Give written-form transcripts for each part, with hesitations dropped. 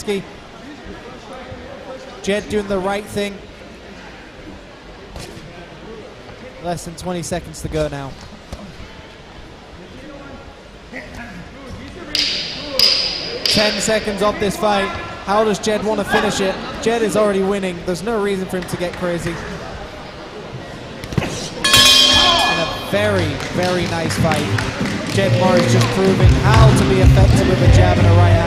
risky. Jed doing the right thing. Less than 20 seconds to go now. Ten seconds of this fight. How does Jed want to finish it? Jed is already winning. There's no reason for him to get crazy. And a very, very nice fight. Jed Morris just proving how to be effective with a jab and a right hand.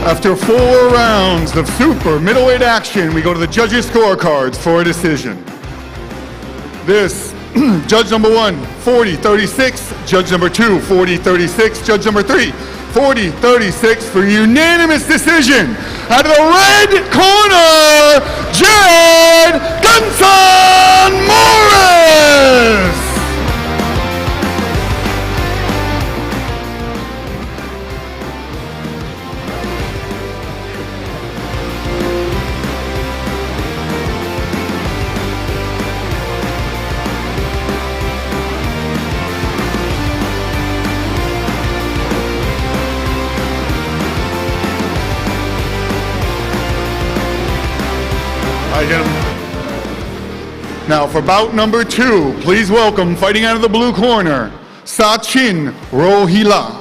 After 4 rounds of super middleweight action, we go to the judges' scorecards for a decision. This, judge number 1, 40-36, judge number 2, 40-36, judge number 3, 40-36 for unanimous decision. Out of the red corner, Jed Gunson Morris! Now for bout number 2, please welcome, fighting out of the blue corner, Sachin Rohila.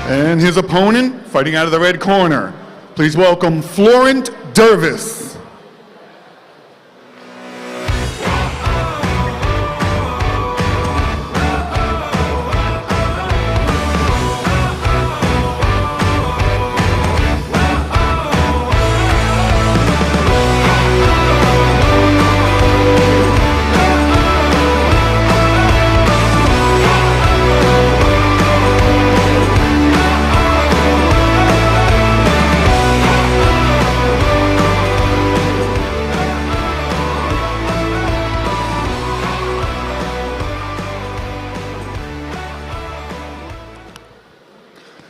And his opponent, fighting out of the red corner, please welcome Florent Dervis.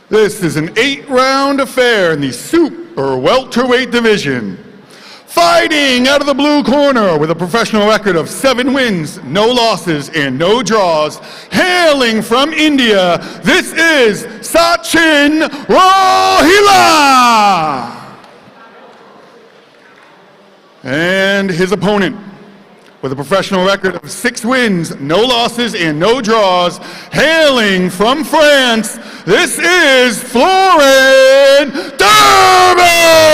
This is an 8-round affair in the super welterweight division. Fighting out of the blue corner with a professional record of 7 wins, no losses, and no draws, hailing from India, this is Sachin Rohila. And his opponent, with a professional record of 6 wins, no losses, and no draws, hailing from France, this is Florent Dervis!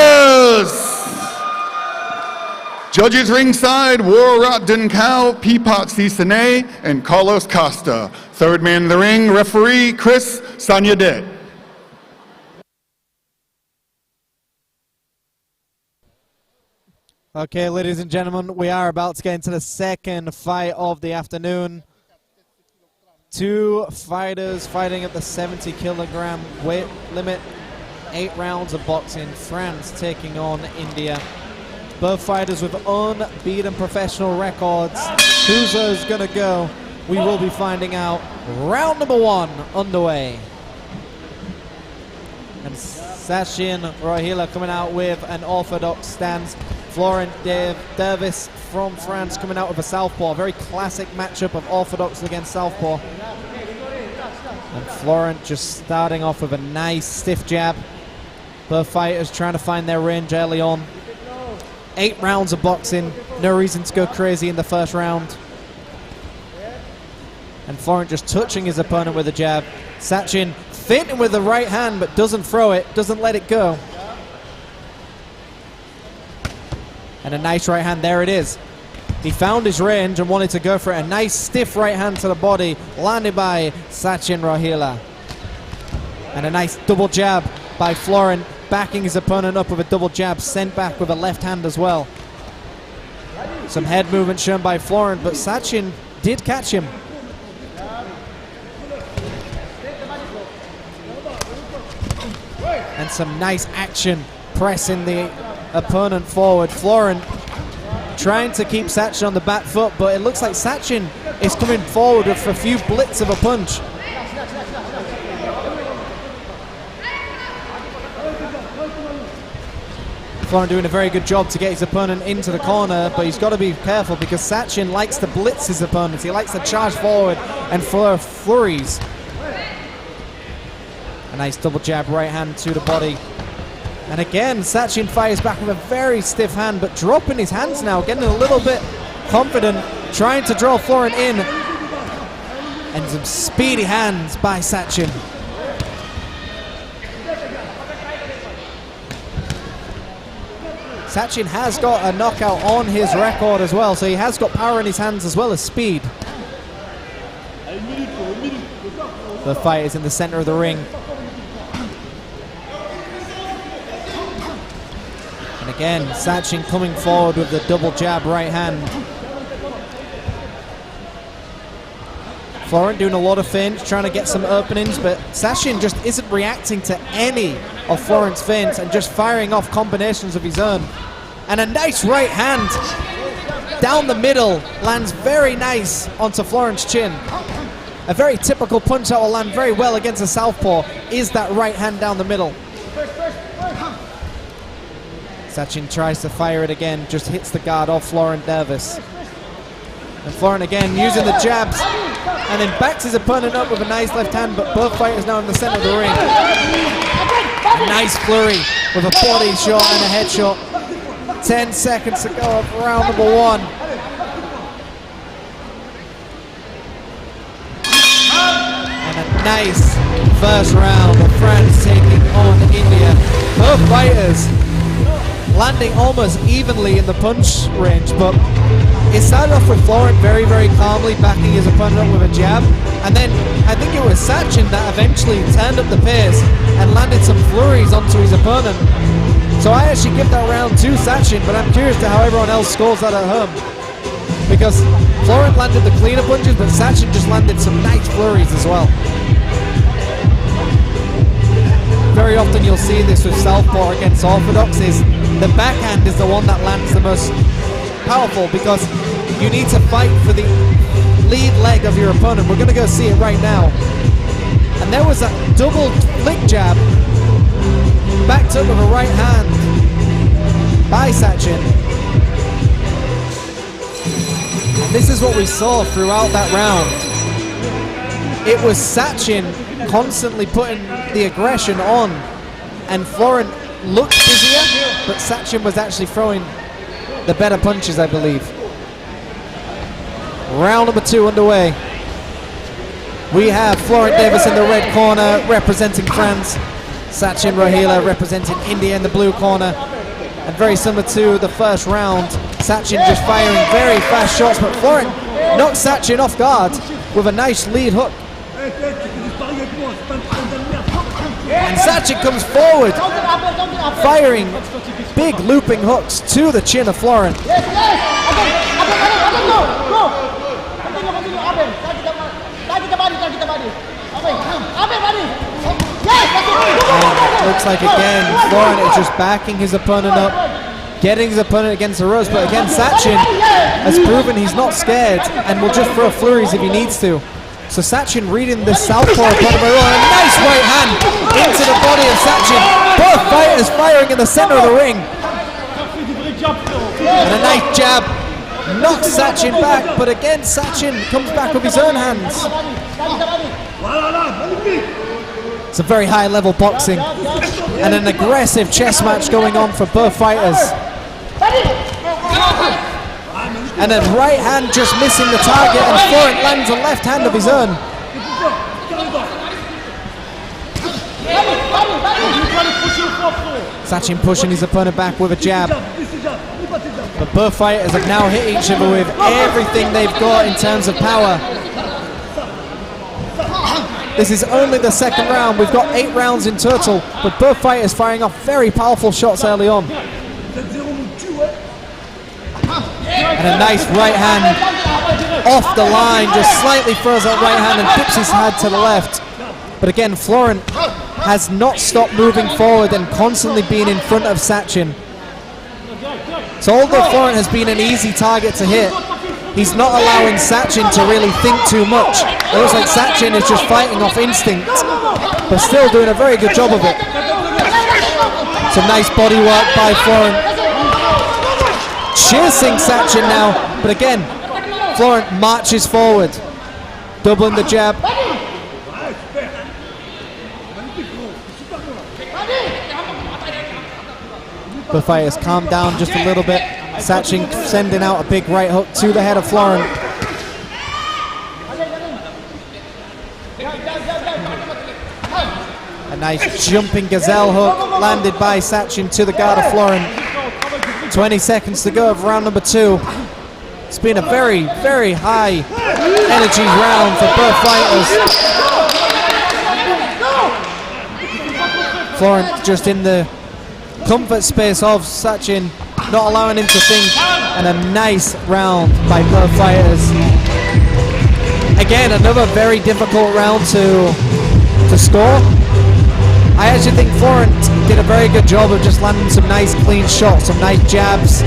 Judges ringside, Warat Dinkau, Peapot Cisane, and Carlos Costa. Third man in the ring, referee Chris Sanyadet. Okay, ladies and gentlemen, we are about to get into the second fight of the afternoon. 2 fighters fighting at the 70-kilogram weight limit. 8 rounds of boxing. France taking on India. Both fighters with unbeaten professional records. Who's those gonna go? We will be finding out. Round number 1 underway. And Sachin Rohila coming out with an orthodox stance. Florent Davis from France coming out with a southpaw. Very classic matchup of orthodox against southpaw. And Florent just starting off with a nice stiff jab. Both fighters trying to find their range early on. 8 rounds of boxing. No reason to go crazy in the first round. And Florent just touching his opponent with a jab. Sachin feinting with the right hand but doesn't throw it, doesn't let it go. And a nice right hand, there it is. He found his range and wanted to go for it. A nice stiff right hand to the body, landed by Sachin Rohila. And a nice double jab by Florent, backing his opponent up with a double jab, sent back with a left hand as well. Some head movement shown by Florent, but Sachin did catch him. And some nice action pressing the opponent forward. Florent trying to keep Sachin on the back foot, but it looks like Sachin is coming forward with a few blitz of a punch. Florent doing a very good job to get his opponent into the corner, but he's got to be careful because Sachin likes to blitz his opponents. He likes to charge forward and throw flurries. A nice double jab right hand to the body. And again, Sachin fires back with a very stiff hand, but dropping his hands now, getting a little bit confident, trying to draw Florent in. And some speedy hands by Sachin. Sachin has got a knockout on his record as well, so he has got power in his hands as well as speed. The fight is in the center of the ring. And again, Sachin coming forward with the double jab right hand. Florent doing a lot of feints, trying to get some openings, but Sachin just isn't reacting to any of Florent's feints and just firing off combinations of his own. And a nice right hand down the middle lands very nice onto Florent's chin. A very typical punch that will land very well against a southpaw is that right hand down the middle. Sachin tries to fire it again, just hits the guard off Florent Davis. And Florent again using the jabs and then backs his opponent up with a nice left hand, but both fighters now in the center of the ring. A nice flurry with a body shot and a head shot. 10 seconds to go of round number 1. And a nice first round of France taking on India. Both fighters landing almost evenly in the punch range, but it started off with Florent very, very calmly backing his opponent up with a jab, and then I think it was Sachin that eventually turned up the pace and landed some flurries onto his opponent. So I actually give that round to Sachin, but I'm curious to how everyone else scores that at home, because Florent landed the cleaner punches, but Sachin just landed some nice flurries as well. Very often you'll see this with southpaw against orthodox, is the backhand is the one that lands the most powerful, because you need to fight for the lead leg of your opponent. We're going to go see it right now. And there was that double flick jab backed up with a right hand by Sachin. And this is what we saw throughout that round. It was Sachin constantly putting the aggression on, and Florent looked busier, but Sachin was actually throwing the better punches, I believe. Round number 2 underway. We have Florent Davis in the red corner representing France, Sachin Rohila representing India in the blue corner. And very similar to the first round, Sachin just firing very fast shots, but Florent knocks Sachin off guard with a nice lead hook. And Sachin comes forward, firing big looping hooks to the chin of Florent. And it looks like again Florent is just backing his opponent up, getting his opponent against the ropes, but again Sachin has proven he's not scared and will just throw flurries if he needs to. So Sachin reading the southpaw opponent very well, and a nice right hand into the body of Sachin. Both fighters firing in the center of the ring. And a nice jab knocks Sachin back, but again Sachin comes back with his own hands. It's a very high level boxing and an aggressive chess match going on for both fighters. And a right hand just missing the target, and Florent lands a left hand of his own. Sachin pushing his opponent back with a jab. But both fighters have now hit each other with everything they've got in terms of power. This is only the second round. We've got 8 rounds in total, but both fighters firing off very powerful shots early on. And a nice right hand off the line, just slightly throws that right hand and dips his head to the left. But again, Florent has not stopped moving forward and constantly being in front of Sachin. So although Florent has been an easy target to hit, he's not allowing Sachin to really think too much. It looks like Sachin is just fighting off instinct, but still doing a very good job of it. Some nice body work by Florent. Chasing Sachin now, but again, Florent marches forward, doubling the jab. Both fighters calm down just a little bit. Sachin sending out a big right hook to the head of Florent. A nice jumping gazelle hook landed by Sachin to the guard of Florent. 20 seconds to go of round number 2. It's been a very, very high energy round for both fighters. Florent just in the comfort space of Sachin, not allowing him to think, and a nice round by both fighters. Again, another very difficult round to score. I actually think Florent did a very good job of just landing some nice clean shots, some nice jabs,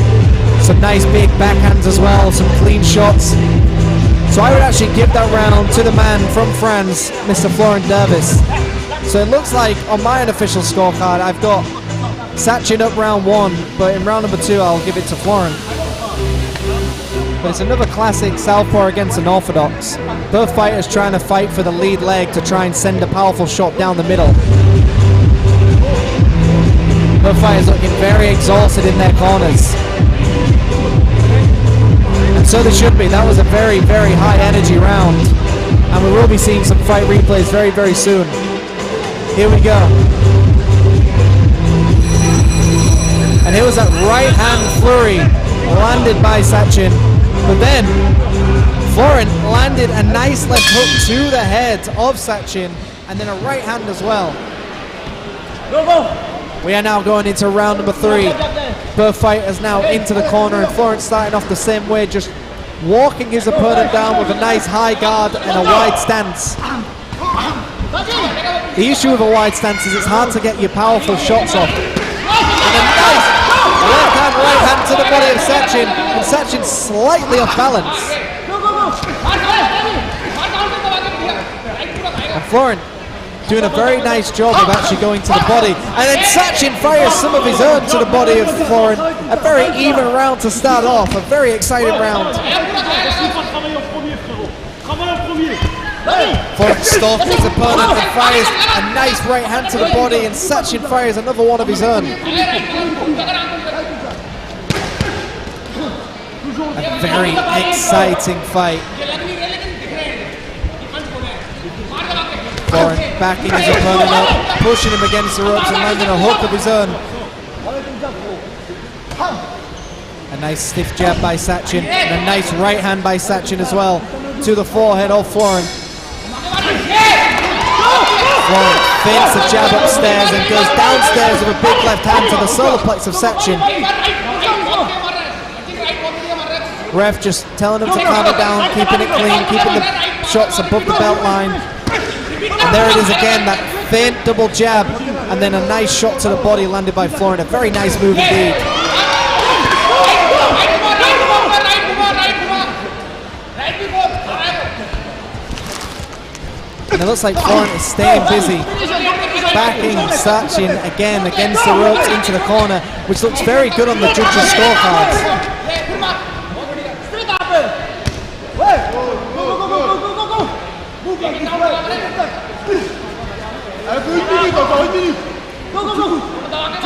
some nice big backhands as well, some clean shots. So I would actually give that round to the man from France, Mr. Florent Davis. So it looks like on my unofficial scorecard I've got Sachin up round 1, but in round number 2 I'll give it to Florent. But it's another classic southpaw against an orthodox. Both fighters trying to fight for the lead leg to try and send a powerful shot down the middle. Both fighters looking very exhausted in their corners. And so they should be. That was a very, very high energy round. And we will be seeing some fight replays very, very soon. Here we go. And here was that right hand flurry landed by Sachin. But then Florent landed a nice left hook to the head of Sachin, and then a right hand as well. We are now going into round number 3. Both fighters now into the corner, and Florent starting off the same way, just walking his opponent down with a nice high guard and a wide stance. The issue with a wide stance is it's hard to get your powerful shots off. And a nice left hand, right hand to the body of Sachin, and Sachin slightly off balance. And Florent doing a very nice job of actually going to the body. And then Sachin fires some of his own to the body of Florent. A very even round to start off, a very exciting round. Florent stalks his opponent and fires a nice right hand to the body, and Sachin fires another one of his own. A very exciting fight. Florent backing his opponent up, pushing him against the ropes and landing a hook of his own. A nice stiff jab by Sachin, and a nice right hand by Sachin as well to the forehead of Florent. Florent feints a jab upstairs and goes downstairs with a big left hand to the solar plex of Sachin. Ref just telling him to calm it down, keeping it clean, keeping the shots above the belt line. And there it is again, that feint double jab, and then a nice shot to the body landed by Florent. A very nice move indeed. And it looks like Florent is staying busy, backing Sachin again against the ropes into the corner, which looks very good on the judges' scorecards.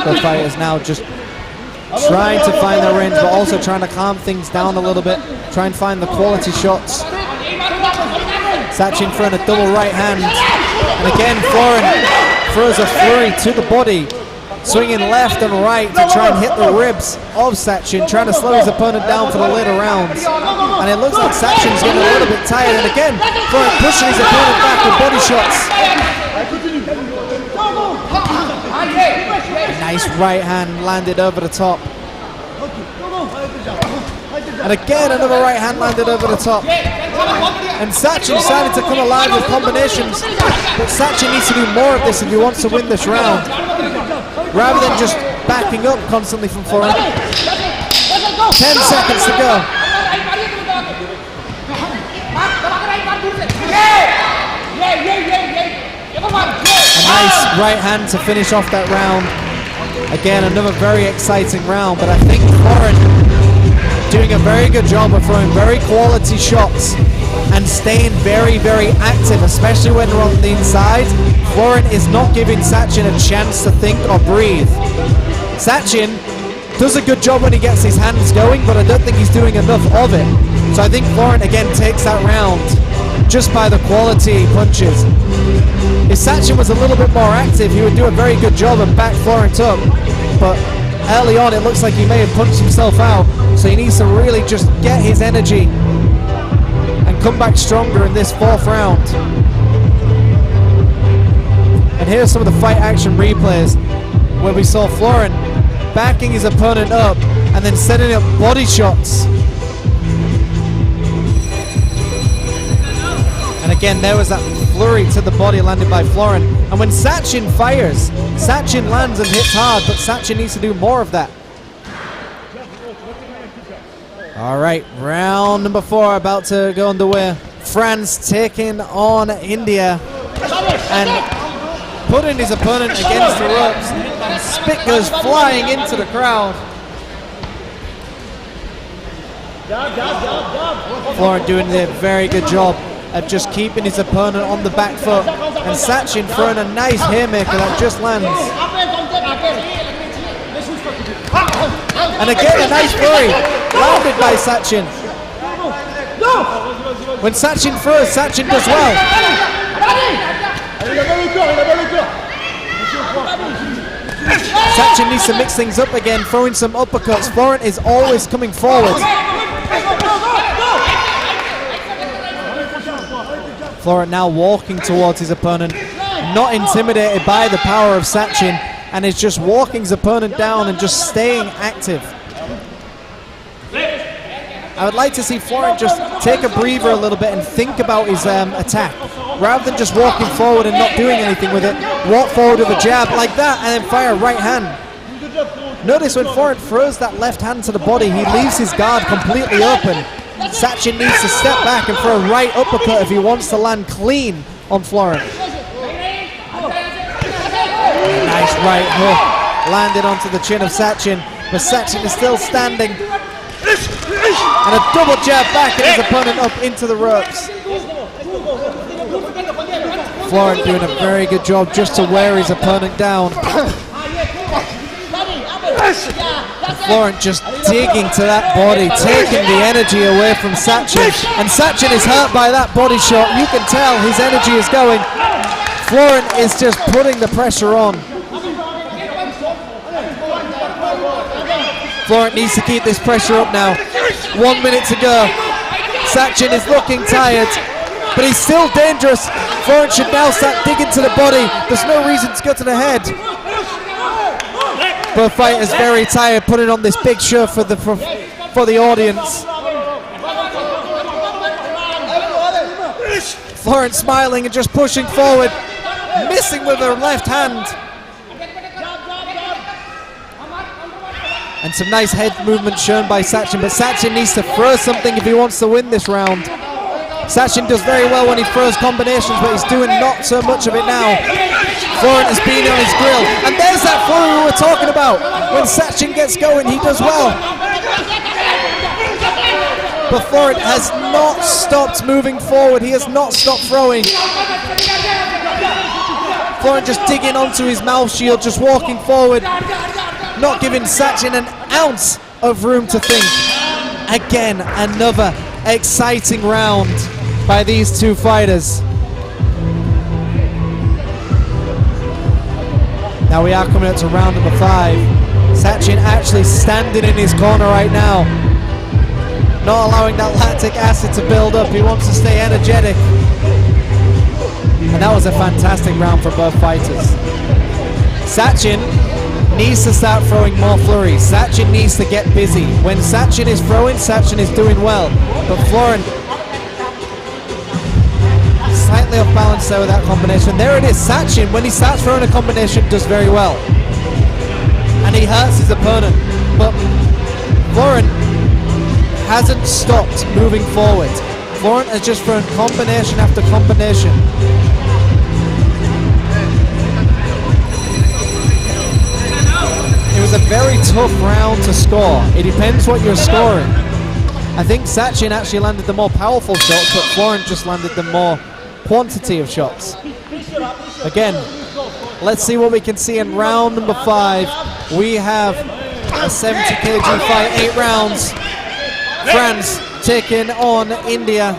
The fighters now just trying to find their range, but also trying to calm things down a little bit, try and find the quality shots. Sachin throwing a double right hand, and again Florin throws a flurry to the body, swinging left and right to try and hit the ribs of Sachin, trying to slow his opponent down for the later rounds. And it looks like Sachin's getting a little bit tired, and again Florin pushing his opponent back with body shots. A nice right hand landed over the top. And again another right hand landed over the top. And Sachin starting to come alive with combinations, but Sachin needs to do more of this if he wants to win this round, rather than just backing up constantly from Florin. 10 seconds to go. A nice right hand to finish off that round. Again, another very exciting round, but I think Florin doing a very good job of throwing very quality shots and staying very, very active, especially when they're on the inside. Florin is not giving Sachin a chance to think or breathe. Sachin does a good job when he gets his hands going, but I don't think he's doing enough of it. So I think Florin again takes that round just by the quality punches. If Sachin was a little bit more active, he would do a very good job and back Florin up. But early on, it looks like he may have punched himself out, so he needs to really just get his energy and come back stronger in this fourth round. And here's some of the fight action replays where we saw Florin backing his opponent up and then setting up body shots. And again, there was that flurry to the body landed by Florin. And when Sachin fires, Sachin lands and hits hard, but Sachin needs to do more of that. All right, round number 4 about to go underway. France taking on India and putting his opponent against the ropes. And spit goes flying into the crowd. Florin doing a very good job of just keeping his opponent on the back foot, and Sachin throwing a nice haymaker that just lands. And again a nice flurry landed by Sachin. When Sachin throws, Sachin does well. Sachin needs to mix things up again, throwing some uppercuts. Florin is always coming forward. Florin now walking towards his opponent, not intimidated by the power of Sachin, and is just walking his opponent down and just staying active. I would like to see Florin just take a breather a little bit and think about his attack. Rather than just walking forward and not doing anything with it, walk forward with a jab like that and then fire a right hand. Notice when Florin throws that left hand to the body, he leaves his guard completely open. Sachin needs to step back and throw a right uppercut if he wants to land clean on Florin. Nice right hook landed onto the chin of Sachin, but Sachin is still standing. And a double jab back at his opponent up into the ropes. Florin doing a very good job just to wear his opponent down. Florin just digging to that body, taking the energy away from Sachin. And Sachin is hurt by that body shot. You can tell his energy is going. Florin is just putting the pressure on. Florin needs to keep this pressure up now. 1 minute to go. Sachin is looking tired, but he's still dangerous. Florin should now start digging to the body. There's no reason to go to the head. Both fighters very tired, putting on this big show for the audience. Florin smiling and just pushing forward, missing with her left hand. And some nice head movement shown by Sachin, but Sachin needs to throw something if he wants to win this round. Sachin does very well when he throws combinations, but he's doing not so much of it now. Florin has been on his grill, and there's that flurry we were talking about. When Sachin gets going, he does well. But Florent has not stopped moving forward. He has not stopped throwing. Florent just digging onto his mouth shield, just walking forward, not giving Sachin an ounce of room to think. Again, another exciting round by these two fighters. Now we are coming up to round number 5. Sachin actually standing in his corner right now, not allowing that lactic acid to build up. He wants to stay energetic. And that was a fantastic round for both fighters. Sachin needs to start throwing more flurries. Sachin needs to get busy. When Sachin is throwing, Sachin is doing well. But Florent, slightly off balance there with that combination. There it is. Sachin, when he starts throwing a combination, does very well. And he hurts his opponent. But Florent hasn't stopped moving forward. Florent has just thrown combination after combination. It was a very tough round to score. It depends what you're scoring. I think Sachin actually landed the more powerful shots, but Florent just landed the more quantity of shots. Again, let's see what we can see in round number 5. We have a 70 kg fight, 8 rounds. France taking on India.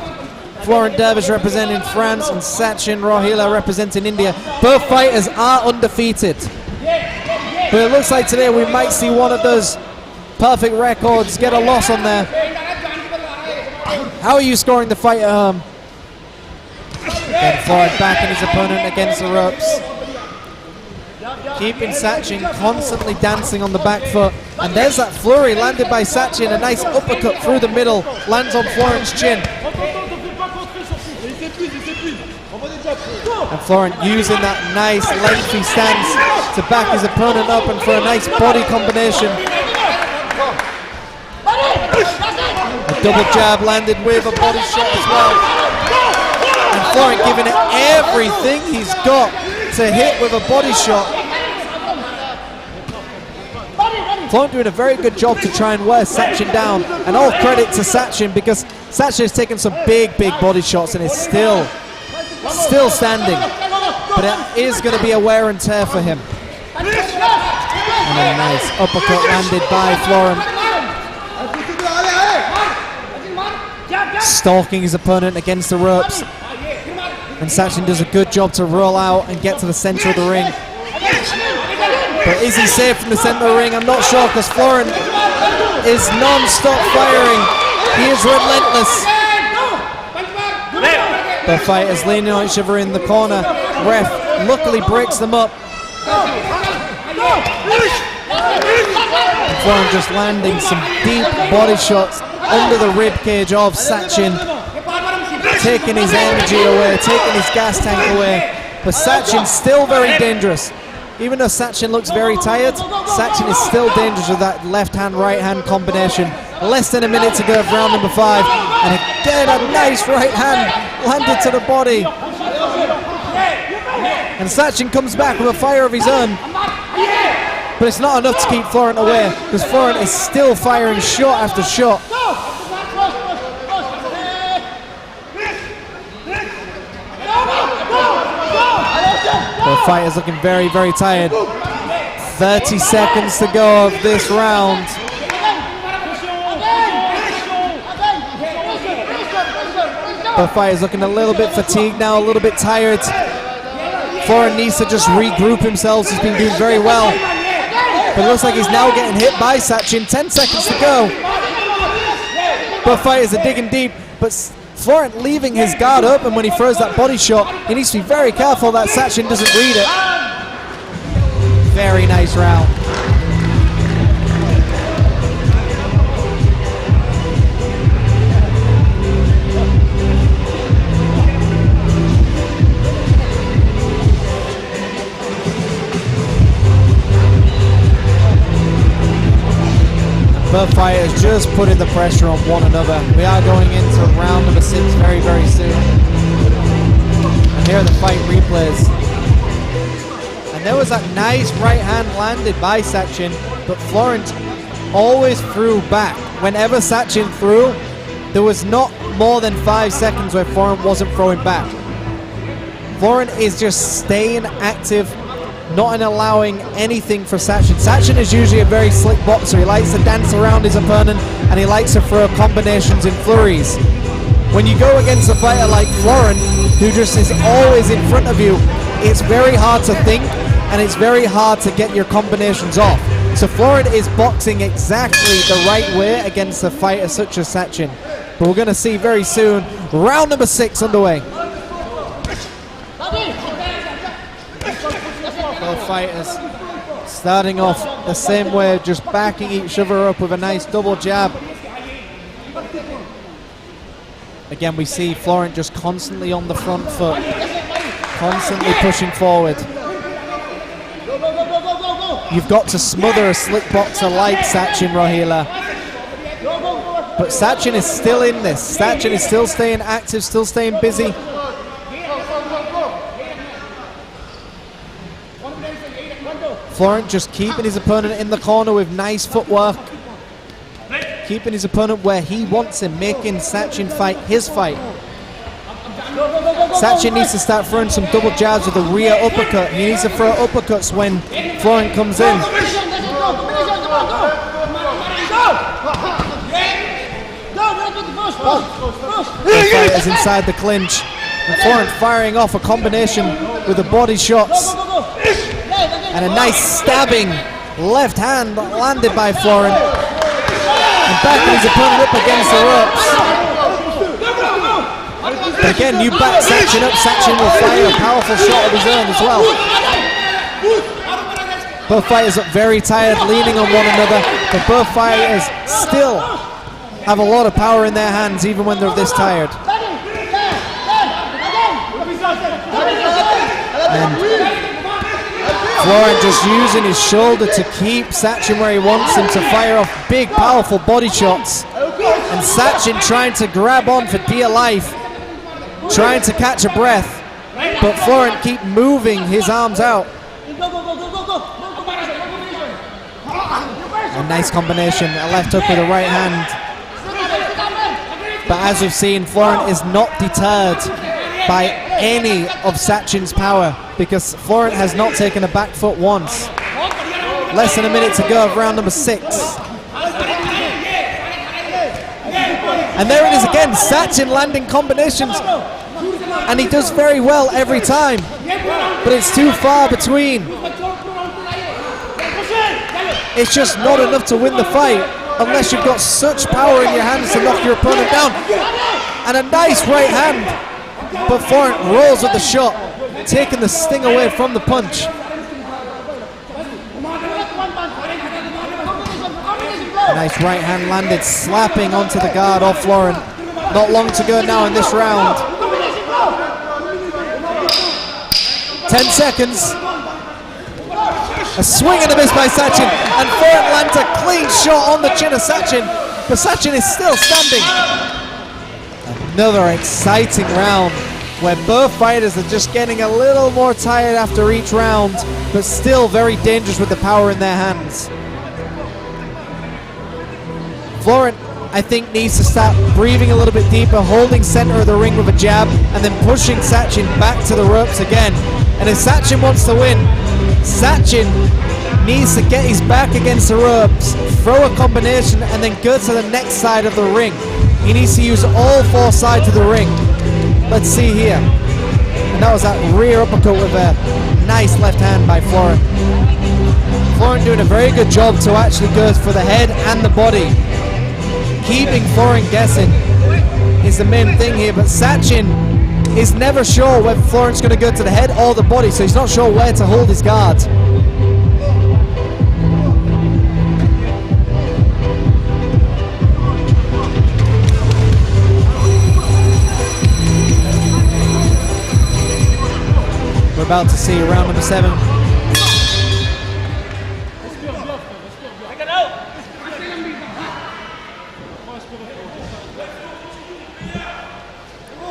Florent Dervish representing France and Sachin Rohila representing India. Both fighters are undefeated. But it looks like today we might see one of those perfect records get a loss on there. How are you scoring the fight at home? Again, Florent backing his opponent against the ropes. Keeping Sachin constantly dancing on the back foot. And there's that flurry landed by Sachin. A nice uppercut through the middle. Lands on Florent's chin. And Florent using that nice lengthy stance to back his opponent up and for a nice body combination. A double jab landed with a body shot as well. And Florent giving it everything he's got to hit with a body shot. Florent doing a very good job to try and wear Sachin down. And all credit to Sachin, because Sachin has taken some big body shots and is still standing. But it is going to be a wear and tear for him. And a nice uppercut landed by Florent. Stalking his opponent against the ropes. And Sachin does a good job to roll out and get to the center of the ring. But is he safe from the center of the ring? I'm not sure, because Florent is non-stop firing. He is relentless. The fighters leaning on each other in the corner. Ref luckily breaks them up. And Florent just landing some deep body shots under the rib cage of Sachin, taking his energy away, taking his gas tank away. But Sachin's still very dangerous. Even though Sachin looks very tired, Sachin is still dangerous with that left-hand, right-hand combination. Less than a minute to go of round number 5. And again, a nice right hand landed to the body. And Sachin comes back with a fire of his own. But it's not enough to keep Florent away, because Florent is still firing shot after shot. The fighter's looking very tired. 30 seconds to go of this round. The fighter's looking a little bit fatigued now, a little bit tired. Florent needs to just regroup himself. He's been doing very well. But it looks like he's now getting hit by Sachin. 10 seconds to go. Both fighters are digging deep, but Florent leaving his guard open when he throws that body shot. He needs to be very careful that Sachin doesn't read it. Very nice round. Both fighters just putting the pressure on one another. We are going into round number 6 very soon. And here are the fight replays. And there was that nice right hand landed by Sachin, but Florent always threw back. Whenever Sachin threw, there was not more than 5 seconds where Florent wasn't throwing back. Florent is just staying active, not allowing anything for Sachin. Sachin is usually a very slick boxer. He likes to dance around his opponent and he likes to throw combinations and flurries. When you go against a fighter like Florent, who just is always in front of you, it's very hard to think and it's very hard to get your combinations off. So Florent is boxing exactly the right way against a fighter such as Sachin. But we're going to see very soon, round number 6 underway. Both fighters starting off the same way, just backing each other up with a nice double jab. Again, we see Florent just constantly on the front foot, constantly pushing forward. You've got to smother a slick boxer like Sachin, Rohila. But Sachin is still in this. Sachin is still staying active, still staying busy. Florent just keeping his opponent in the corner with nice footwork. Keeping his opponent where he wants him, making Sachin fight his fight. Sachin needs to start throwing some double jabs with a rear uppercut. He needs to throw uppercuts when Florent comes in. The fighters inside the clinch. And Florent firing off a combination with the body shots. And a nice stabbing left hand landed by Florent. And backing his opponent up against the ropes. But again, you back Sachin up, Sachin will fire a powerful shot of his own as well. Both fighters look very tired, leaning on one another, but both fighters still have a lot of power in their hands, even when they're this tired. And Florent just using his shoulder to keep Sachin where he wants him to fire off big, powerful body shots. And Sachin trying to grab on for dear life, trying to catch a breath, but Florent keep moving his arms out. A nice combination, a left hook with a right hand. But as we've seen, Florent is not deterred by any of Sachin's power, because Florent has not taken a back foot once. Less than a minute to go of round number 6. And there it is again, Sachin landing combinations, and he does very well every time, but it's too far between. It's just not enough to win the fight unless you've got such power in your hands to knock your opponent down. And a nice right hand, but Florent rolls with the shot, taking the sting away from the punch. A nice right hand landed, slapping onto the guard of Florent. Not long to go now in this round. 10 seconds. A swing and a miss by Sachin, and Florent lands a clean shot on the chin of Sachin, but Sachin is still standing. Another exciting round where both fighters are just getting a little more tired after each round, but still very dangerous with the power in their hands. Florent, I think, needs to start breathing a little bit deeper, holding center of the ring with a jab, and then pushing Sachin back to the ropes again. And if Sachin wants to win, Sachin needs to get his back against the ropes, throw a combination, and then go to the next side of the ring. He needs to use all 4 sides of the ring. Let's see here. And that was that rear uppercut with a nice left hand by Florent. Florent doing a very good job to actually go for the head and the body. Keeping Florent guessing is the main thing here, but Sachin is never sure whether Florent's going to go to the head or the body, so he's not sure where to hold his guard. We're about to see round number 7.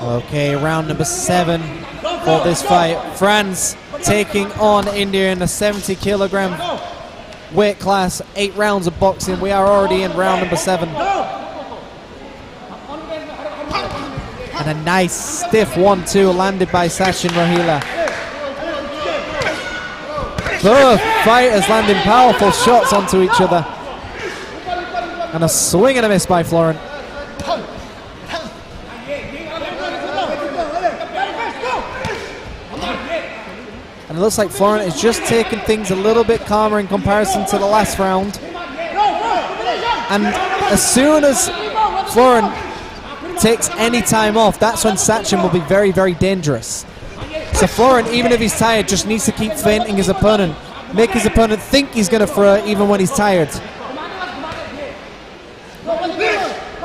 Okay, round number 7 for this fight. France taking on India in the 70 kilogram weight class. 8 rounds of boxing. We are already in round number 7. And a nice stiff 1-2 landed by Sachin Rohila. Both fighters landing powerful shots onto each other. And a swing and a miss by Florent. And it looks like Florent is just taking things a little bit calmer in comparison to the last round. And as soon as Florent takes any time off, that's when Sachin will be very, very dangerous. So Florent, even if he's tired, just needs to keep feinting his opponent. Make his opponent think he's going to throw it even when he's tired.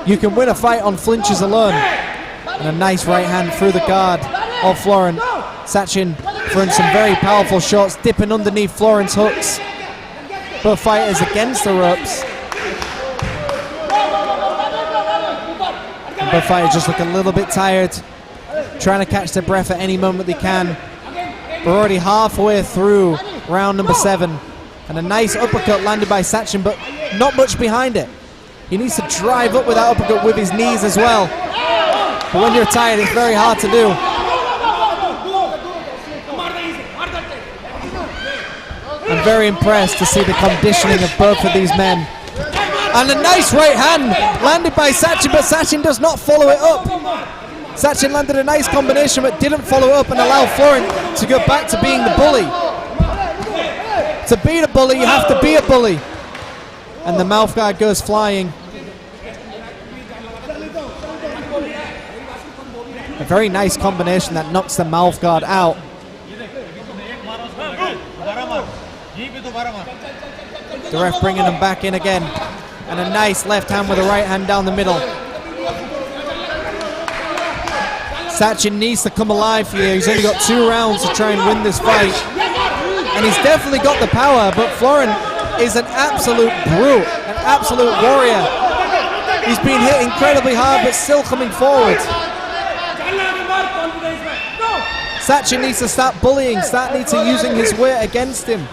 You can win a fight on flinches alone. And a nice right hand through the guard of Florent. Sachin throwing some very powerful shots, dipping underneath Florent's hooks. Both fighters against the ropes. And both fighters just look a little bit tired, trying to catch their breath at any moment they can. We're already halfway through round number 7. And a nice uppercut landed by Sachin, but not much behind it. He needs to drive up with that uppercut with his knees as well. But when you're tired, it's very hard to do. I'm very impressed to see the conditioning of both of these men. And a nice right hand landed by Sachin, but Sachin does not follow it up. Sachin landed a nice combination but didn't follow up and allow Florent to go back to being the bully. To beat a bully, you have to be a bully. And the mouth guard goes flying. A very nice combination that knocks the mouth guard out. The ref bringing him back in again. And a nice left hand with a right hand down the middle. Sachin needs to come alive here. He's only got 2 rounds to try and win this fight. And he's definitely got the power, but Florent is an absolute brute, an absolute warrior. He's been hit incredibly hard, but still coming forward. Sachin needs to start bullying, needs to using his weight against him.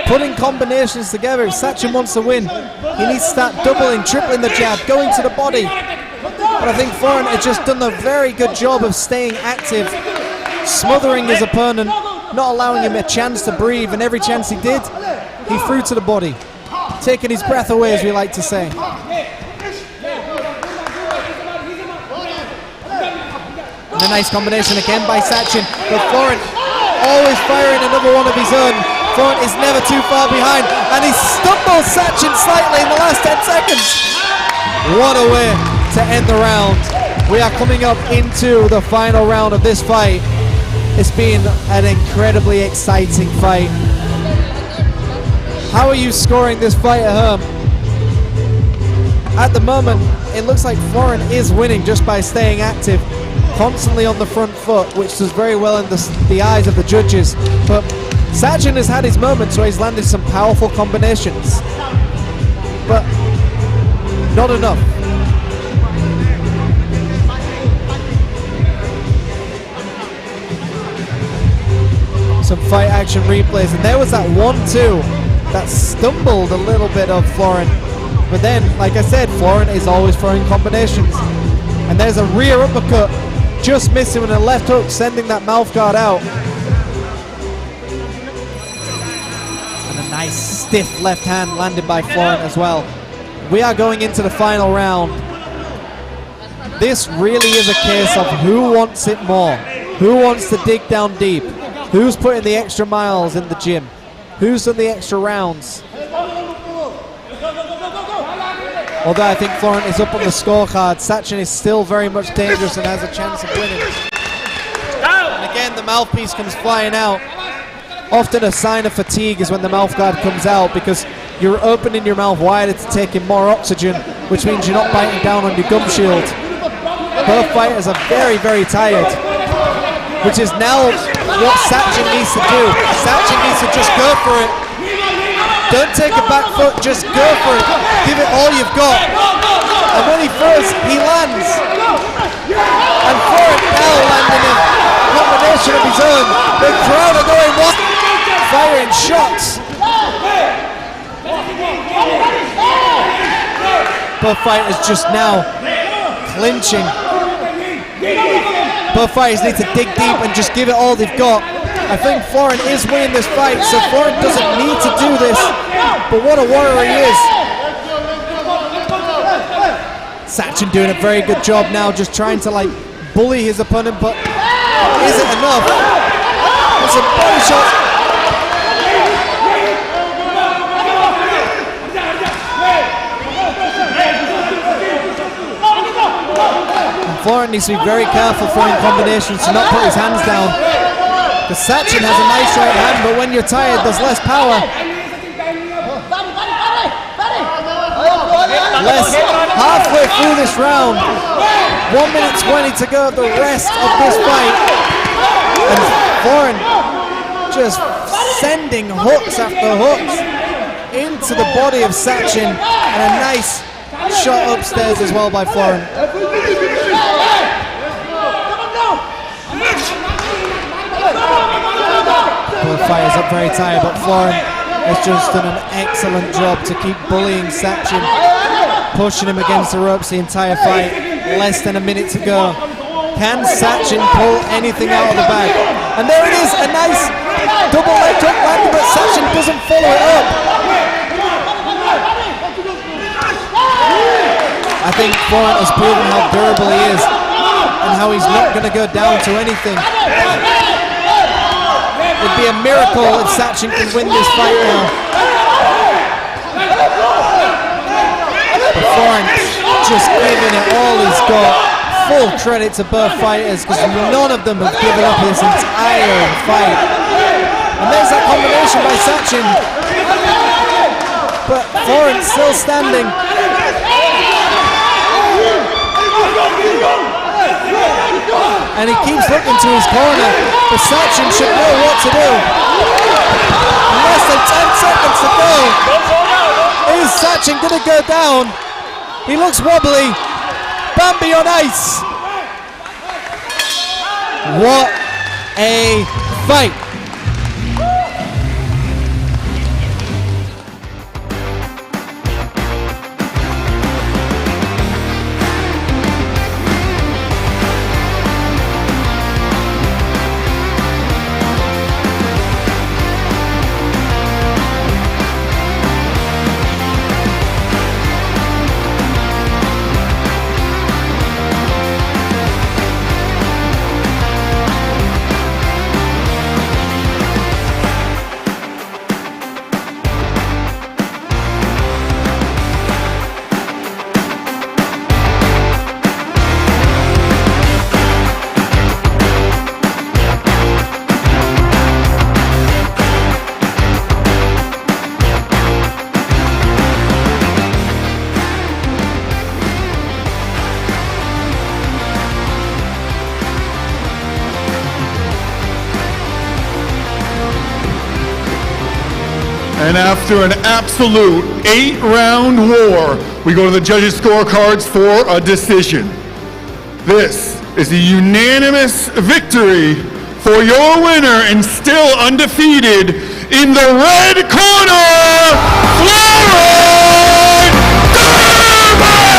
Putting combinations together. If Sachin wants to win, he needs to start doubling, tripling the jab, going to the body. But I think Florent has just done a very good job of staying active, smothering his opponent, not allowing him a chance to breathe, and every chance he did, he threw to the body, taking his breath away, as we like to say. And a nice combination again by Sachin, but Florent always firing another one of his own. Florent is never too far behind, and he stumbles Sachin slightly in the last 10 seconds. What a way to end the round. We are coming up into the final round of this fight. It's been an incredibly exciting fight. How are you scoring this fight at home? At the moment, it looks like Florent is winning just by staying active, constantly on the front foot, which does very well in the eyes of the judges. But Sachin has had his moments where he's landed some powerful combinations, but not enough. Some fight action replays, and there was that 1-2 that stumbled a little bit of Florent. But then, like I said, Florent is always throwing combinations. And there's a rear uppercut, just missing with a left hook, sending that mouth guard out. And a nice stiff left hand landed by Florent as well. We are going into the final round. This really is a case of who wants it more, who wants to dig down deep, who's putting the extra miles in the gym, who's done the extra rounds. Although I think Florent is up on the scorecard, Sachin is still very much dangerous and has a chance of winning. And again, the mouthpiece comes flying out. Often a sign of fatigue is when the mouth guard comes out, because you're opening your mouth wider to take in more oxygen, which means you're not biting down on your gum shield. Both fighters are very, very tired, which is now what Sachin needs to do. Sachin needs to just go for it. Don't take a back foot, just go for it. Give it all you've got. And when he throws, he lands. And Florent now landing a combination of his own. The crowd are going wild, firing shots. Both fighters just now clinching. Both fighters need to dig deep and just give it all they've got. I think Florin is winning this fight, so Florin doesn't need to do this, but what a warrior he is. Sachin doing a very good job now, just trying to like bully his opponent, but is it enough? That's a body shot. Florin needs to be very careful throwing combinations to not put his hands down. Because Sachin has a nice right hand, but when you're tired, there's less power. Less halfway through this round. 1 minute 20 to go the rest of this fight. And Florin just sending hooks after hooks into the body of Sachin. And a nice shot upstairs as well by Florin. Both fighters up very tired, but Florin has just done an excellent job to keep bullying Sachin, pushing him against the ropes the entire fight. Less than a minute to go. Can Sachin pull anything out of the bag? And there it is, a nice double leg hook landing, but Sachin doesn't follow it up. I think Florin has proven how durable he is and how he's not going to go down to anything. It'd be a miracle if Sachin can win this fight now. But Florin just giving it all he's got. Full credit to both fighters because none of them have given up this entire fight. And there's that combination by Sachin. But Florin still standing. And he keeps looking to his corner, but Sachin should know what to do. Less than 10 seconds to go. Is Sachin going to go down? He looks wobbly. Bambi on ice. What a fight. And after an absolute 8-round war, we go to the judges' scorecards for a decision. This is a unanimous victory for your winner and still undefeated in the red corner, Florin Durbus!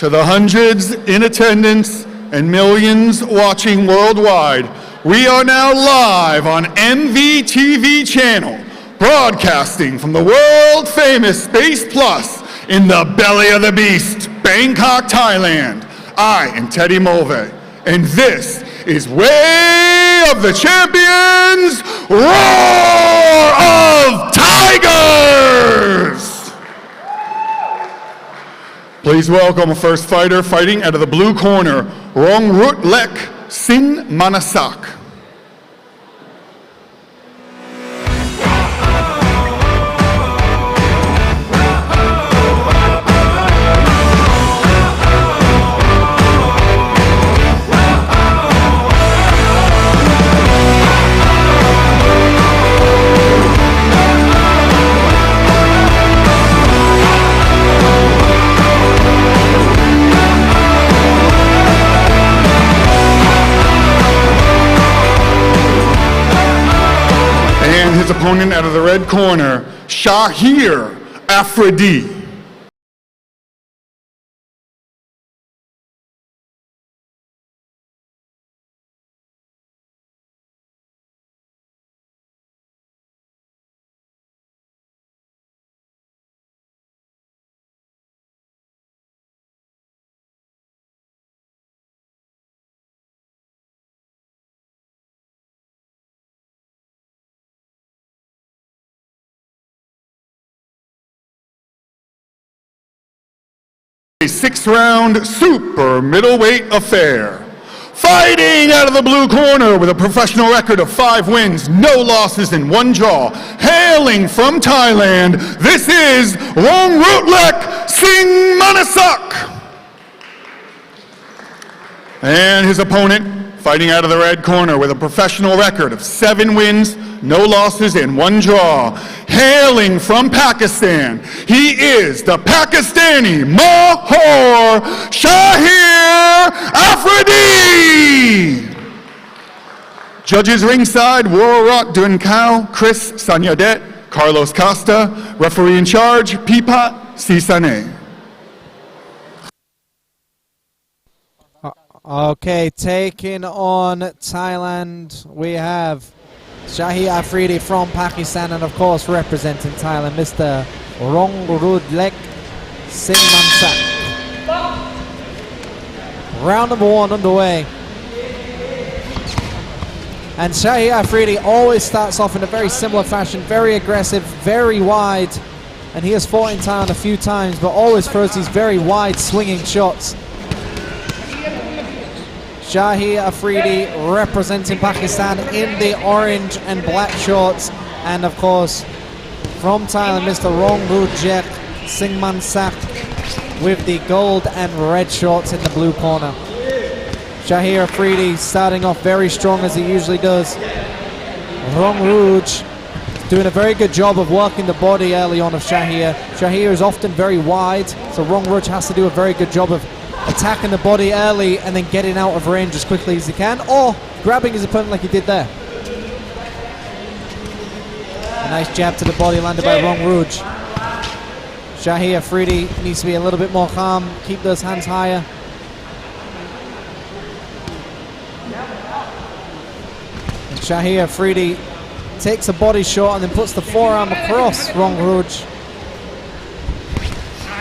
To the hundreds in attendance and millions watching worldwide, we are now live on MVTV channel, broadcasting from the world-famous Space Plus in the belly of the beast, Bangkok, Thailand. I am Teddy Mulvey, and this is Way of the Champions, Roar of Tigers! Please welcome a first fighter fighting out of the blue corner, Rongrut Lek Sin Manasak. His opponent out of the red corner, Shahir Afridi. A 6-round super middleweight affair. Fighting out of the blue corner with a professional record of 5 wins, no losses, and 1 draw. Hailing from Thailand, this is Rongrut Lek Sin Manasak. And his opponent, fighting out of the red corner with a professional record of 7 wins, no losses, and 1 draw. Hailing from Pakistan, he is the Pakistani Mahor Shahir Afridi. Judges ringside, Worat Dunkau, Chris Sanyadet, Carlos Costa. Referee in charge, Pipat Sisane. Okay, taking on Thailand, we have Shahir Afridi from Pakistan, and of course representing Thailand, Mr. Rongrut Lek Sin Manasak. Round number 1 underway. And Shahir Afridi always starts off in a very similar fashion, very aggressive, very wide. And he has fought in Thailand a few times, but always throws these very wide swinging shots. Shahir Afridi representing Pakistan in the orange and black shorts, and of course from Thailand, Mr. Rongrut Lek Sin Manasak with the gold and red shorts in the blue corner. Shahir Afridi starting off very strong as he usually does. Rongrut doing a very good job of working the body early on of Shahir. Shahir is often very wide, so Rongrut has to do a very good job of attacking the body early and then getting out of range as quickly as he can, or grabbing his opponent like he did there. A nice jab to the body landed by Rongrut. Shahir Afridi needs to be a little bit more calm, keep those hands higher. And Shahir Afridi takes a body shot and then puts the forearm across Rongrut.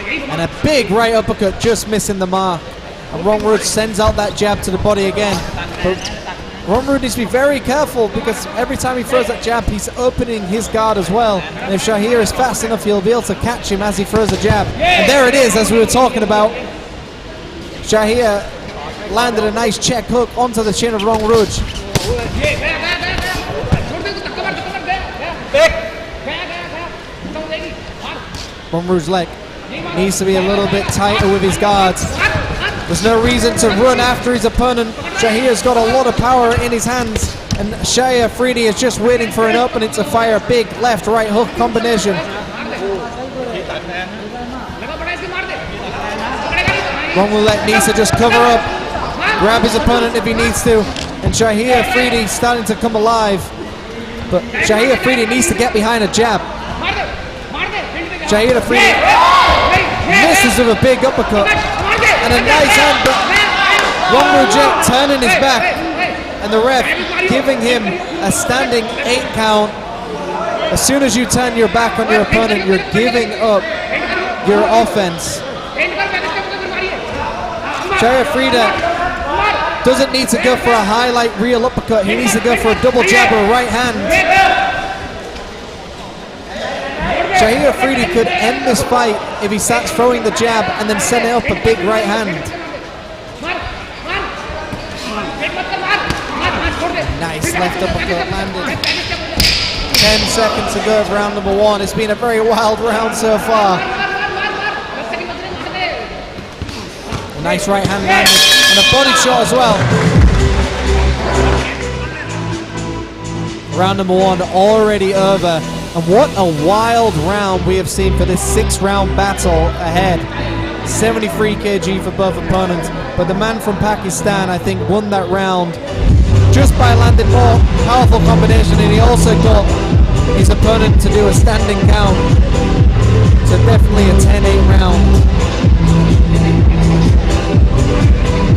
And a big right uppercut, just missing the mark. And Rongrut sends out that jab to the body again. But Rongrut needs to be very careful, because every time he throws that jab, he's opening his guard as well. And if Shahir is fast enough, he'll be able to catch him as he throws a jab. And there it is, as we were talking about. Shahir landed a nice check hook onto the chin of Rongrut. Rongrut's leg needs to be a little bit tighter with his guards. There's no reason to run after his opponent. Shahir's got a lot of power in his hands, and Shahir Afridi is just waiting for an opening to fire a big left-right hook combination. Rongrut needs to just cover up, grab his opponent if he needs to, and Shahir Afridi starting to come alive. But Shahir Afridi needs to get behind a jab. Shahir Afridi misses with a big uppercut. and a nice hand, but Rong Rujek turning his back, and the ref giving him a standing 8 count. As soon as you turn your back on your opponent, you're giving up your offense. Shahir Frida doesn't need to go for a highlight real uppercut. He needs to go for a double jab or a right hand. Shahir Afridi could end this fight if he starts throwing the jab and then setting up a big right hand. Nice left uppercut landed. 10 seconds to go of round number 1. It's been a very wild round so far. A nice right hand landed and a body shot as well. Round number 1 already over. And what a wild round we have seen for this 6-round battle ahead. 73 kg for both opponents. But the man from Pakistan, I think, won that round just by landing more powerful combination, and he also got his opponent to do a standing count. So definitely a 10-8 round.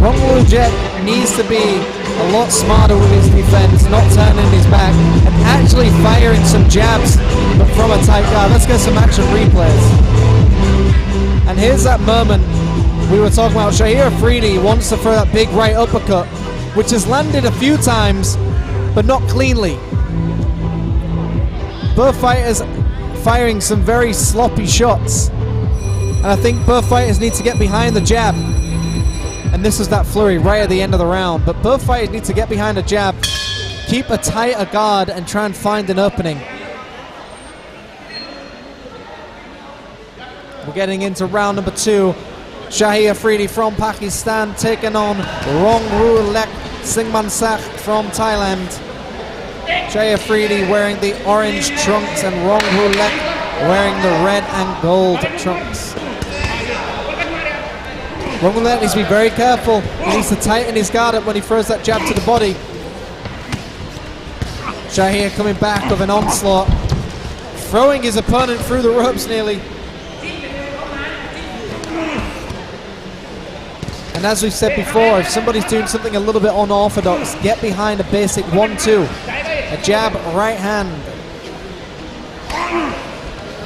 Rong Rujek needs to be a lot smarter with his defense, not turning his back, and actually firing some jabs, but from a tight guard. Let's get some action replays. And here's that moment we were talking about. Shahir Afridi wants to throw that big right uppercut, which has landed a few times, but not cleanly. Both fighters firing some very sloppy shots. And I think both fighters need to get behind the jab. And this is that flurry right at the end of the round. But both fighters need to get behind a jab, keep a tighter guard, and try and find an opening. We're getting into round number 2. Shahir Afridi from Pakistan taking on Rong Rulek Singmansak from Thailand. Shahir Afridi wearing the orange trunks and Rong Rulek wearing the red and gold trunks. Rong Rulek needs to be very careful. He needs to tighten his guard up when he throws that jab to the body. Shahir coming back with an onslaught, throwing his opponent through the ropes nearly. And as we've said before, if somebody's doing something a little bit unorthodox, get behind a basic 1-2. A jab, right hand.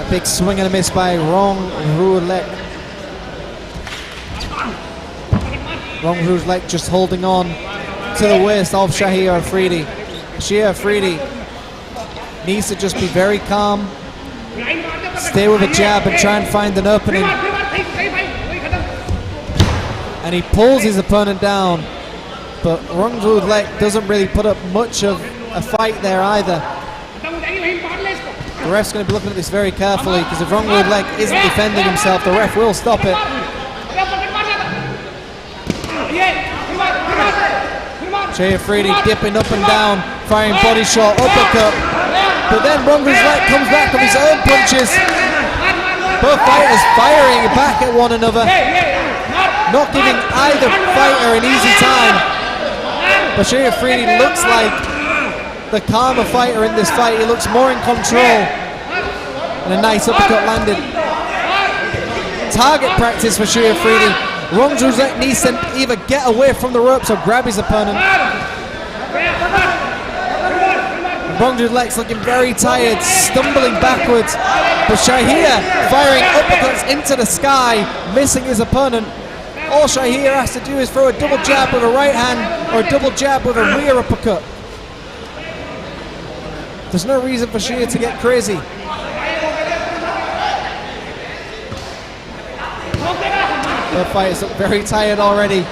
A big swing and a miss by Rong Rulek. Rong Rulek just holding on to the waist of Shahir Afridi. Shahir Afridi needs to just be very calm, stay with a jab and try and find an opening. And he pulls his opponent down, but Rong Rulek doesn't really put up much of a fight there either. The ref's going to be looking at this very carefully, because if Rong Rulek isn't defending himself, the ref will stop it. Shahir Afridi dipping up and down, firing body shot, uppercut, but then Rong Rulek comes back with his own punches. Both fighters firing back at one another, not giving either fighter an easy time. But Shahir Afridi looks like the calmer fighter in this fight. He looks more in control. And a nice uppercut landed. Target practice for Shahir Afridi. Rong Rulek needs to either get away from the ropes or grab his opponent. Rong Rulek's looking very tired, stumbling backwards. But Shahir firing uppercuts into the sky, missing his opponent. All Shahir has to do is throw a double jab with a right hand or a double jab with a rear uppercut. There's no reason for Shahir to get crazy. Both fighters look very tired already.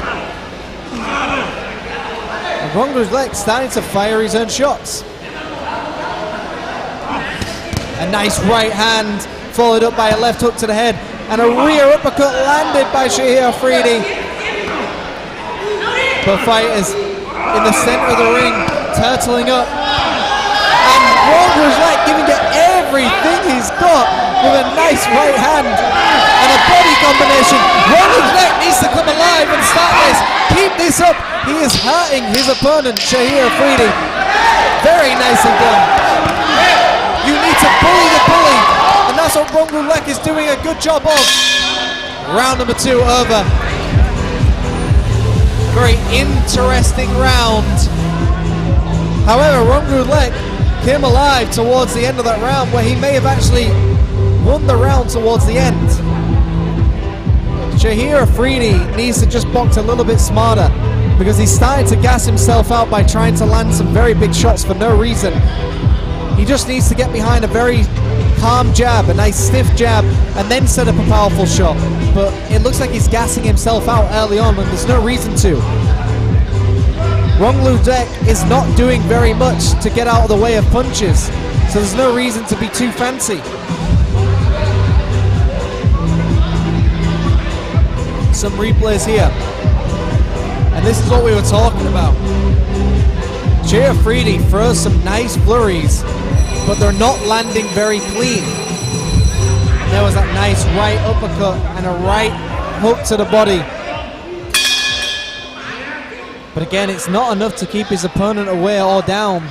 And Rong Rulek starting to fire his own shots. A nice right hand followed up by a left hook to the head. And a rear uppercut landed by Shahir Afridi. Both fighters in the center of the ring, turtling up. And Rong Rulek giving it everything he's got with a nice right hand and a body combination. Rong Rulek needs to come alive and start this. Keep this up. He is hurting his opponent, Shahir Afridi. Very nicely done. You need to bully the bully. And that's what Rong Rulek is doing a good job of. Round number 2 over. very interesting round. However, Rung Roulette came alive towards the end of that round, where he may have actually won the round towards the end. Shahir Afridi needs to just box a little bit smarter, because he's starting to gas himself out by trying to land some very big shots for no reason. He just needs to get behind a very calm jab, a nice stiff jab, and then set up a powerful shot. But it looks like he's gassing himself out early on, and there's no reason to. Rung Ludek is not doing very much to get out of the way of punches, so there's no reason to be too fancy. Some replays here. And this is what we were talking about. Shahir Afridi throws some nice flurries, but they're not landing very clean. And there was that nice right uppercut and a right hook to the body. But again, it's not enough to keep his opponent away or down.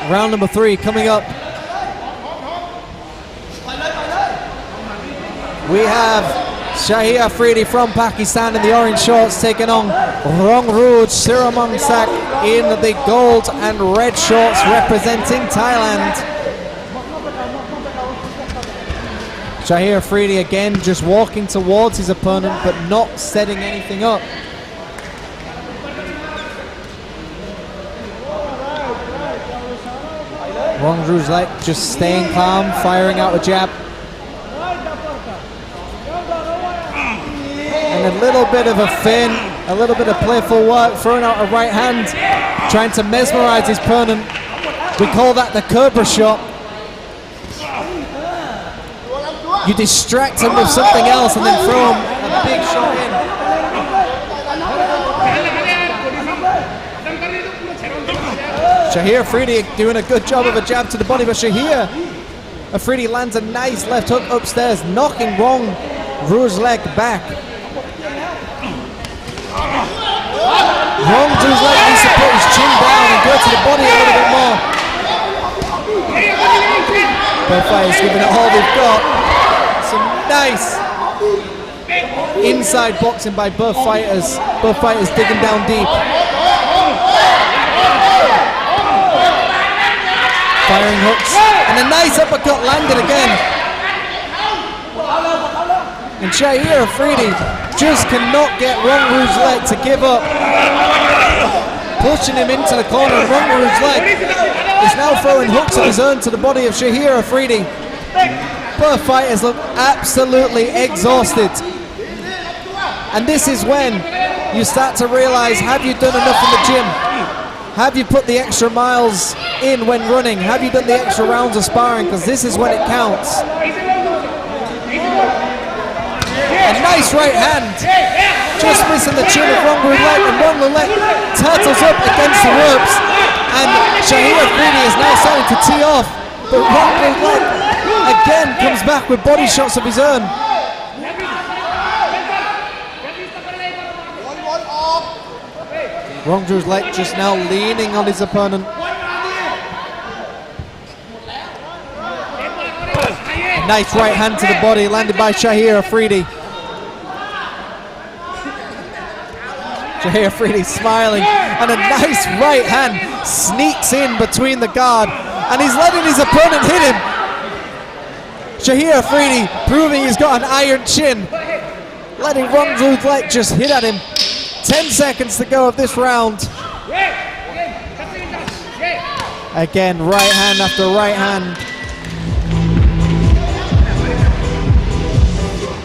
Round number 3 coming up. We have Shahir Afridi from Pakistan in the orange shorts taking on Rongruj Siramongsak in the gold and red shorts representing Thailand. Shahir Afridi again just walking towards his opponent but not setting anything up. Rongruj just staying calm, firing out a jab. And a little bit of a fin, a little bit of playful work, throwing out a right hand, trying to mesmerize his opponent. We call that the Cobra shot. You distract him with something else and then throw him a big shot in. Shahir Afridi doing a good job of a jab to the body, but Shahir Afridi lands a nice left hook upstairs, knocking Rouge's leg back. Rouge's leg needs to put his chin down and go to the body a little bit more. Both fighters giving it all they've got. Some nice inside boxing by both fighters. Both fighters digging down deep. Firing hooks, and a nice uppercut landed again. And Shahir Afridi just cannot get Rongru's leg to give up. Pushing him into the corner, and Rongru's leg is now throwing hooks of his own to the body of Shahir Afridi. Both fighters look absolutely exhausted. And this is when you start to realize, have you done enough in the gym? Have you put the extra miles in when running? Have you done the extra rounds of sparring? Because this is when it counts. A nice right hand, just missing the chin of Rung Roulette, and Rung Roulette turtles up against the ropes, and Shahir Afridi is now starting to tee off, but Rung Roulette again comes back with body shots of his own. Rung Roulette just now leaning on his opponent. A nice right hand to the body landed by Shahir Afridi. Shahir Afridi smiling, and a nice right hand sneaks in between the guard, and he's letting his opponent hit him. Shahir Afridi proving he's got an iron chin, letting Rung Roulette just hit at him. 10 seconds to go of this round. Again, right hand after right hand.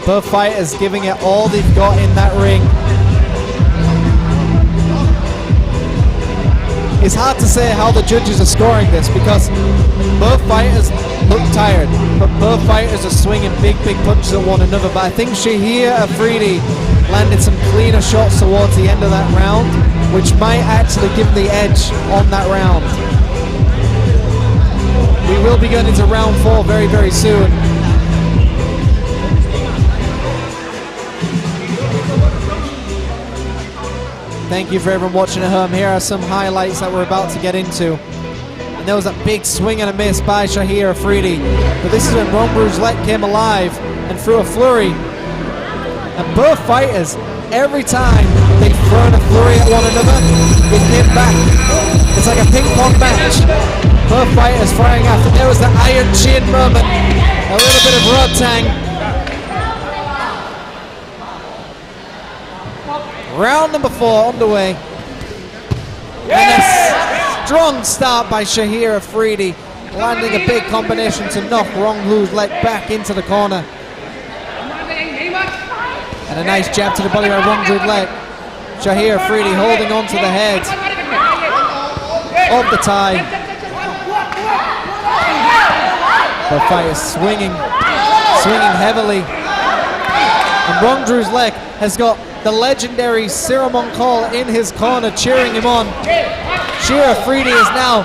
Both fighters giving it all they've got in that ring. It's hard to say how the judges are scoring this because both fighters look tired, but both fighters are swinging big punches at one another. But I think Shahir Afridi landed some cleaner shots towards the end of that round, which might actually give the edge on that round. We will be going into round 4 very, very soon. Thank you for everyone watching at home. Here are some highlights that we're about to get into. And there was a big swing and a miss by Shahir Afridi. But this is when Rung Roulette came alive and threw a flurry. And both fighters every time they've thrown a flurry at one another, it came back. It's like a ping pong match. Both fighters firing after. There was the iron chin moment. A little bit of rotang. Round number 4 underway. And a strong start by Shahir Afridi, landing a big combination to knock Ronghu's leg back into the corner. And a nice jab to the body by Ronghu's leg. Shahir Afridi holding on to the head of the Thai. The fight is swinging heavily. And Ronghu's leg has got the legendary Siramon Call in his corner cheering him on. Shahir Afridi is now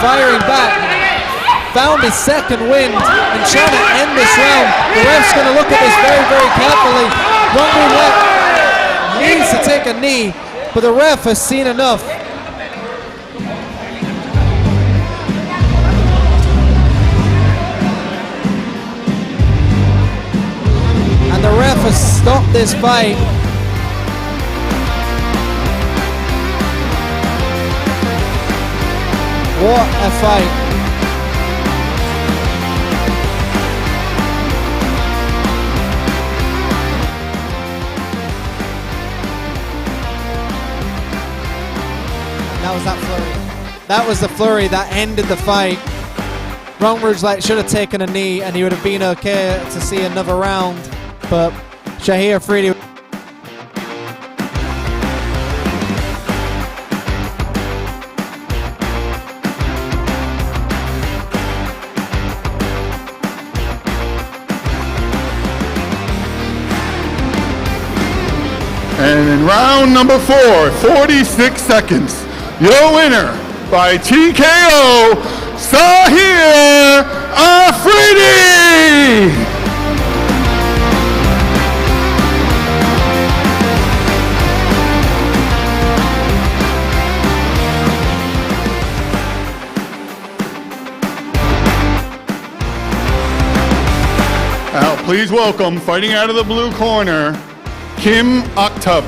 firing back. Found his second wind and trying to end this round. The ref's going to look at this very, very carefully. Ronghu needs to take a knee, but the ref has seen enough. And the ref has stopped this fight. What a fight. That was that flurry. That was the flurry that ended the fight. Ronghu's like should have taken a knee and he would have been okay to see another round. But Shahir Afridi. And in round number 4, 46 seconds, your winner by TKO, Shahir Afridi! Now, please welcome, fighting out of the blue corner, Kim Aktub.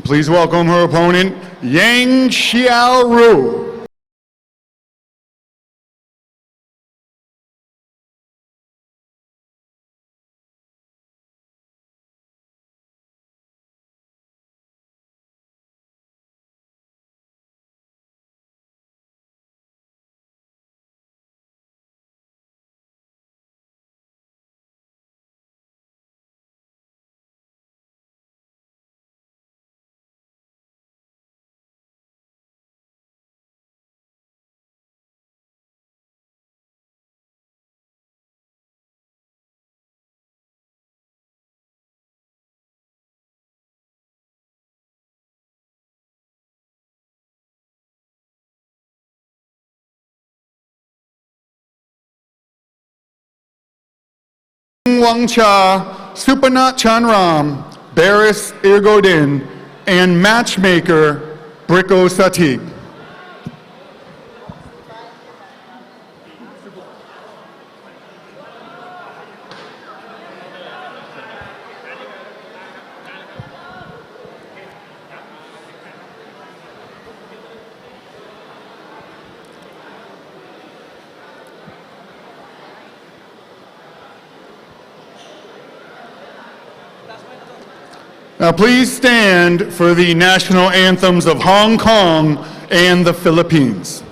Please welcome her opponent, Yang Xiaoru. Wangcha, Supanath Chanram, Baris Irgodin, and matchmaker Bricko Satig. Now please stand for the national anthems of Hong Kong and the Philippines.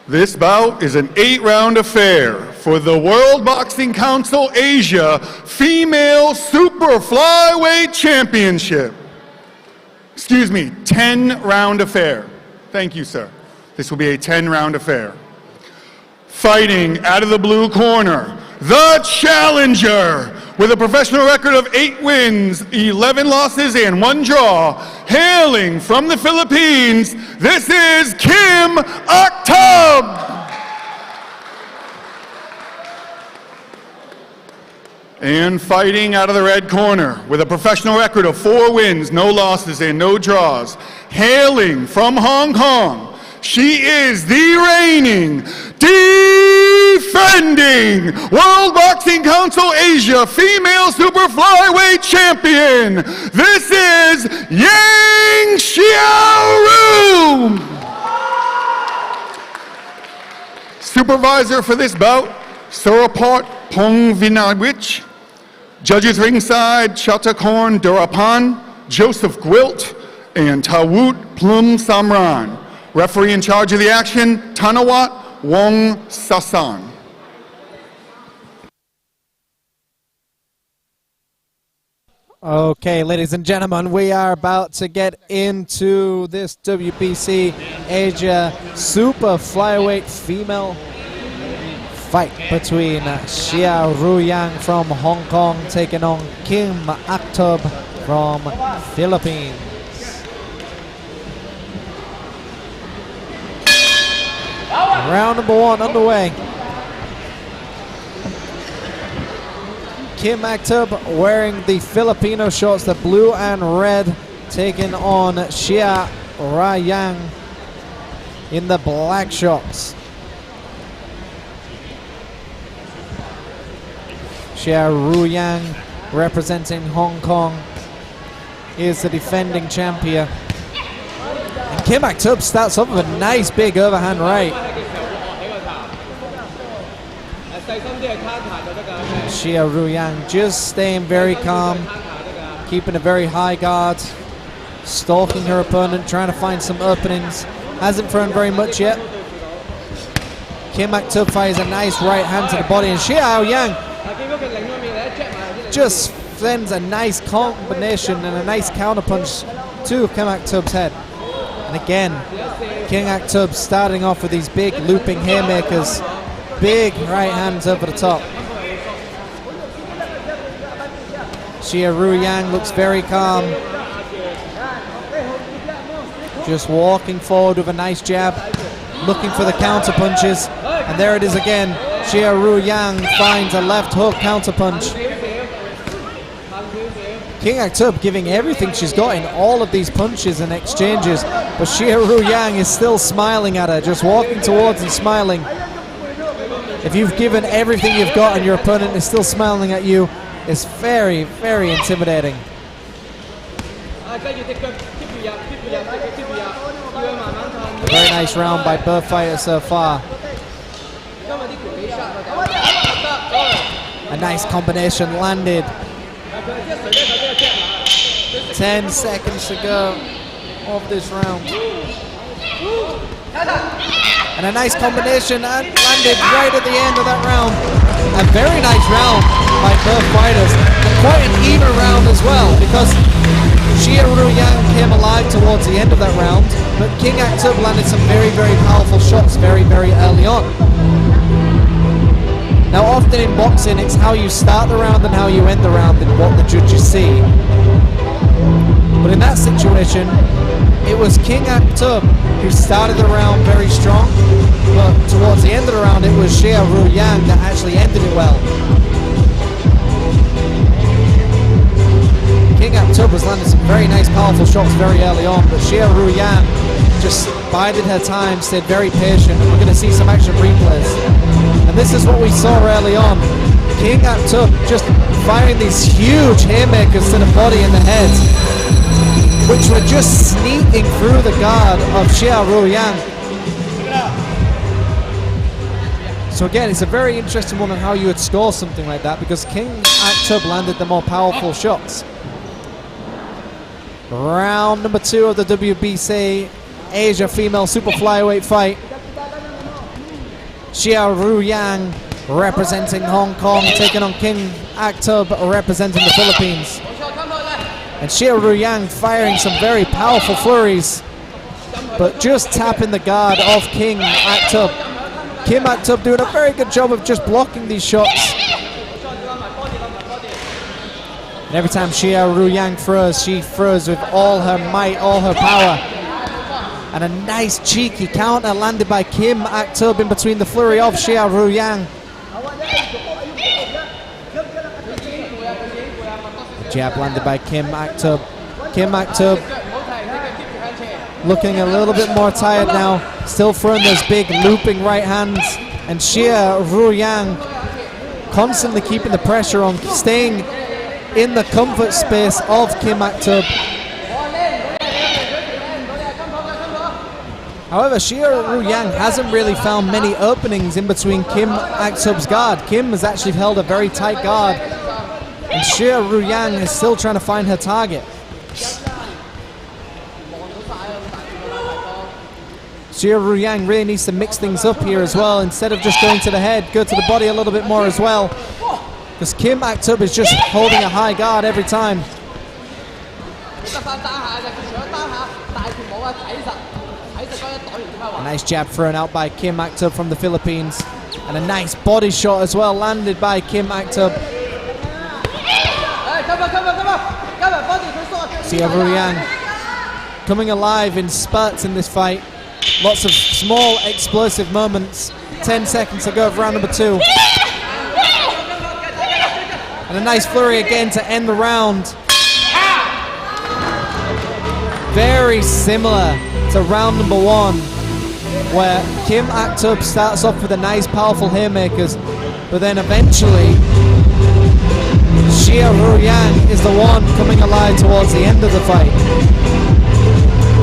This bout is an 8-round affair for the World Boxing Council Asia Female Super Flyweight Championship. Excuse me, 10-round affair. Thank you, sir. This will be a 10-round affair. Fighting out of the blue corner, the challenger, with a professional record of 8 wins, 11 losses, and 1 draw, hailing from the Philippines, this is Kim Aktub. And fighting out of the red corner, with a professional record of 4 wins, no losses, and no draws, hailing from Hong Kong, she is the reigning, defending World Boxing Council Asia Female Super Flyweight Champion. This is Yang Xiaoru. Supervisor for this bout, Suraport Pongvinawich. Judges ringside, Chatakorn Durapan, Joseph Gwilt, and Tawut Plum Samran. Referee in charge of the action, Tanawat Wong Sasan. Okay, ladies and gentlemen, we are about to get into this WBC Asia Super Flyweight Female fight between Xia Ruyang from Hong Kong taking on Kim Aktub from Philippines. Round number 1 underway. Kim Aktub wearing the Filipino shorts, the blue and red, taking on Xia Ruyang in the black shorts. Xia Ruyang, representing Hong Kong, is the defending champion. And Kim Aktub starts off with a nice big overhand right. Xia Ruyang just staying very calm, keeping a very high guard, stalking her opponent, trying to find some openings. Hasn't thrown very much yet. Kim Aktub fires a nice right hand to the body, and Xia Ruyang just sends a nice combination and a nice counterpunch to Kim Aktub's head. And again, Kim Aktub starting off with these big looping haymakers, big right hands over the top. Xia Ruyang looks very calm, just walking forward with a nice jab, looking for the counter punches, and there it is again. Xia Ruyang finds a left hook counter punch. Kim Aktub giving everything she's got in all of these punches and exchanges, but Xia Ruyang is still smiling at her, just walking towards and smiling. If you've given everything you've got and your opponent is still smiling at you, it's very, very intimidating. A very nice round by both fighters so far. A nice combination landed. 10 seconds to go of this round. And a nice combination and landed right at the end of that round. A very nice round by both fighters. And quite an even round as well, because Xia Ruyang came alive towards the end of that round, but Kim Aktub landed some very, very powerful shots very, very early on. Now often in boxing, it's how you start the round and how you end the round and what the judges see. But in that situation, it was Kim Aktub who started the round very strong, but towards the end of the round, it was Xia Ruyang that actually ended it well. Kim Aktub was landing some very nice, powerful shots very early on, but Xia Ruyang just bided her time, stayed very patient, and we're going to see some action replays. And this is what we saw early on. Kim Aktub just firing these huge haymakers to the body and the head, which were just sneaking through the guard of Xia Ruyang. So again, it's a very interesting one on how you would score something like that, because Kim Aktub landed the more powerful shots. Round number 2 of the WBC Asia female super flyweight fight. Xia Ruyang representing Hong Kong, taking on King Aktub representing the Philippines. And Xia Ruyang firing some very powerful flurries, but just tapping the guard of King Aktub. Kim Aktub doing a very good job of just blocking these shots. And every time Xia Ruyang throws, she throws with all her might, all her power. And a nice cheeky counter landed by Kim Aktub in between the flurry of Xia Ruyang. Jab landed by Kim Aktub. Kim Aktub looking a little bit more tired now, still throwing those big looping right hands. And Xia Ruyang constantly keeping the pressure on, staying in the comfort space of Kim Aktub. However, Xia Ruyang hasn't really found many openings in between Kim Aktub's guard. Kim has actually held a very tight guard, and Xia Ruyang is still trying to find her target. Xia Ruyang really needs to mix things up here as well. Instead of just going to the head, go to the body a little bit more as well, because Kim Aktub is just holding a high guard every time. A nice jab thrown out by Kim Aktub from the Philippines, and a nice body shot as well landed by Kim Aktub. Xia Ruyang coming alive in spurts in this fight. Lots of small explosive moments. 10 seconds to go of round number 2. And a nice flurry again to end the round. Very similar to round number 1, where Kim Aktub starts off with a nice powerful haymakers, but then eventually Xia Ruyang is the one coming alive towards the end of the fight.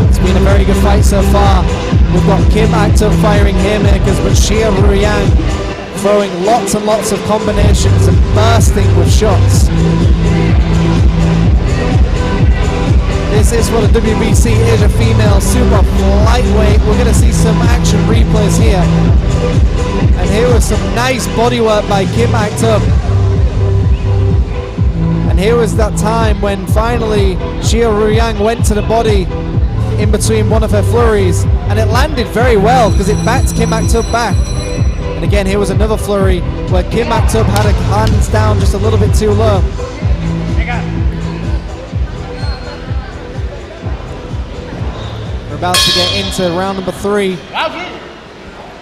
It's been a very good fight so far. We've got Kim Aktub firing haymakers, but Xia Ruyang throwing lots and lots of combinations and bursting with shots. This is for the WBC Asia Female Super Lightweight. We're going to see some action replays here. And here was some nice bodywork by Kim Aktub. And here was that time when finally Xia Ruyang went to the body in between one of her flurries, and it landed very well because it backed Kim Aktub back. And again, here was another flurry where Kim Aktub had her hands down just a little bit too low. We're about to get into round number 3.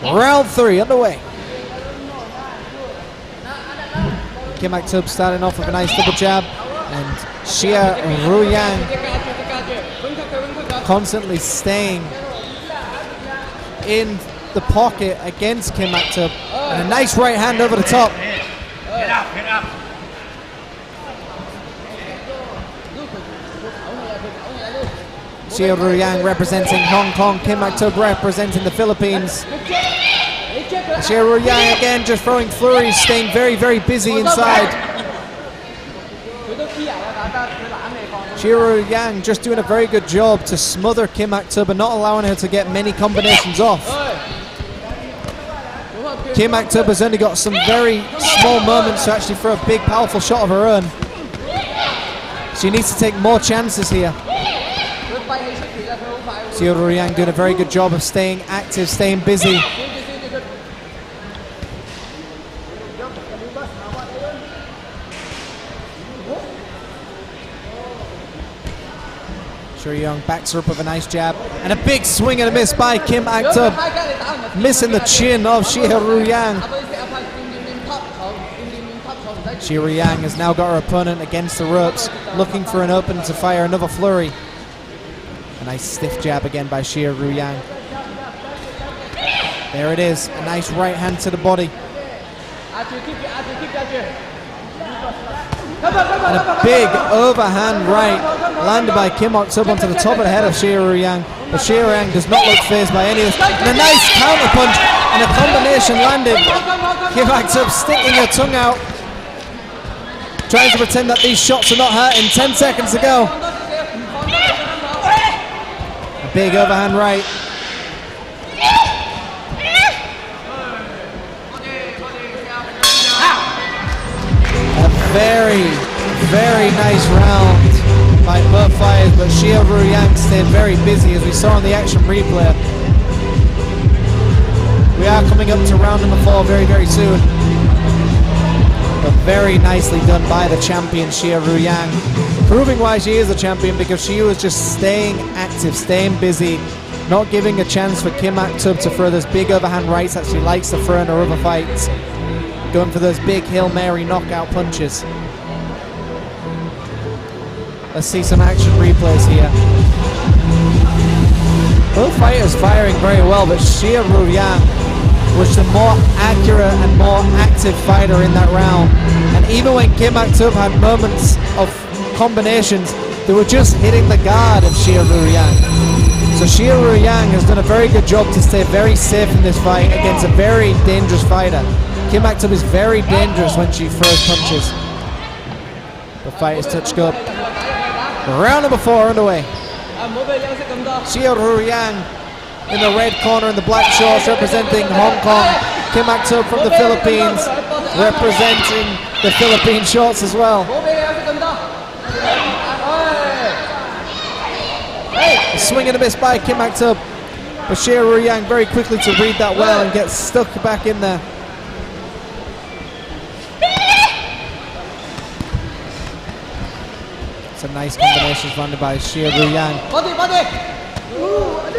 Round 3 underway. Kim Aktub starting off with a nice double jab, and Xia Ruyang constantly staying in the pocket against Kim Aktub, and a nice right hand over the top. Get up. Xia Ruyang representing Hong Kong, Kim Aktub representing the Philippines. Xia Ruyang again just throwing flurries, staying very, very busy inside. Xia Ruyang just doing a very good job to smother Kim Aktub and not allowing her to get many combinations off. Kim Aktub has only got some very small moments to actually throw a big, powerful shot of her own. She needs to take more chances here. Xia Ruyang doing a very good job of staying active, staying busy. Xia Ruyang backs her up with a nice jab, and a big swing and a miss by Kim Aktub, missing the chin of Xia Ruyang. Xia Ruyang has now got her opponent against the ropes, looking for an opening to fire another flurry. A nice stiff jab again by Xia Ruyang. There it is, a nice right hand to the body. And a big overhand right landed by Kim Aktub onto the top of the head of Xia Ruyang. But Xia Ruyang does not look phased by any of this. And a nice counter punch and a combination landed. Kim Aktub sticking her tongue out, trying to pretend that these shots are not hurting. 10 seconds to go. A big overhand right. A very, very nice round by both fighters, but Xia Ruyang stayed very busy, as we saw on the action replay. We are coming up to round number 4 very, very soon. But very nicely done by the champion, Xia Ruyang. Proving why she is a champion, because she was just staying active, staying busy, not giving a chance for Kim Aktub to throw those big overhand rights that she likes to throw in her other fights. Going for those big Hail Mary knockout punches. Let's see some action replays here. Both fighters firing very well, but Xia Ruyang was the more accurate and more active fighter in that round. And even when Kim Aktub had moments of combinations, they were just hitting the guard of Xia Ruyang. So Xia Ruyang has done a very good job to stay very safe in this fight against a very dangerous fighter. Kim Aktub is very dangerous when she throws punches. The fight is touched up. Round number 4 underway. Xia Ruyang in the red corner in the black shorts representing Hong Kong. Kim Aktub from the Philippines representing the Philippine shorts as well. A swing and a miss by Kim Aktub, but Xia Ruyang very quickly to read that well and get stuck back in there. It's a nice combination funded by Xia Ruyang.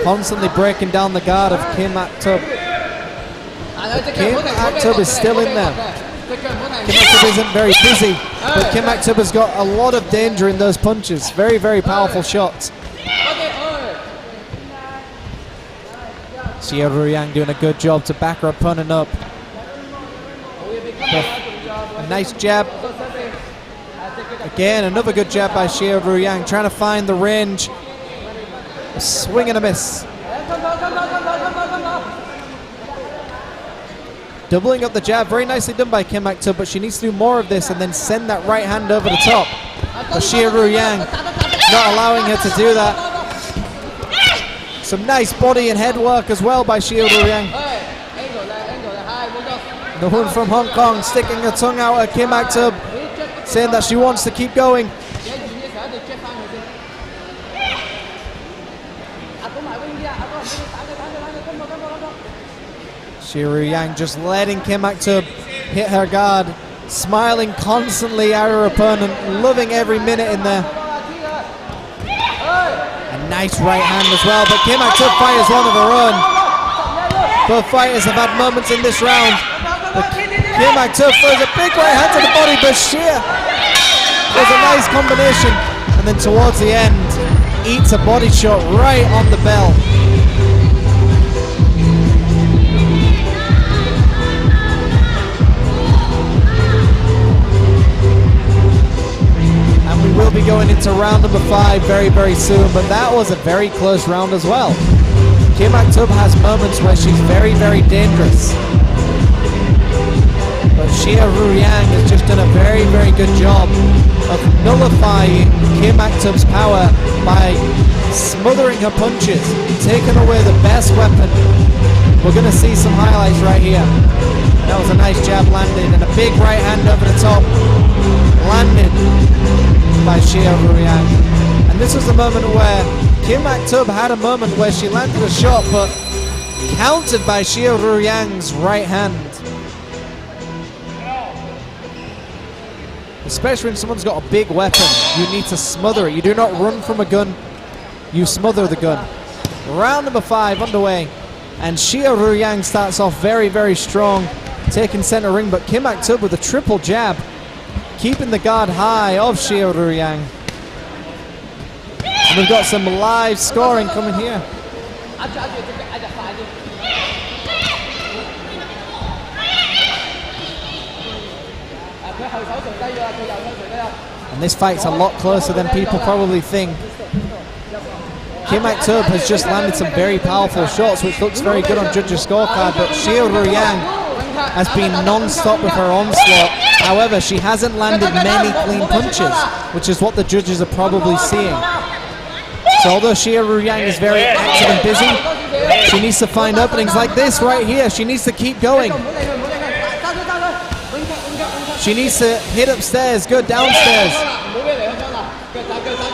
Constantly breaking down the guard of Kim Aktub. Kim Aktub is still in there. Kim Aktub isn't very busy, but Kim Aktub has got a lot of danger in those punches. Very, very powerful shots. Xia Ruyang doing a good job to back her opponent up. A nice jab. Again, another good jab by Xia Ruyang, trying to find the range. A swing and a miss. Doubling up the jab, very nicely done by Kim Aktub, but she needs to do more of this and then send that right hand over the top. But Xia Ruyang not allowing her to do that. Some nice body and head work as well by Xia Ruyang. The one from Hong Kong sticking her tongue out at Kim Aktub, saying that she wants to keep going. Xia Ruyang just letting Kim Aktub hit her guard, smiling constantly at her opponent, loving every minute in there. A nice right hand as well, but Kim Aktub fires one of her own. Both fighters have had moments in this round. But Kim Aktub throws a big right hand to the body, but Xia was a nice combination. And then towards the end, eats a body shot right on the bell. We'll be going into round number 5 very, very soon, but that was a very close round as well. Kim Aktub has moments where she's very, very dangerous, but Xia Ruyang has just done a very, very good job of nullifying Kim Aktub's power by smothering her punches, taking away the best weapon. We're going to see some highlights right here. That was a nice jab landed, and a big right hand over the top landed by Xia Ruyang. And this was the moment where Kim Aktub had a moment where she landed a shot, but countered by Xia Ruyang's right hand. Especially when someone's got a big weapon, you need to smother it. You do not run from a gun, you smother the gun. Round number 5 underway, and Xia Ruyang starts off very, very strong, taking center ring, but Kim Aktub with a triple jab, keeping the guard high of Xia Ruyang. And we've got some live scoring coming here. And this fight's a lot closer than people probably think. Kim Aktub has just landed some very powerful shots, which looks very good on judges' scorecard, but Xia Ruyang has been non-stop with her onslaught. However, she hasn't landed many clean punches, which is what the judges are probably seeing. So although Xia Ruyang is very active and busy, she needs to find openings like this right here. She needs to keep going. She needs to hit upstairs, go downstairs.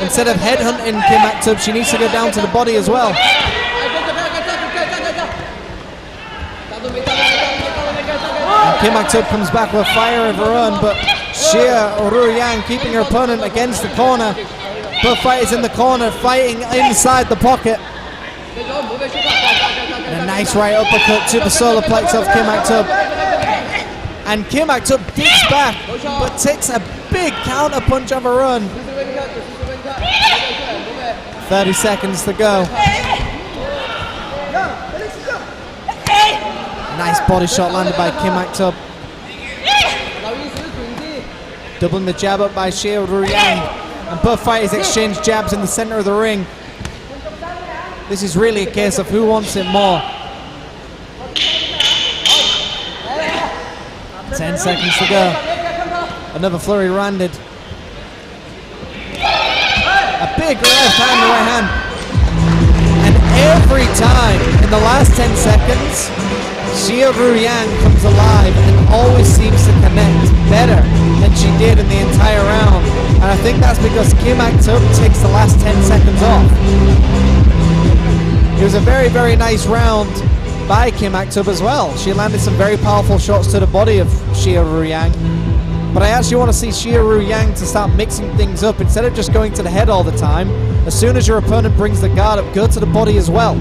Instead of headhunting Kim Aktub, she needs to go down to the body as well. And Kim Aktub comes back with fire of her own, but Xia Ruyang keeping her opponent against the corner. Both fighters in the corner fighting inside the pocket. And a nice right uppercut to the solar plex of Kim Aktub. And Kim Aktub digs back, but takes a big counter punch of her own. 30 seconds to go. Nice body shot landed by Kim Aktub. Doubling the jab up by Xia Ruyang. And both fighters exchange jabs in the center of the ring. This is really a case of who wants it more. 10 seconds to go. Another flurry landed. A big left hand to right hand. And every time in the last 10 seconds, Xia Ruyang comes alive and always seems to connect better than she did in the entire round. And I think that's because Kim Aktub takes the last 10 seconds off. It was a very, very nice round by Kim Aktub as well. She landed some very powerful shots to the body of Xia Ruyang. But I actually want to see Xia Ruyang to start mixing things up. Instead of just going to the head all the time, as soon as your opponent brings the guard up, go to the body as well.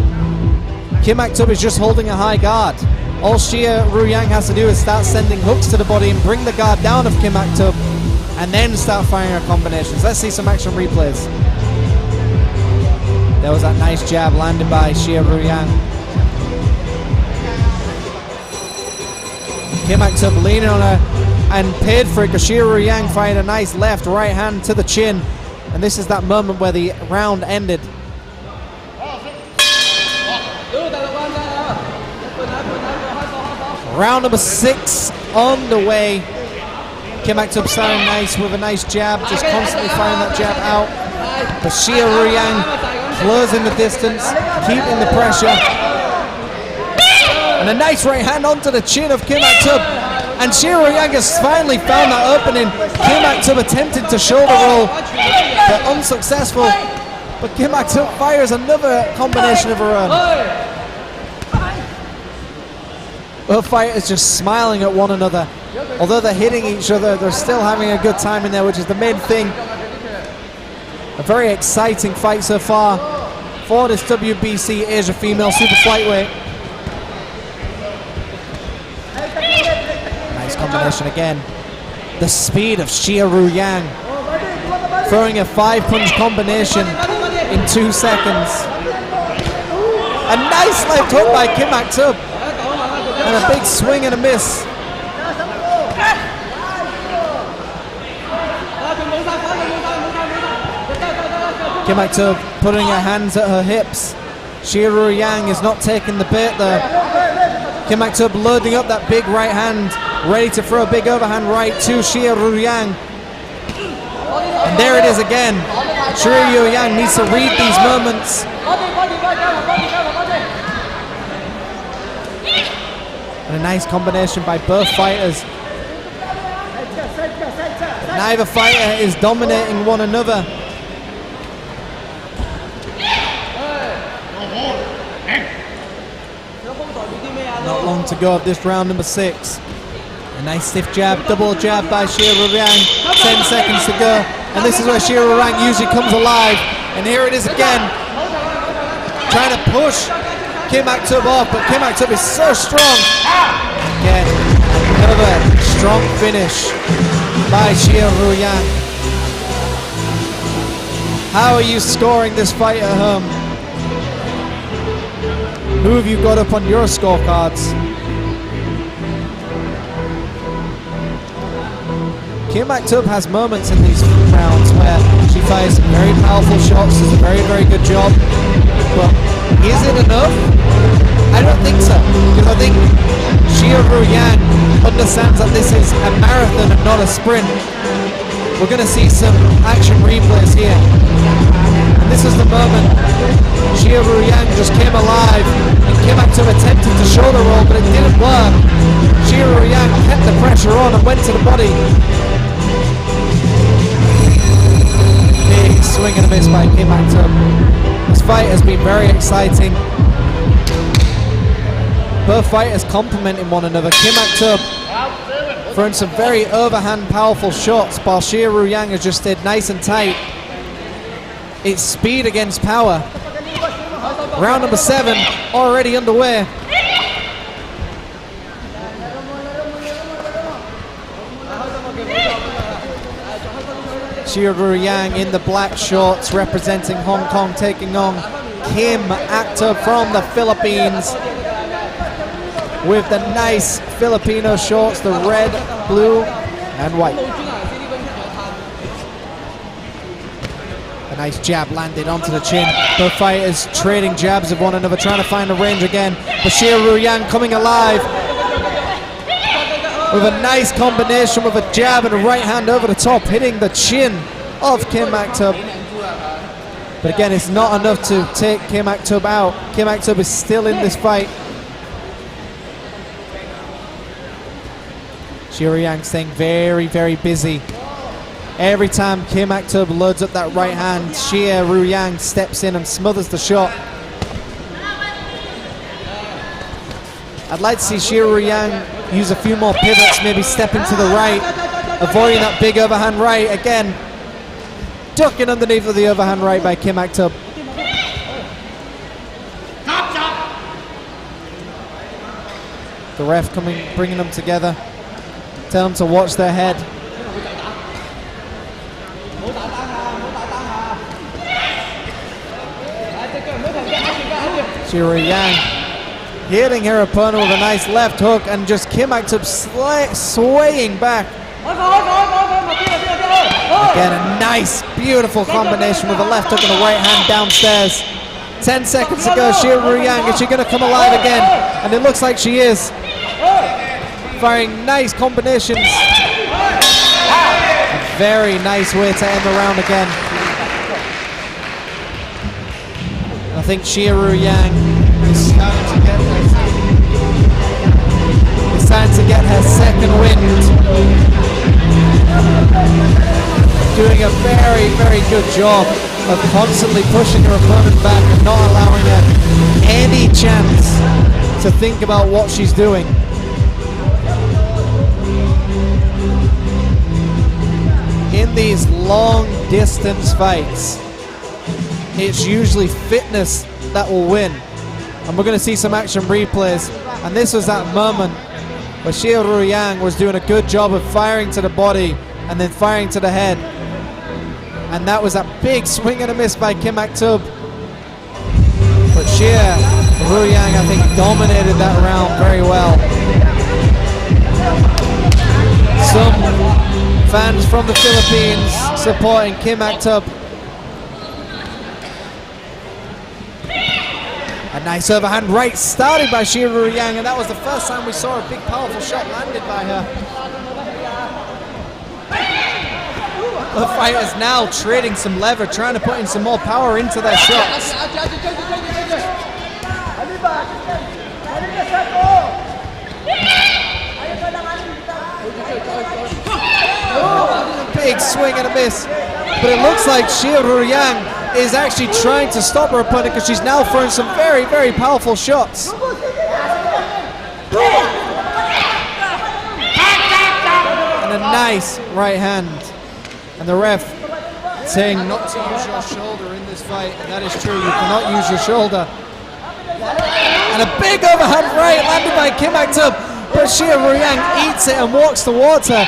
Kim Aktub is just holding a high guard. All Xia Ruyang has to do is start sending hooks to the body and bring the guard down of Kim Aktub, and then start firing her combinations. Let's see some action replays. There was that nice jab landed by Xia Ruyang. Kim Aktub leaning on her and paid for it because Xia Ruyang fired a nice left right hand to the chin. And this is that moment where the round ended. Round number 6 on the way. Kim Aktub starting nice with a nice jab, just constantly firing that jab out. But Xia Ruyang closing the distance, keeping the pressure. And a nice right hand onto the chin of Kim Aktub. And Xia Ruyang has finally found that opening. Kim Aktub attempted to shoulder roll, but unsuccessful. But Kim Aktub fires another combination of her own. Both fighters just smiling at one another. Although they're hitting each other, they're still having a good time in there, which is the main thing. A very exciting fight so far for this WBC Asia Female Super Flyweight. Nice combination again. The speed of Xia Ruyang. Throwing a 5-punch combination in 2 seconds. A nice left hook by Kim Aktub. And a big swing and a miss. Kim Aktub putting her hands at her hips. Xia Ruyang is not taking the bait there. Kim Aktub loading up that big right hand, ready to throw a big overhand right to Xia Ruyang. And there it is again. Xia Ruyang needs to read these moments. And a nice combination by both fighters. Neither fighter is dominating one another. Not long to go of this round number 6. A nice stiff jab, double jab by Xia Ruyang. 10 seconds to go. And this is where Xia Ruyang usually comes alive. And here it is again. Trying to push Kim Aktub off, but Kim Aktub is so strong. Again, another strong finish by Xia Ruyang. How are you scoring this fight at home? Who have you got up on your scorecards? Kim Aktub has moments in these rounds where she fires some very powerful shots, does a very, very good job. But is it enough? I don't think so, because I think Xia Ruyang understands that this is a marathon and not a sprint. We're going to see some action replays here. This is the moment Xia Ruyang just came alive, and Kim Aktub attempted to shoulder roll, but it didn't work. Xia Ruyang kept the pressure on and went to the body. Big swing and a miss by Kim Aktub. This fight has been very exciting. Both fighters complementing one another. Kim Aktub throwing some very overhand powerful shots, while Xia Ruyang has just stayed nice and tight. It's speed against power. Round number 7 already underway. Xia Ruyang in the black shorts representing Hong Kong, taking on Kim Aktub from the Philippines with the nice Filipino shorts, the red, blue and white. A nice jab landed onto the chin. Both fighters trading jabs of one another, trying to find the range again. But Xia Ruyang coming alive with a nice combination with a jab and a right hand over the top, hitting the chin of Kim Aktub. But again, it's not enough to take Kim Aktub out. Kim Aktub is still in this fight. Xia Ruyang staying very, very busy. Every time Kim Aktub loads up that right hand, Xia Ruyang steps in and smothers the shot. I'd like to see Xia Ruyang use a few more pivots, maybe stepping to the right, avoiding that big overhand right. Again, ducking underneath of the overhand right by Kim Aktub. The ref bringing them together. Tell them to watch their head. Xia Ruyang hitting her opponent with a nice left hook, and just Kim Aktub swaying back. Again, a nice, beautiful combination with a left hook and a right hand downstairs. 10 seconds to go. Xia Ruyang, is she going to come alive again? And it looks like she is. Firing nice combinations. A very nice way to end the round again. I think Xia Ruyang is starting to get her second wind. Doing a very, very good job of constantly pushing her opponent back and not allowing her any chance to think about what she's doing. In these long distance fights, it's usually fitness that will win. And we're going to see some action replays. And this was that moment where Xia Ruyang was doing a good job of firing to the body and then firing to the head. And that was a big swing and a miss by Kim Aktub. But Xia Ruyang, I think, dominated that round very well. Some fans from the Philippines supporting Kim Aktub. A nice overhand right started by Xia Ruyang, and that was the first time we saw a big powerful shot landed by her. The fighters now trading some lever, trying to put in some more power into their shots. Big swing and a miss, but it looks like Xia Ruyang is actually trying to stop her opponent, because she's now throwing some very, very powerful shots. And a nice right hand. And the ref saying not to use your shoulder in this fight, and that is true, you cannot use your shoulder. And a big overhand right landed by Kim Aktub, but Xia Ruyang eats it and walks towards her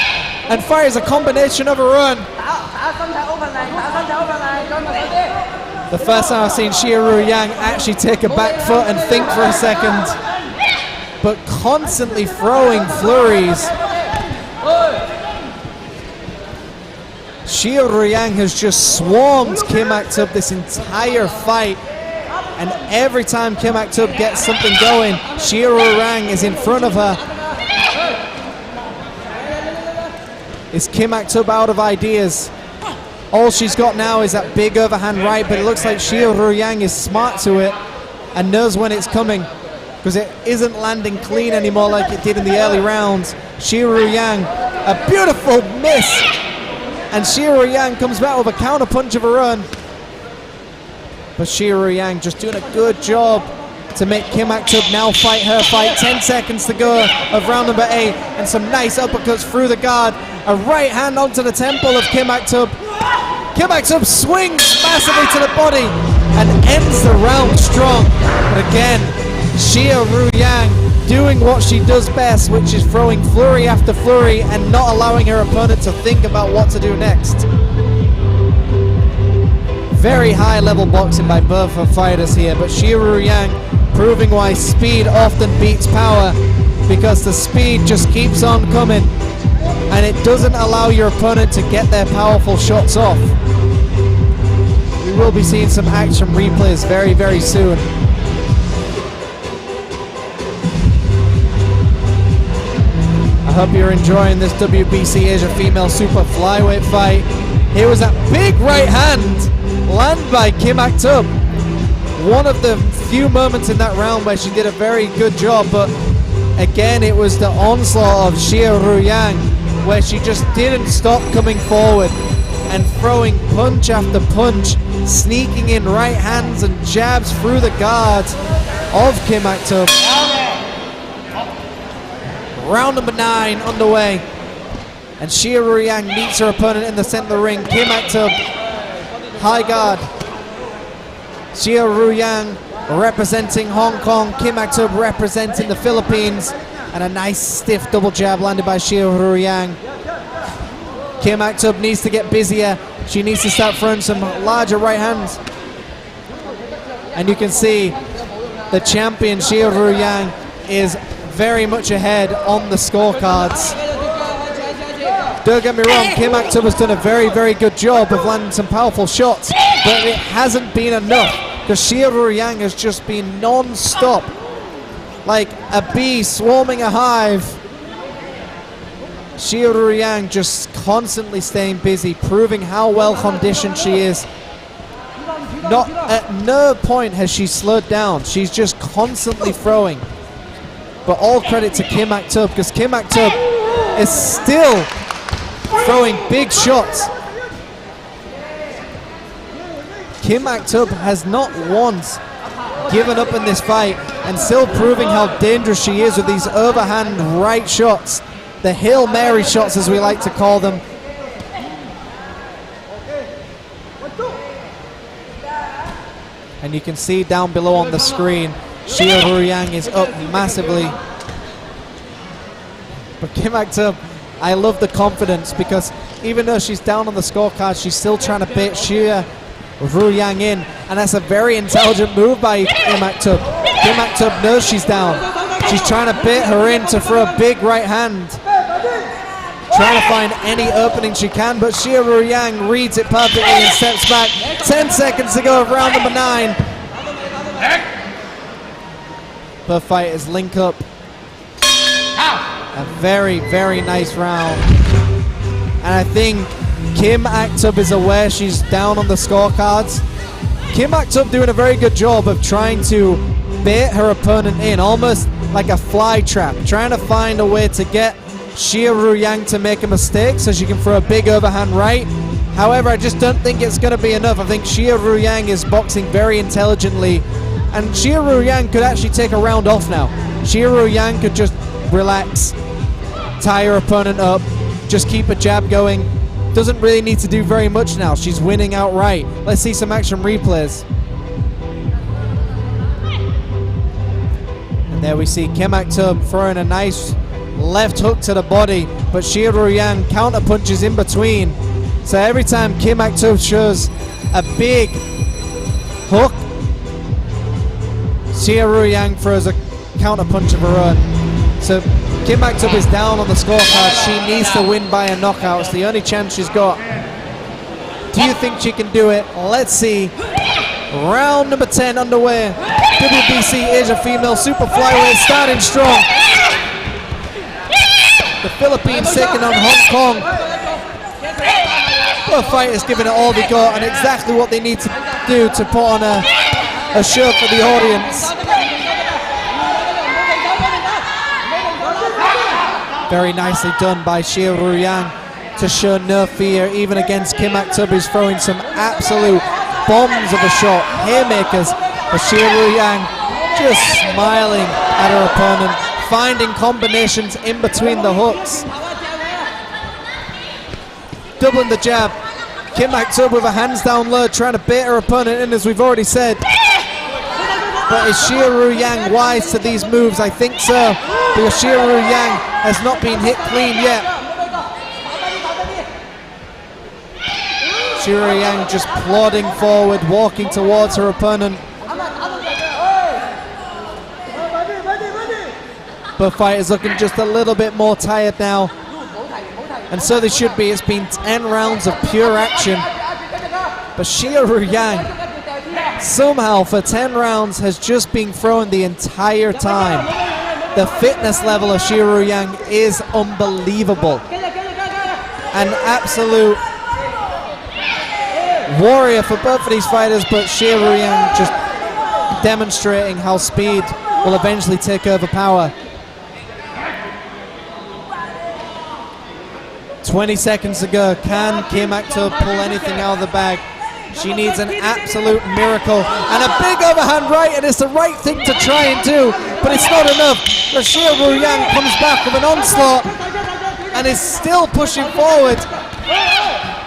and fires a combination of her own. The first time I've seen Xia Ruyang actually take a back foot and think for a second, but constantly throwing flurries. Xia Ruyang has just swarmed Kim Aktub this entire fight, and every time Kim Aktub gets something going, Xia Ruyang is in front of her. Is Kim Aktub out of ideas? All she's got now is that big overhand right, but it looks like Xia Ruyang is smart to it and knows when it's coming, because it isn't landing clean anymore like it did in the early rounds. Xia Ruyang, a beautiful miss, and Xia Ruyang comes back with a counter punch of her own. But Xia Ruyang just doing a good job to make Kim Aktub now fight her fight. 10 seconds to go of round number 8, and some nice uppercuts through the guard. A right hand onto the temple of Kim Aktub. Kim Aktub swings massively to the body and ends the round strong. But again, Xia Ruyang doing what she does best, which is throwing flurry after flurry and not allowing her opponent to think about what to do next. Very high level boxing by both her fighters here, but Xia Ruyang proving why speed often beats power, because the speed just keeps on coming and it doesn't allow your opponent to get their powerful shots off. We will be seeing some action replays very, very soon. I hope you're enjoying this WBC Asia Female Super Flyweight fight. Here was that big right hand land by Kim Aktub. One of the few moments in that round where she did a very good job, but again it was the onslaught of Xia Ruyang where she just didn't stop coming forward and throwing punch after punch, sneaking in right hands and jabs through the guards of Kim Aktub. Round number 9 underway, and Xia Ruyang meets her opponent in the center of the ring. Kim Aktub, high guard. Xia Ruyang representing Hong Kong, Kim Aktub representing the Philippines, and a nice stiff double jab landed by Xia Ruyang. Kim Aktub needs to get busier. She needs to start throwing some larger right hands. And you can see the champion Xia Ruyang is very much ahead on the scorecards. Don't get me wrong, Kim Aktub has done a very, very good job of landing some powerful shots, but it hasn't been enough, because Xia Ruyang has just been non-stop, like a bee swarming a hive. Xia Ruyang just constantly staying busy, proving how well conditioned she is. Not at no point has she slowed down. She's just constantly throwing. But all credit to Kim Aktub, because Kim Aktub is still throwing big shots. Kim Aktub has not once given up in this fight, and still proving how dangerous she is with these overhand right shots, the Hail Mary shots as we like to call them. And you can see down below on the screen, Xia Ruyang is up massively. But Kim Aktub, I love the confidence, because even though she's down on the scorecard, she's still trying to bait Xia Ruyang in, and that's a very intelligent move by Kim Aktub. Kim Aktub knows she's down. She's trying to bait her in to throw a big right hand, trying to find any opening she can, but Xia Ruyang reads it perfectly and steps back. 10 seconds to go of round number 9. Both fighters link up. A very, very nice round. And I think Kim Aktub is aware she's down on the scorecards. Kim Aktub doing a very good job of trying to bait her opponent in, almost like a fly trap, trying to find a way to get Xia Ruyang to make a mistake so she can throw a big overhand right. However, I just don't think it's going to be enough. I think Xia Ruyang is boxing very intelligently, and Xia Ruyang could actually take a round off now. Xia Ruyang could just relax, tie her opponent up, just keep a jab going. Doesn't really need to do very much now. She's winning outright. Let's see some action replays. And there we see Kim Aktub throwing a nice left hook to the body, but Xia Ruyang counter punches in between. So every time Kim Aktub shows a big hook, Xia Ruyang throws a counter punch of her own. So Kim Aktub is down on the scorecard. She needs to win by a knockout. It's the only chance she's got. Do you think she can do it? Let's see. Round number 10 underway. WBC Asia Female Super Flyweight starting strong. The Philippines taking on Hong Kong. Both fighters giving it all they got and exactly what they need to do to put on a show for the audience. Very nicely done by Xie Ruyang to show no fear, even against Kim Ak-tub, who's throwing some absolute bombs of a shot, haymakers. But Xie Ruyang just smiling at her opponent, finding combinations in between the hooks. Doubling the jab. Kim Ak-tub with a hands down low, trying to bait her opponent in, as we've already said. But is Xie Ruyang wise to these moves? I think so, because Xie Ruyang has not been hit clean yet. Xie Ruyang just plodding forward, walking towards her opponent. Both fighters looking just a little bit more tired now. And so they should be. It's been 10 rounds of pure action. But Xie Ruyang somehow for 10 rounds has just been thrown the entire time. The fitness level of Xie Ruyang is unbelievable. An absolute warrior for both of these fighters, but Xie Ruyang just demonstrating how speed will eventually take over power. 20 seconds to go. Can Kim Ak-tub pull anything out of the bag? She needs an absolute miracle and a big overhand right, and it's the right thing to try and do, but it's not enough. But Xie Ruyang comes back with an onslaught and is still pushing forward.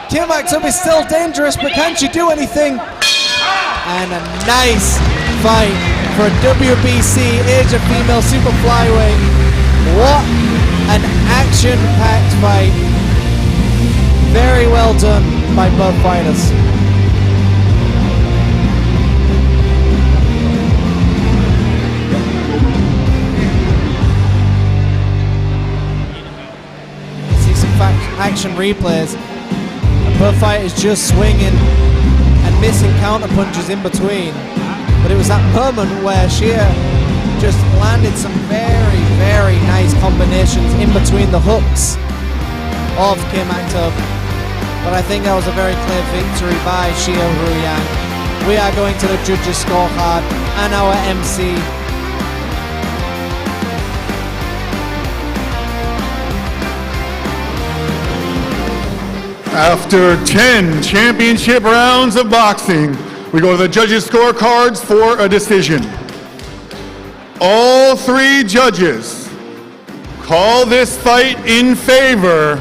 Kim Ak-tub is still dangerous, but can she do anything? And a nice fight for a WBC Asia Female Super Flyweight. What an action-packed fight. Very well done by both fighters. See some action replays. Both fighters just swinging and missing counter punches in between. But it was that moment where Xie just landed some very, very nice combinations in between the hooks of Kim Ak-tub. But I think that was a very clear victory by Xie Ruyang. We are going to the judges' scorecard and our MC. After 10 championship rounds of boxing, we go to the judges' scorecards for a decision. All 3 judges call this fight in favor.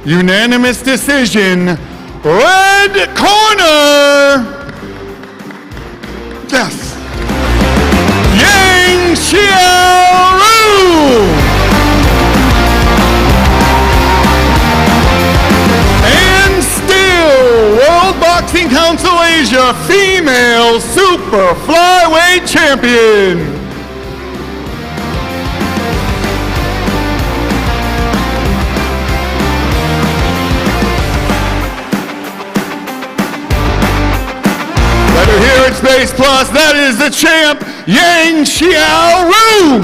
Unanimous decision, red corner. Yes. Yang Xiaoru. And still, World Boxing Council Asia Female Super Flyweight Champion. Here at Space Plus, that is the champ, Yang Xiaoru.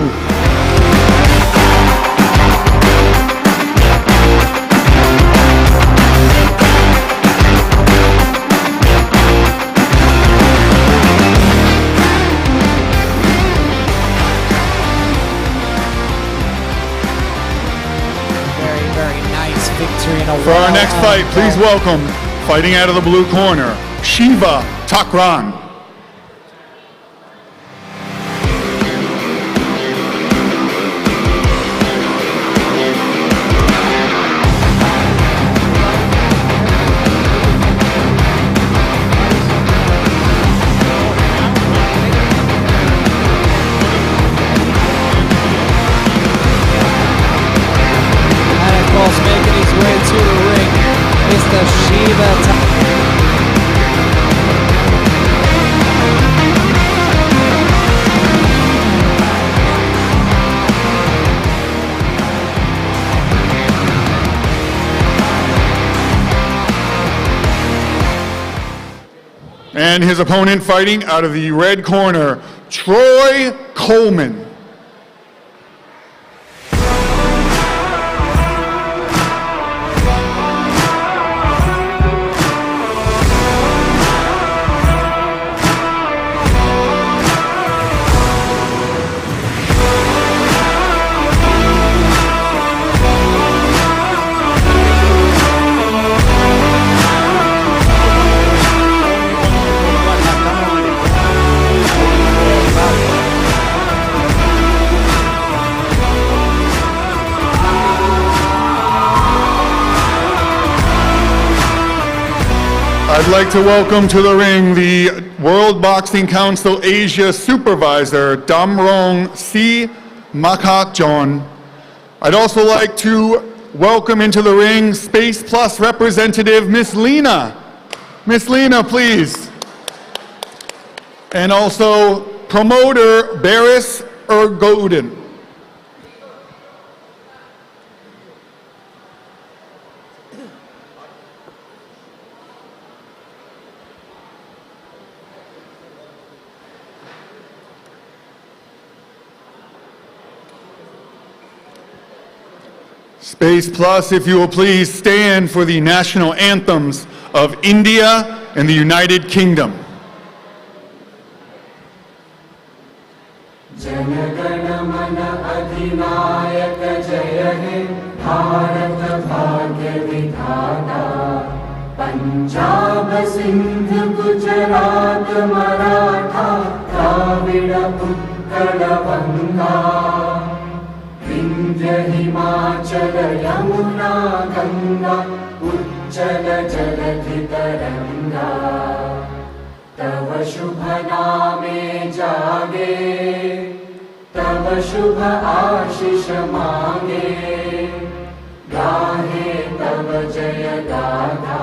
Very, very nice victory in a For our next fight, please welcome, fighting out of the blue corner, Shiva Takran. And of course, making his way to the ring, Mr. Shiva Takran. And his opponent fighting out of the red corner, Troy Coleman. I'd like to welcome to the ring the World Boxing Council Asia Supervisor, Damrong C. Makatjon. I'd also like to welcome into the ring Space Plus representative, Miss Lena. Miss Lena, please. And also promoter, Baris Ergodin. Space Plus, if you will please stand for the national anthems of India and the United Kingdom. Punjab Sindh Gujarat Maratha Dravid Utkal बंगा विंध्य हिमाचल यमुना गंगा उच्चल जलधि तरंगा तव शुभ नामे जागे तव शुभ आशीष मांगे गाहे तव जय गाथा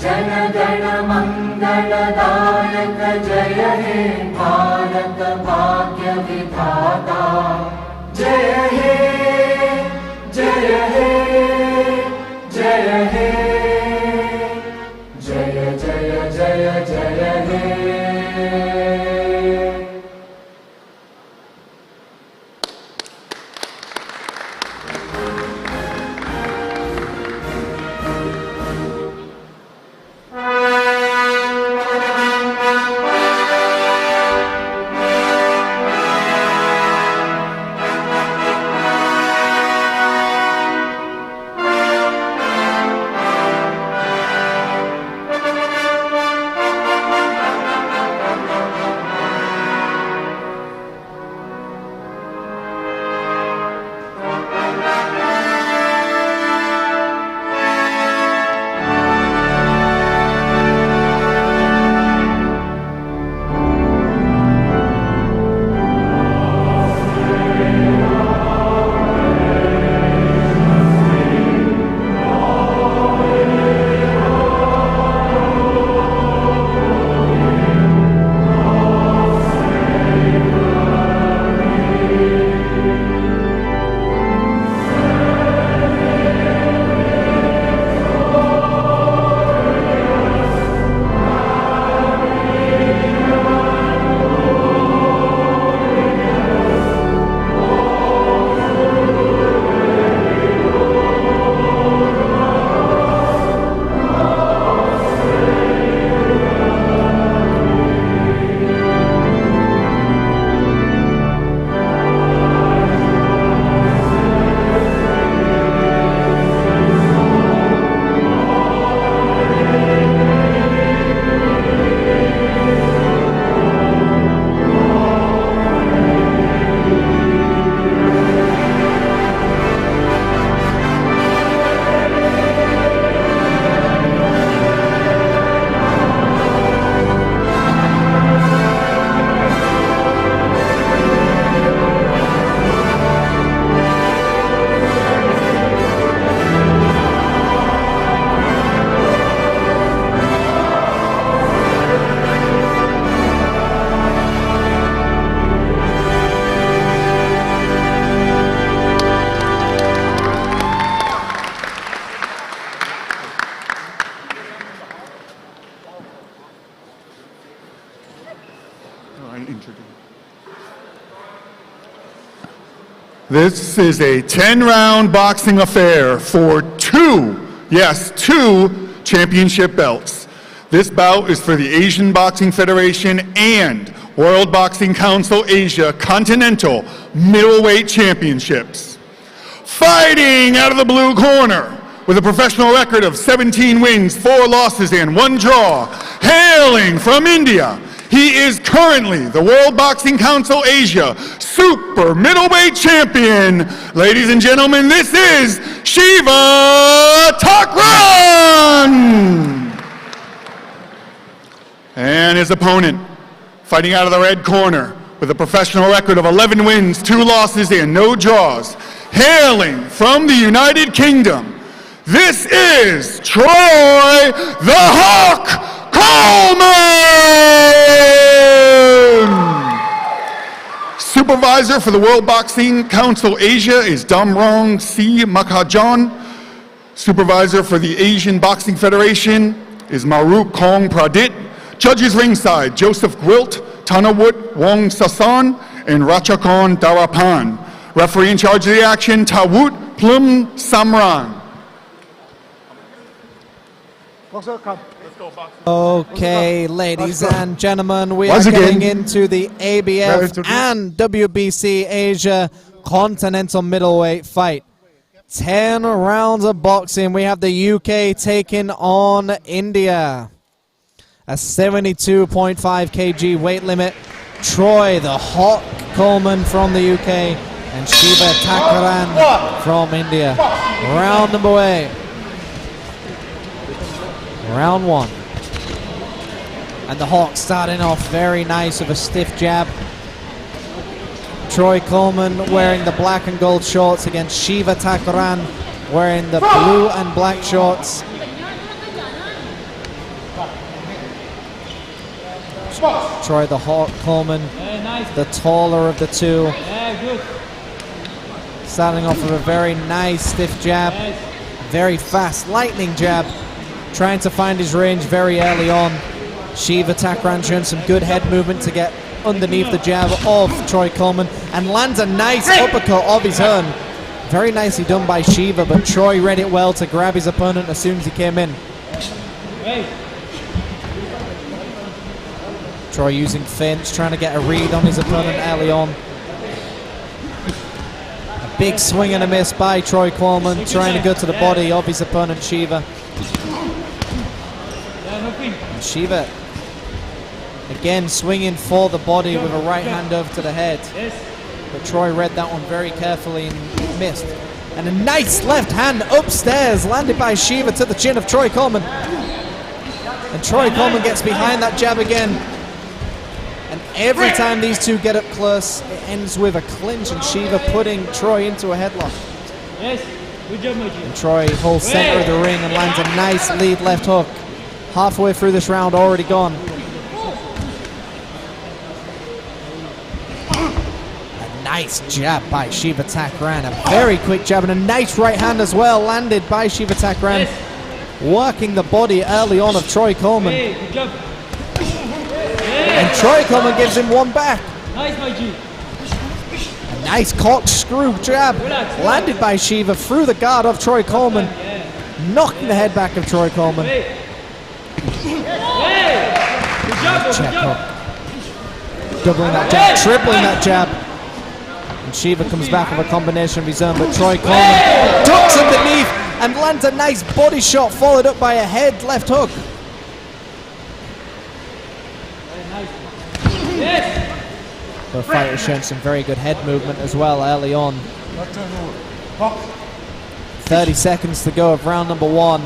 जन गण मंगल दायक जय हे भारत भाग्य विधाता जय हे जय हे जय हे जय जय जय जय हे This is a 10-round boxing affair for two championship belts. This bout is for the Asian Boxing Federation and World Boxing Council Asia Continental Middleweight Championships. Fighting out of the blue corner, with a professional record of 17 wins, 4 losses, and 1 draw, hailing from India, he is currently the World Boxing Council Asia Super Middleweight Champion. Ladies and gentlemen, this is Shiva Thakran! And his opponent, fighting out of the red corner with a professional record of 11 wins, 2 losses, and no draws, hailing from the United Kingdom, this is Troy the Hawk Coleman! Supervisor for the World Boxing Council Asia is Damrong C. Makhajan. Supervisor for the Asian Boxing Federation is Maruk Kong Pradit. Judges ringside, Joseph Gwilt, Tanawut Wong Sasan, and Rachakon Darapan. Referee in charge of the action, Tawut Plum Samran. Okay, ladies and gentlemen, we are getting into the ABF and WBC Asia Continental Middleweight fight. 10 rounds of boxing. We have the UK taking on India. A 72.5 kg weight limit. Troy the Hawk Coleman from the UK and Shiva Thakran from India. Round number 8. Round 1. And the Hawk starting off very nice with a stiff jab. Troy Coleman wearing the black and gold shorts against Shiva Thakran wearing the blue and black shorts. Troy the Hawk Coleman, the taller of the two. Starting off with a very nice stiff jab. Very fast, lightning jab. Trying to find his range very early on. Shiva Thakran showing some good head movement to get underneath the jab of Troy Coleman and lands a nice uppercut of his own. Very nicely done by Shiva, but Troy read it well to grab his opponent as soon as he came in. Troy using feints, trying to get a read on his opponent early on. A big swing and a miss by Troy Coleman, trying to go to the body of his opponent Shiva. And Shiva again swinging for the body with a right hand over to the head. But Troy read that one very carefully and missed. And a nice left hand upstairs landed by Shiva to the chin of Troy Coleman. And Troy Coleman gets behind that jab again. And every time these two get up close, it ends with a clinch and Shiva putting Troy into a headlock. And Troy holds center of the ring and lands a nice lead left hook. Halfway through this round, already gone. A nice jab by Shiva Thakran. A very quick jab and a nice right hand as well landed by Shiva Thakran. Working the body early on of Troy Coleman. And Troy Coleman gives him one back. A nice corkscrew jab landed by Shiva through the guard of Troy Coleman. Knocking the head back of Troy Coleman. Check hook. Doubling that jab, tripling that jab. And Shiva comes back with a combination of his own, but Troy Coleman ducks underneath and lands a nice body shot followed up by a head left hook. The fighter showing some very good head movement as well early on. 30 seconds to go of round number 1.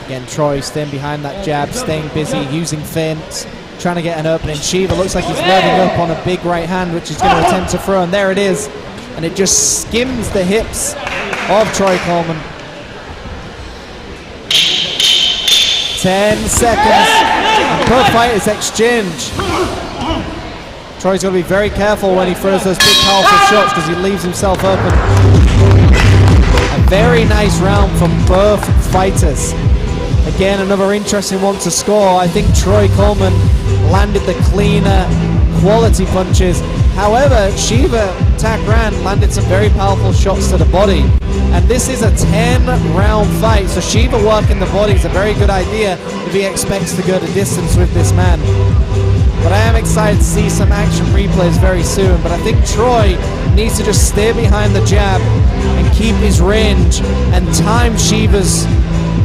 Again, Troy staying behind that jab, staying busy, using feints, trying to get an opening. Shiva looks like he's loading up on a big right hand, which he's going to attempt to throw, and there it is. And it just skims the hips of Troy Coleman. 10 seconds, and both fighters exchange. Troy's got to be very careful when he throws those big powerful shots because he leaves himself open. A very nice round from both fighters. Again, another interesting one to score. I think Troy Coleman landed the cleaner quality punches. However, Shiva Thakran landed some very powerful shots to the body. And this is a 10-round fight, so Shiva working the body is a very good idea if he expects to go the distance with this man. But I am excited to see some action replays very soon. But I think Troy needs to just stay behind the jab and keep his range and time Shiva's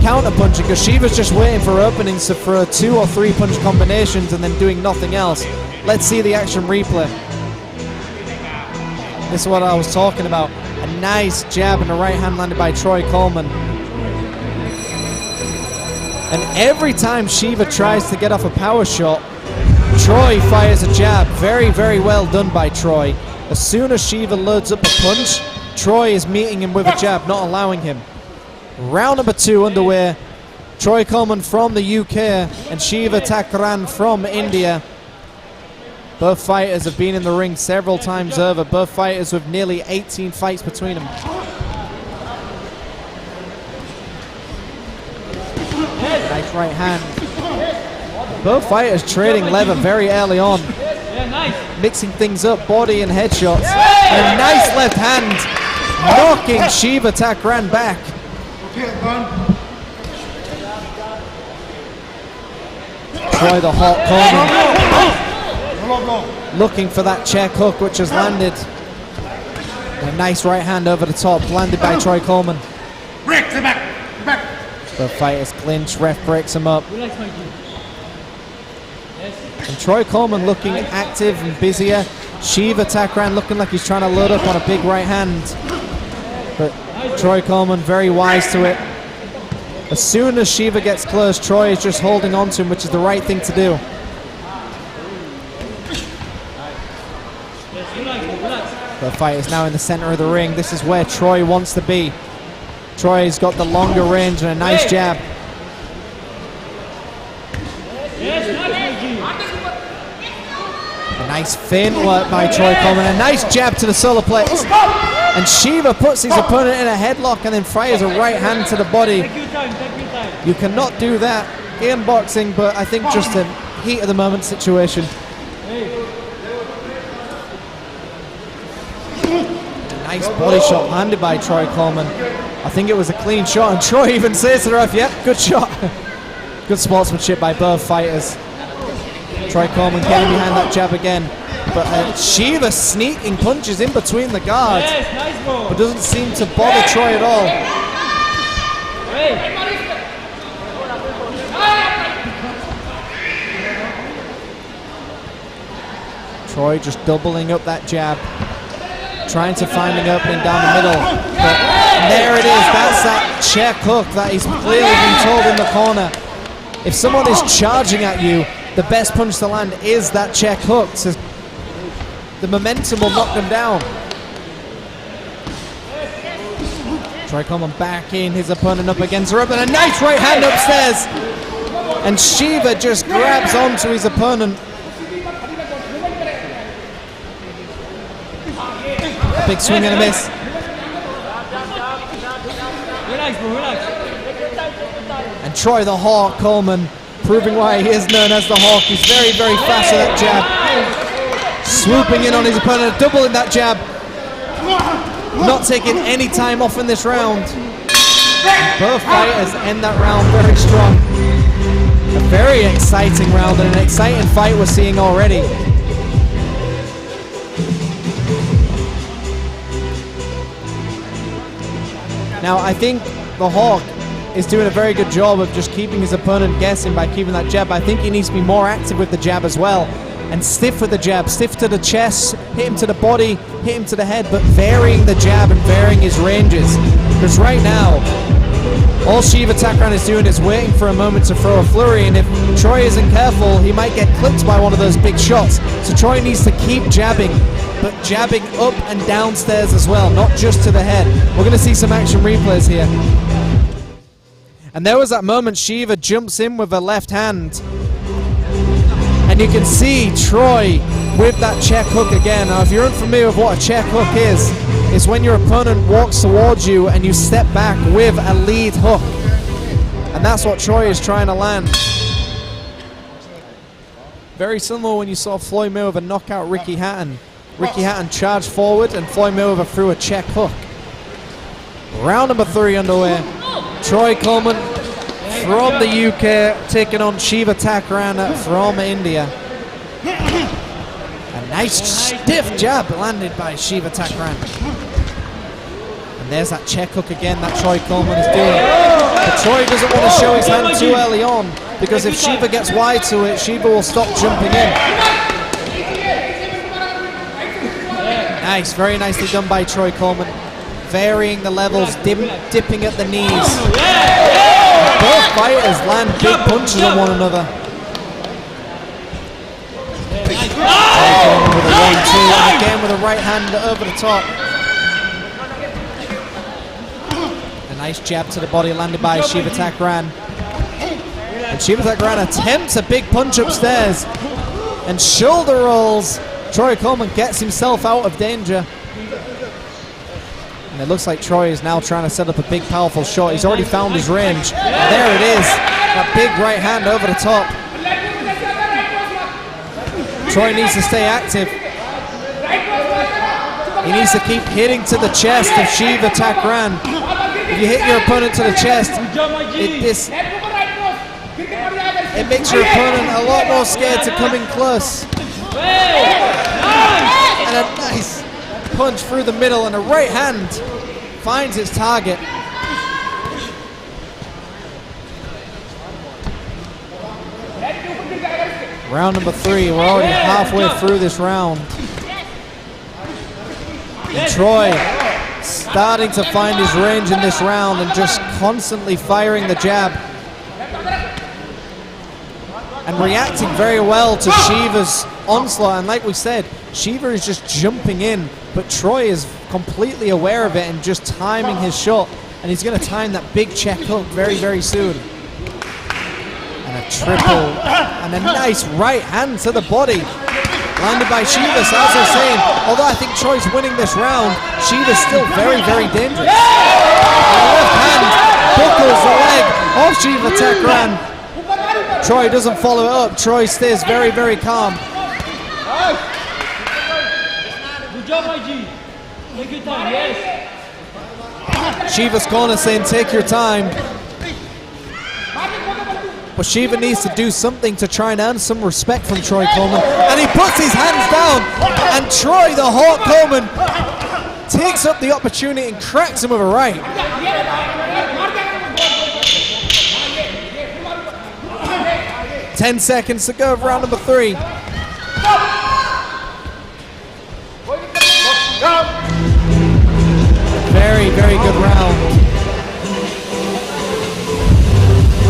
counter-punching, because Shiva's just waiting for openings to throw 2 or 3 punch combinations and then doing nothing else. Let's see the action replay. This is what I was talking about. A nice jab and a right hand landed by Troy Coleman. And every time Shiva tries to get off a power shot, Troy fires a jab. Very, very well done by Troy. As soon as Shiva loads up a punch, Troy is meeting him with a jab, not allowing him. Round number 2 underway. Troy Coleman from the UK and Shiva Thakran from India. Both fighters have been in the ring several times over. Both fighters with nearly 18 fights between them. Nice right hand. Both fighters trading leather very early on. Mixing things up, body and headshots. And a nice left hand, knocking Shiva Thakran back. Troy the Hawk Coleman looking for that check hook, which has landed. And a nice right hand over the top, landed by Troy Coleman. The fighters clinch, ref breaks him up. And Troy Coleman looking active and busier. Shiva Thakran looking like he's trying to load up on a big right hand. But Troy Coleman very wise to it. As soon as Shiva gets close, Troy is just holding on to him, which is the right thing to do. The fight is now in the center of the ring. This is where Troy wants to be. Troy's got the longer range and a nice jab. A nice feint work by Troy Coleman. A nice jab to the solar plex. And Shiva puts his opponent in a headlock and then fires a right hand to the body. You cannot do that in boxing, but I think just a heat of the moment situation. A nice body shot landed by Troy Coleman. I think it was a clean shot, and Troy even says to the ref, yep, good shot. Good sportsmanship by both fighters. Troy Coleman getting behind that jab again. But Shiva sneaking punches in between the guards, but doesn't seem to bother Troy at all. Troy just doubling up that jab, trying to find an opening down the middle. But there it is, that's that check hook that he's clearly been told in the corner. If someone is charging at you, the best punch to land is that check hook. So the momentum will knock them down. Troy Coleman back in, his opponent up against the rope, and a nice right hand upstairs. And Shiva just grabs onto his opponent. A big swing and a miss. And Troy the Hawk Coleman, proving why he is known as the Hawk. He's very, very fast with that jab. Swooping in on his opponent, doubling that jab. Not taking any time off in this round. Both fighters end that round very strong. A very exciting round and an exciting fight we're seeing already. Now I think the Hawk is doing a very good job of just keeping his opponent guessing by keeping that jab. I think he needs to be more active with the jab as well. And stiff with the jab, stiff to the chest, hit him to the body, hit him to the head, but varying the jab and varying his ranges. Because right now, all Shiva Thakran is doing is waiting for a moment to throw a flurry, and if Troy isn't careful, he might get clipped by one of those big shots. So Troy needs to keep jabbing, but jabbing up and downstairs as well, not just to the head. We're going to see some action replays here. And there was that moment Shiva jumps in with a left hand. And you can see Troy with that check hook again. Now, if you're unfamiliar with what a check hook is, it's when your opponent walks towards you and you step back with a lead hook. And that's what Troy is trying to land. Very similar when you saw Floyd Mayweather knock out Ricky Hatton. Ricky Hatton charged forward and Floyd Mayweather threw a check hook. Round number 3 underway. Troy Coleman from the UK taking on Shiva Thakran from India. A nice stiff jab landed by Shiva Thakran. And there's that check hook again that Troy Coleman is doing. But Troy doesn't want to show his hand too early on, because if Shiva gets wide to it, Shiva will stop jumping in. Nice, very nicely done by Troy Coleman. Varying the levels, dipping at the knees. both fighters land big punches on one another. With a 1-2, and again with a right hand over the top. A nice jab to the body landed by Shiva Thakran. And Shiva Thakran attempts a big punch upstairs and shoulder rolls. Troy Coleman gets himself out of danger. And it looks like Troy is now trying to set up a big powerful shot. He's already found his range. And there it is. That big right hand over the top. Troy needs to stay active. He needs to keep hitting to the chest of Shiva Thakran. If you hit your opponent to the chest, it makes your opponent a lot more scared to come in close. And a nice punch through the middle, and a right hand finds its target. Round number 3, we're already halfway through this round. And Troy starting to find his range in this round and just constantly firing the jab. And reacting very well to Shiva's onslaught. And like we said, Shiva is just jumping in, but Troy is completely aware of it and just timing his shot. And he's going to time that big check hook very, very soon. And a triple, and a nice right hand to the body. Landed by Shiva, so as I was saying, although I think Troy's winning this round, Shiva's still very, very dangerous. And the left hand buckles the leg of Shiva Thakran. Troy doesn't follow it up. Troy stays very, very calm. Good job, AUG. Take your time, yes. Shiva's corner saying take your time. But Shiva needs to do something to try and earn some respect from Troy Coleman. And he puts his hands down. And Troy, the Hawk Coleman, takes up the opportunity and cracks him with a right. 10 seconds to go of round number 3. Very, very good round.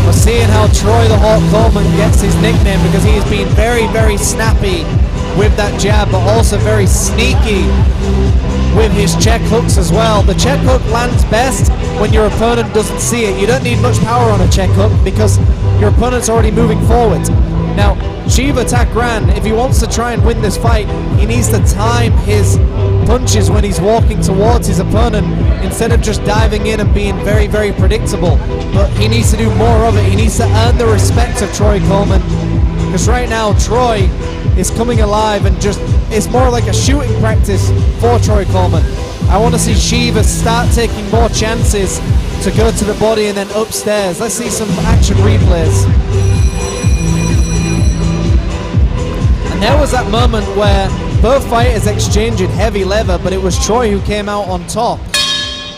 We're seeing how Troy the Hawk Coleman gets his nickname because he has been very, very snappy with that jab, but also very sneaky with his check hooks as well. The check hook lands best when your opponent doesn't see it. You don't need much power on a check hook because your opponent's already moving forward. Now, Shiva Thakran, if he wants to try and win this fight, he needs to time his punches when he's walking towards his opponent instead of just diving in and being very, very predictable. But he needs to do more of it. He needs to earn the respect of Troy Coleman. Because right now, Troy is coming alive and just, it's more like a shooting practice for Troy Coleman. I want to see Shiva start taking more chances to go to the body and then upstairs. Let's see some action replays. And there was that moment where both fighters exchanged heavy leather, but it was Troy who came out on top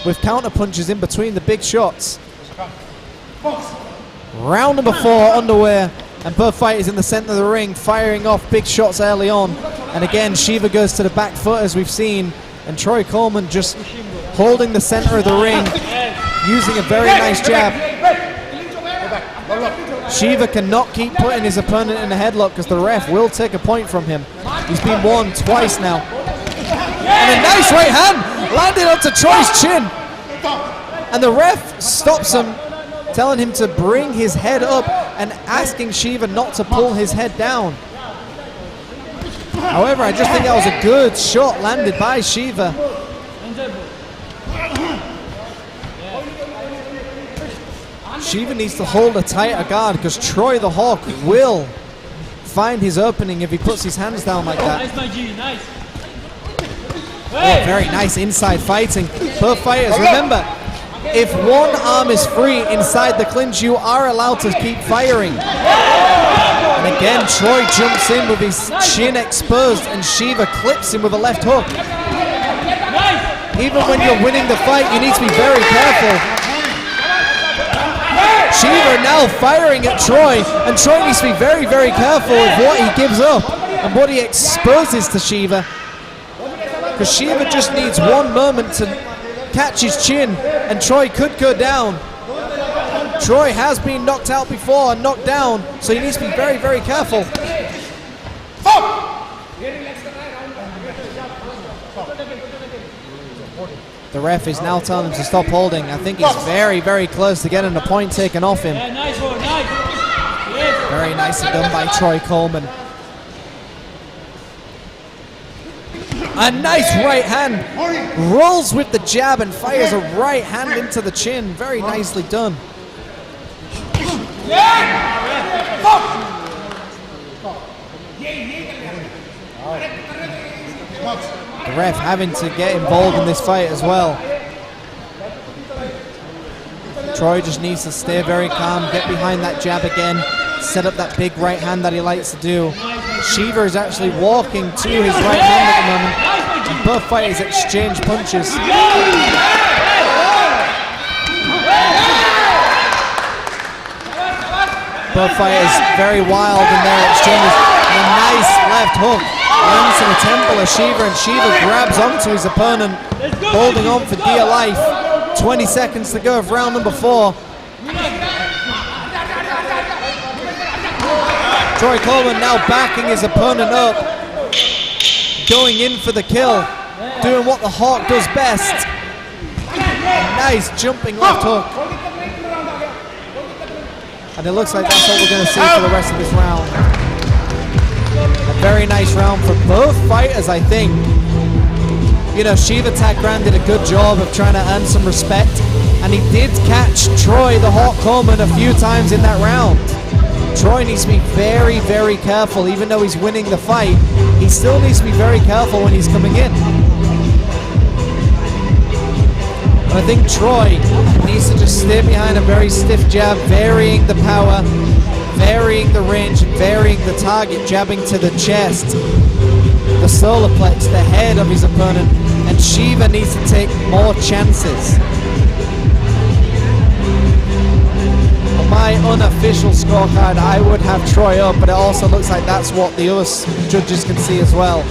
with counter punches in between the big shots. Round number 4 underway, and both fighters in the center of the ring firing off big shots early on. And again, Shiva goes to the back foot as we've seen, and Troy Coleman just holding the center of the ring, using a very nice jab. Shiva cannot keep putting his opponent in a headlock because the ref will take a point from him. He's been warned twice now. And a nice right hand landed onto Troy's chin. And the ref stops him, telling him to bring his head up and asking Shiva not to pull his head down. However, I just think that was a good shot landed by Shiva. Shiva needs to hold a tighter guard because Troy the Hawk will find his opening if he puts his hands down like that. Nice, my G, nice. Oh, very nice inside fighting. Both fighters, remember, if one arm is free inside the clinch, you are allowed to keep firing. And again, Troy jumps in with his chin exposed and Shiva clips him with a left hook. Even when you're winning the fight, you need to be very careful. Shiva now firing at Troy, and Troy needs to be very, very careful with what he gives up and what he exposes to Shiva. Because Shiva just needs one moment to catch his chin, and Troy could go down. Troy has been knocked out before and knocked down, so he needs to be very, very careful. The ref is now telling him to stop holding. I think he's very, very close to getting the point taken off him. Yeah, nice one, nice. Yes. Very nicely done by Troy Coleman. A nice right hand. Rolls with the jab and fires a right hand into the chin. Very nicely done. The ref having to get involved in this fight as well. Troy just needs to stay very calm, get behind that jab again, set up that big right hand that he likes to do. Shiva is actually walking to his right hand at the moment, and both fighters exchange punches. Both fighters very wild in their exchanges. And a nice left hook lands to the temple of Shiva, and Shiva grabs onto his opponent, holding on for dear life. 20 seconds to go of round number 4. Troy Coleman now backing his opponent up, going in for the kill, doing what the Hawk does best. Nice jumping left hook. And it looks like that's what we're going to see for the rest of this round. A very nice round for both fighters, I think. You know, Shiva Takran did a good job of trying to earn some respect, and he did catch Troy the Hawk Coleman a few times in that round. Troy needs to be very, very careful. Even though he's winning the fight, he still needs to be very careful when he's coming in. I think Troy needs to just stay behind a very stiff jab, varying the power, varying the range, and varying the target, jabbing to the chest, the solar plex, the head of his opponent, and Shiva needs to take more chances. On my unofficial scorecard, I would have Troy up, but it also looks like that's what the other judges can see as well.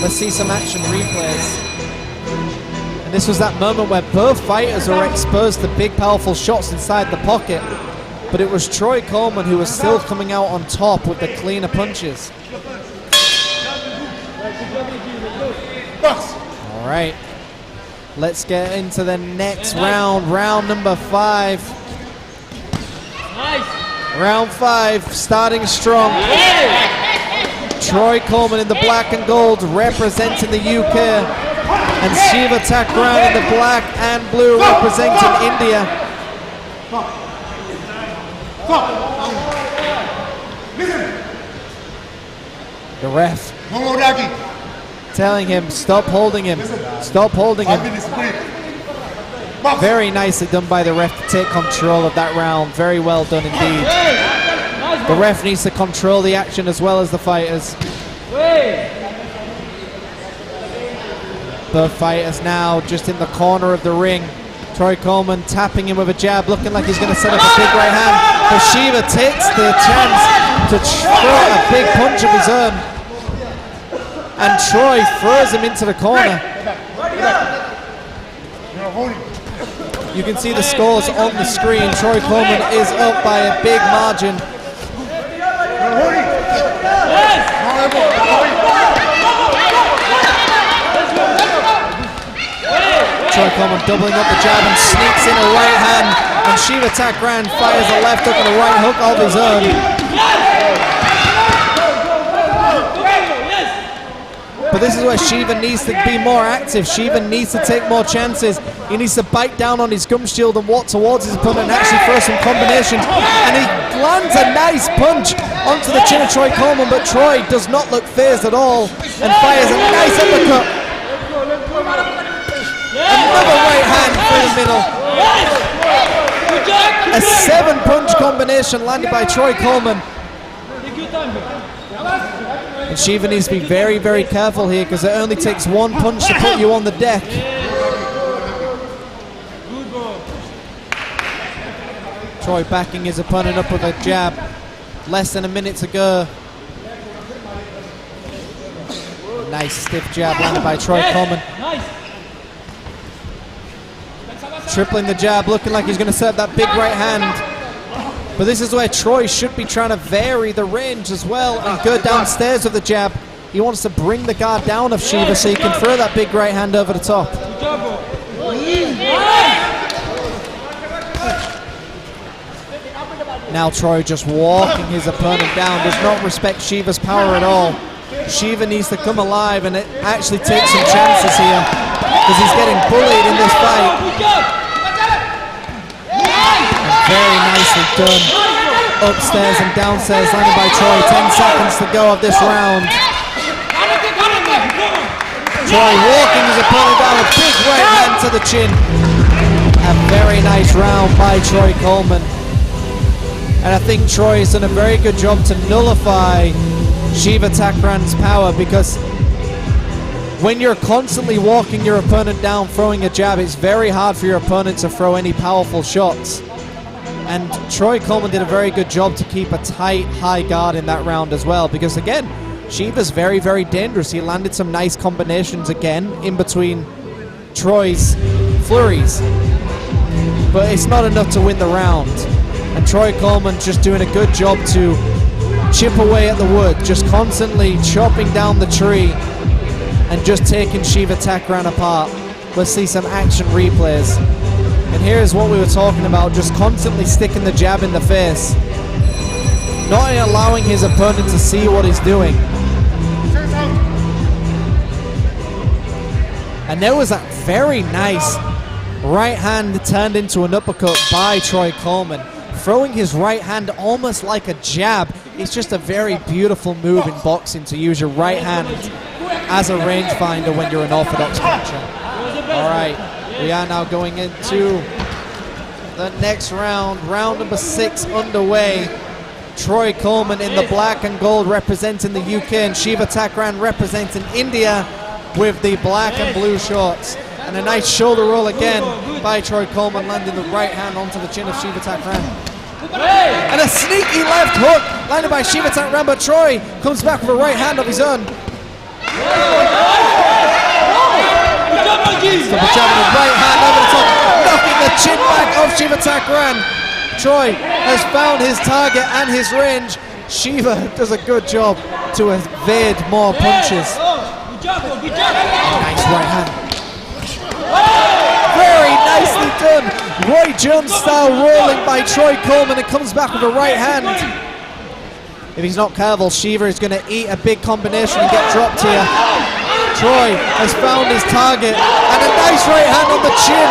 Let's see some action replays. This was that moment where both fighters were exposed to big, powerful shots inside the pocket, but it was Troy Coleman who was still coming out on top with the cleaner punches. All right, let's get into the next round, round number 5. Round 5, starting strong. Troy Coleman in the black and gold, representing the UK. And Shiva Takran in the black and blue, representing India. The ref telling him, stop holding him, stop holding him. Very nicely done by the ref to take control of that round. Very well done indeed. The ref needs to control the action as well as the fighters. Both fighters now just in the corner of the ring. Troy Coleman tapping him with a jab, looking like he's going to set up a big right hand. But Shiva takes the chance to throw a big punch of his own. And Troy throws him into the corner. You can see the scores on the screen. Troy Coleman is up by a big margin. Troy Coleman doubling up the jab and sneaks in a right hand, and Shiva Takran fires a left hook and a right hook of his own. But this is where Shiva needs to be more active. Shiva needs to take more chances. He needs to bite down on his gum shield and walk towards his opponent and actually throw some combinations. And he lands a nice punch onto the chin of Troy Coleman, but Troy does not look phased at all and fires a nice uppercut. Another right hand through the middle. A 7-punch combination landed by Troy Coleman. And Shiva needs to be very, very careful here because it only takes one punch to put you on the deck. Troy backing his opponent up with a jab. Less than a minute to go. Nice stiff jab landed by Troy Coleman. tripling the jab, looking like he's going to set that big right hand. But this is where Troy should be trying to vary the range as well and go downstairs with the jab. He wants to bring the guard down of Shiva so he can throw that big right hand over the top. Now Troy just walking his opponent down, does not respect Shiva's power at all. Shiva needs to come alive and actually take some chances here because he's getting bullied in this fight. And very nicely done. Upstairs and downstairs landed by Troy. 10 seconds to go of this round. Troy walking his opponent down, a big right hand to the chin. A very nice round by Troy Coleman. And I think Troy has done a very good job to nullify Shiva Thakran's power, because when you're constantly walking your opponent down, throwing a jab, it's very hard for your opponent to throw any powerful shots. And Troy Coleman did a very good job to keep a tight, high guard in that round as well, because again, Shiva's very, very dangerous. He landed some nice combinations again in between Troy's flurries, but it's not enough to win the round. And Troy Coleman just doing a good job to chip away at the wood, just constantly chopping down the tree and just taking Shiva Thakran apart. Let's see some action replays. And here's what we were talking about, just constantly sticking the jab in the face, not allowing his opponent to see what he's doing. And there was that very nice right hand turned into an uppercut by Troy Coleman, throwing his right hand almost like a jab. It's just a very beautiful move in boxing to use your right hand as a rangefinder when you're an orthodox puncher. All right, we are now going into the next round, round number 6 underway. Troy Coleman in the black and gold representing the UK, and Shiva Thakran representing India with the black and blue shorts. And a nice shoulder roll again by Troy Coleman, landing the right hand onto the chin of Shiva Thakran. And a sneaky left hook landed by Shiva Thakran, but Troy comes back with a right hand of his own. Double jab with the right hand over the top, knocking the chin back of Shiva Thakran. Troy has found his target and his range. Shiva does a good job to evade more punches. Nice right hand. Very nicely done. Roy Jones style rolling by Troy Coleman, and comes back with a right hand. If he's not careful, Shiva is going to eat a big combination and get dropped here. Troy has found his target, and a nice right hand on the chin,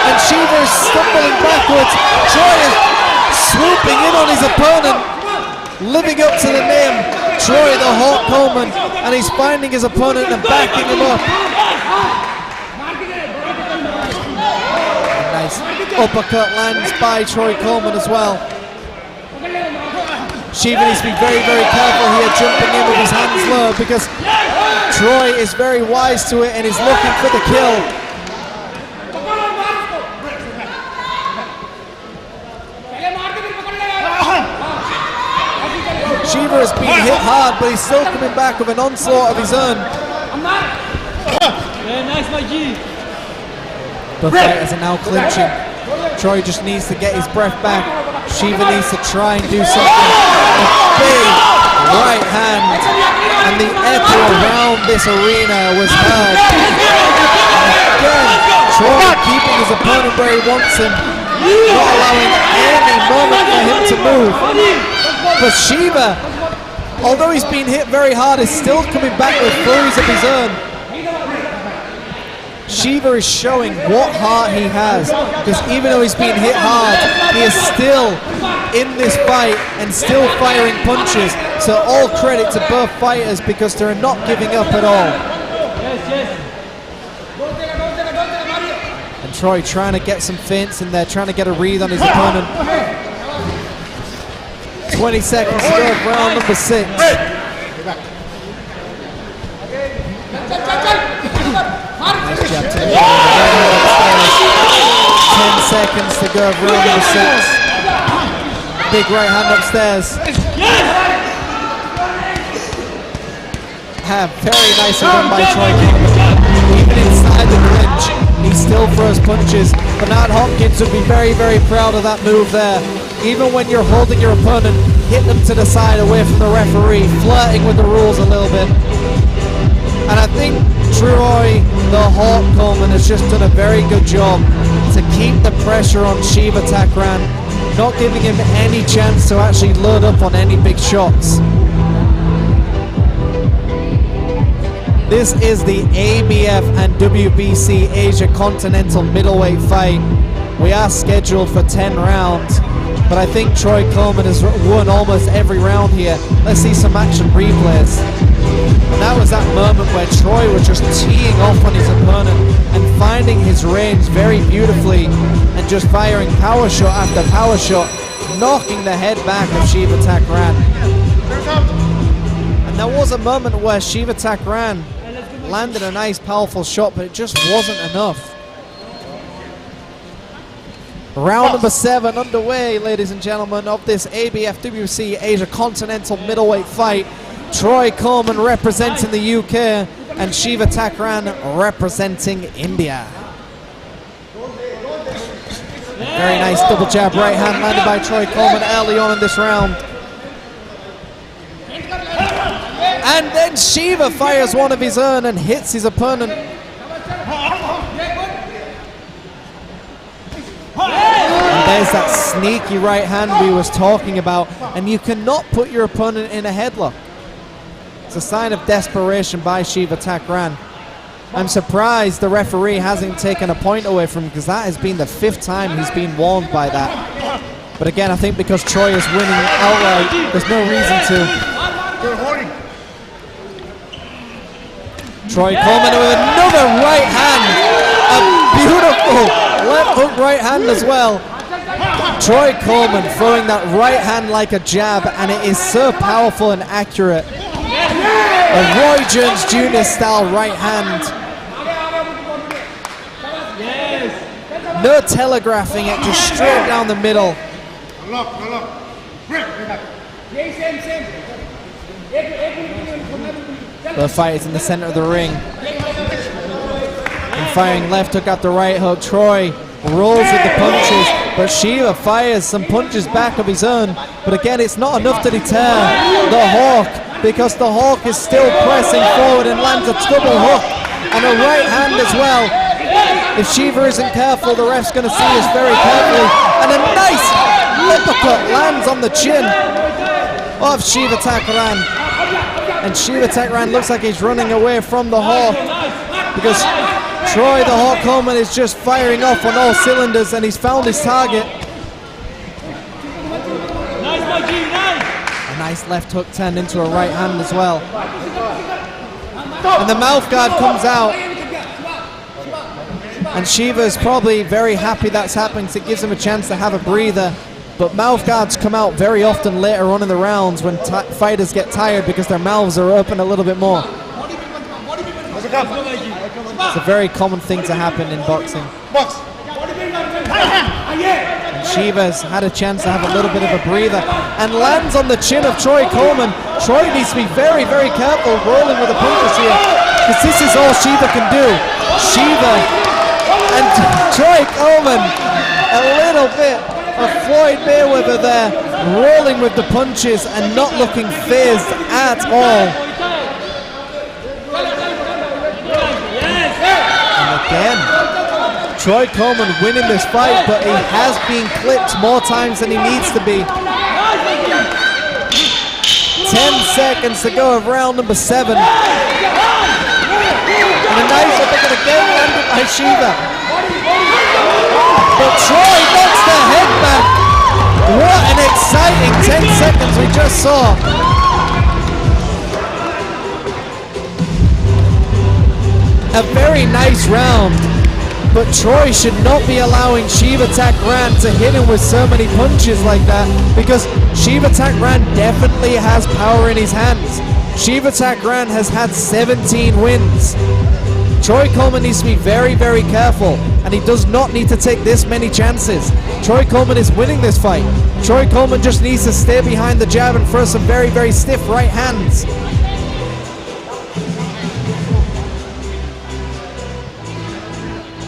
and Shiva is stumbling backwards. Troy is swooping in on his opponent, living up to the name Troy the Hawk Coleman, and he's finding his opponent and backing him up. A nice uppercut lands by Troy Coleman as well. Shiva needs to be very, very careful here, jumping in with his hands low, because Troy is very wise to it and is looking for the kill. Shiva has been hit hard, but he's still coming back with an onslaught of his own. Both fighters are now clinching. Troy just needs to get his breath back. Shiva needs to try and do something. A big right hand, and the echo around this arena was heard. And again, Troy keeping his opponent where he wants him, not allowing any moment for him to move. But Shiva, although he's been hit very hard, is still coming back with flurries of his own. Shiva is showing what heart he has, because even though he's been hit hard, he is still in this fight and still firing punches. So all credit to both fighters, because they're not giving up at all. And Troy trying to get some feints in there, trying to get a read on his opponent. 20 seconds to go of round number 6. Nice jab to the right hand upstairs. 10 seconds to go of round number 6. Big right hand upstairs. Very nicely done by Troy Coleman. Even inside the clinch, he he still throws punches. Bernard Hopkins would be very, very proud of that move there. Even when you're holding your opponent, hit them to the side away from the referee, flirting with the rules a little bit. And I think Troy the Hawk Coleman has just done a very good job to keep the pressure on Shiva Takran, not giving him any chance to actually load up on any big shots. This is the ABF and WBC Asia Continental middleweight fight. We are scheduled for 10 rounds, but I think Troy Coleman has won almost every round here. Let's see some action replays. And that was that moment where Troy was just teeing off on his opponent and finding his range very beautifully and just firing power shot after power shot, knocking the head back of Shiva Takran. And there was a moment where Shiva Takran landed a nice powerful shot, but it just wasn't enough. Round number 7 underway, ladies and gentlemen, of this ABF WBC Asia Continental middleweight fight. Troy Coleman representing the UK and Shiva Takran representing India. Very nice double jab right hand landed by Troy Coleman early on in this round. And then Shiva fires one of his own and hits his opponent. And there's that sneaky right hand we was talking about, and you cannot put your opponent in a headlock. It's a sign of desperation by Shiva Takran. I'm surprised the referee hasn't taken a point away from him, because that has been the 5th time he's been warned by that. But again, I think because Troy is winning outright, there's no reason to. Troy Coleman with another right hand. A beautiful left hook right hand as well. Troy Coleman throwing that right hand like a jab, and it is so powerful and accurate. A Roy Jones Jr. style right hand. No telegraphing it, just straight down the middle. The fight is in the center of the ring. And firing left hook after right hook. Troy rolls with the punches, but Shiva fires some punches back of his own. But again, it's not enough to deter the Hawk, because the Hawk is still pressing forward and lands a double hook and a right hand as well. If Shiva isn't careful, the ref's going to see this very carefully. And a nice uppercut lands on the chin of Shiva Takran. And Shiva Takran looks like he's running away from the Hawk, because Troy the Hawk Coleman is just firing off on all cylinders, and he's found his target. A nice left hook turned into a right hand as well. And the mouth guard comes out. And Shiva is probably very happy that's happening, because it gives him a chance to have a breather. But mouth guards come out very often later on in the rounds when fighters get tired, because their mouths are open a little bit more. It's a very common thing to happen in boxing. And Shiva's had a chance to have a little bit of a breather and lands on the chin of Troy Coleman. Troy needs to be very, very careful rolling with the punches here, because this is all Shiva can do. Shiva and Troy Coleman, a little bit of Floyd Mayweather there, rolling with the punches and not looking phased at all. And again, Troy Coleman winning this fight, but he has been clipped more times than he needs to be. 10 seconds to go of round number 7. And a nice uppercut again landed by Shiva. But Troy knocks the head back. What an exciting 10 seconds we just saw. A very nice round, but Troy should not be allowing Shiva Takran to hit him with so many punches like that, because Shiva Takran definitely has power in his hands. Shiva Takran has had 17 wins. Troy Coleman needs to be very, very careful, and he does not need to take this many chances. Troy Coleman is winning this fight. Troy Coleman just needs to stay behind the jab and throw some very, very stiff right hands.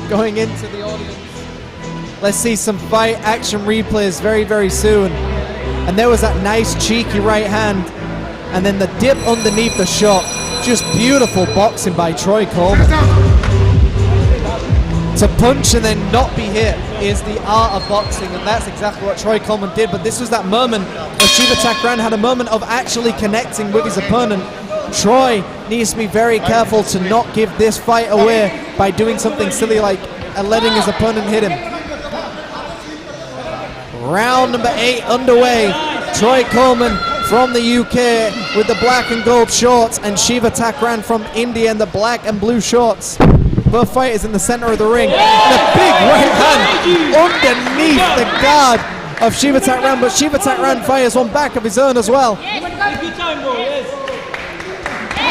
going into the audience. Let's see some fight action replays very, very soon. And there was that nice cheeky right hand. And then the dip underneath the shot. Just beautiful boxing by Troy Coleman. To punch and then not be hit is the art of boxing, and that's exactly what Troy Coleman did. But this was that moment where Shiva Thakran had a moment of actually connecting with his opponent. Troy needs to be very careful to not give this fight away by doing something silly like letting his opponent hit him. Round number 8 underway. Troy Coleman from the UK with the black and gold shorts, and Shiva Thakran from India in the black and blue shorts. Both fighters in the center of the ring. And a big right hand underneath the guard of Shiva Thakran, but Shiva Thakran fires one back of his own as well.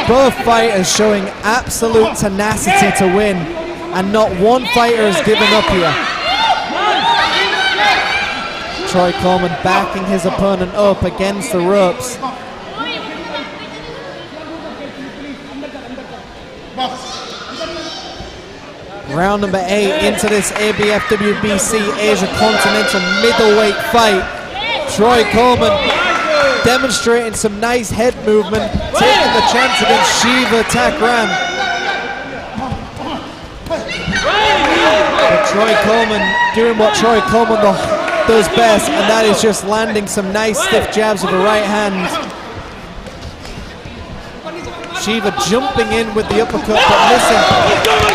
Both fighters showing absolute tenacity to win, and not one fighter has given up here. Troy Coleman backing his opponent up against the ropes. Round number 8 into this ABF WBC Asia Continental middleweight fight. Troy Coleman demonstrating some nice head movement, taking the chance against Shiva Thakran. But Troy Coleman doing what Troy Coleman does best, and that is just landing some nice stiff jabs with the right hand. Shiva jumping in with the uppercut but missing,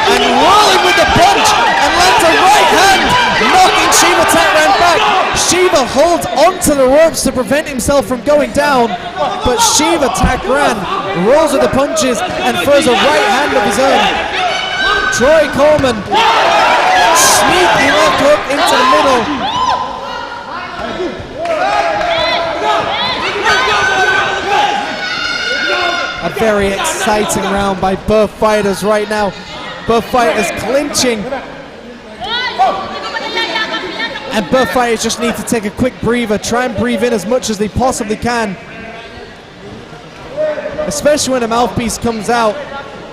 and rolling with the punch, and lands a right hand, knocking Shiva Thakran back. Shiva holds onto the ropes to prevent himself from going down, but Shiva Thakran rolls with the punches and throws a right hand of his own. Troy Coleman, sneaky left hook into the middle. A very exciting round by both fighters right now. Both fighters clinching. And both fighters just need to take a quick breather, try and breathe in as much as they possibly can. Especially when a mouthpiece comes out.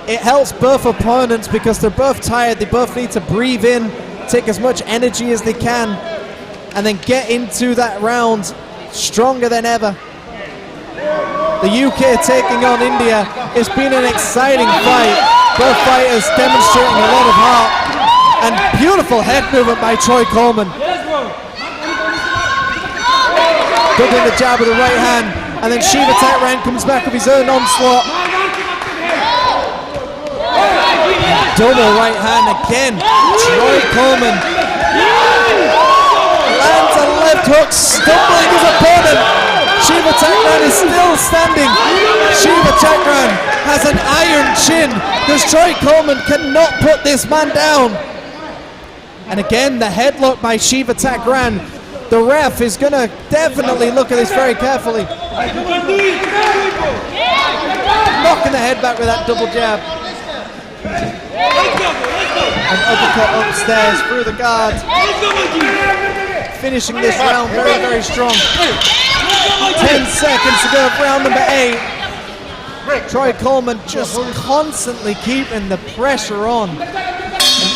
It helps both opponents because they're both tired. They both need to breathe in, take as much energy as they can, and then get into that round stronger than ever. The UK taking on India. It's been an exciting fight. Both fighters demonstrating a lot of heart, and beautiful head movement by Troy Coleman. Doubling the jab with the right hand, and then Shiva Thakran comes back with his own onslaught. Double right hand again. Troy Coleman lands a left hook, stumbling his opponent. Shiva Thakran is still standing. Shiva Thakran has an iron chin because Troy Coleman cannot put this man down. And again, the headlock by Shiva Thakran. The ref is going to definitely look at this very carefully. Knocking the head back with that double jab. An uppercut upstairs through the guard. Finishing this round very, very strong. 10 seconds to go for round number 8. Troy Coleman just constantly keeping the pressure on. An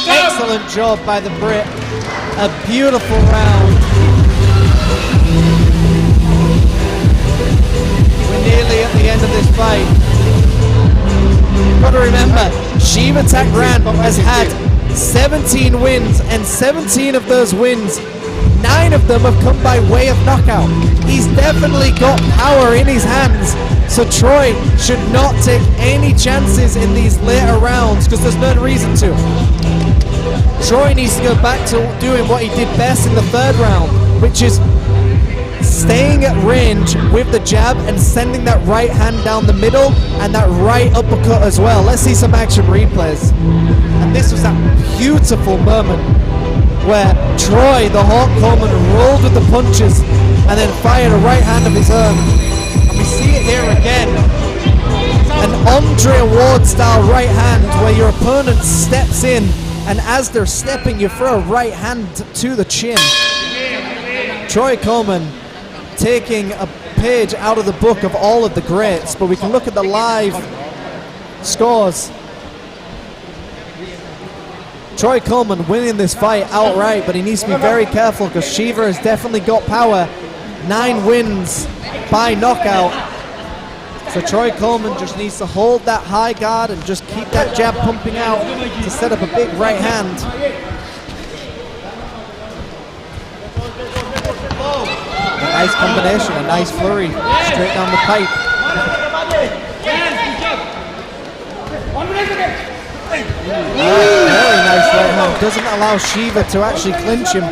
excellent job by the Brit. A beautiful round. We're nearly at the end of this fight. You've got to remember, Shiva Thakran has had 17 wins, and 17 of those wins, 9 of them have come by way of knockout. He's definitely got power in his hands, so Troy should not take any chances in these later rounds because there's no reason to. Troy needs to go back to doing what he did best in the 3rd round, which is staying at range with the jab and sending that right hand down the middle and that right uppercut as well. Let's see some action replays. And this was that beautiful moment where Troy, the Hawk Coleman, rolled with the punches and then fired a right hand of his own. And we see it here again. An Andre Ward style right hand where your opponent steps in, and as they're stepping, you throw a right hand to the chin. Troy Coleman taking a page out of the book of all of the greats, but we can look at the live scores. Troy Coleman winning this fight outright, but he needs to be very careful because Shiva has definitely got power. 9 wins by knockout. So Troy Coleman just needs to hold that high guard and just keep that jab pumping out to set up a big right hand. A nice combination, a nice flurry, straight down the pipe. Very nice right hand, doesn't allow Shiva to actually clinch him.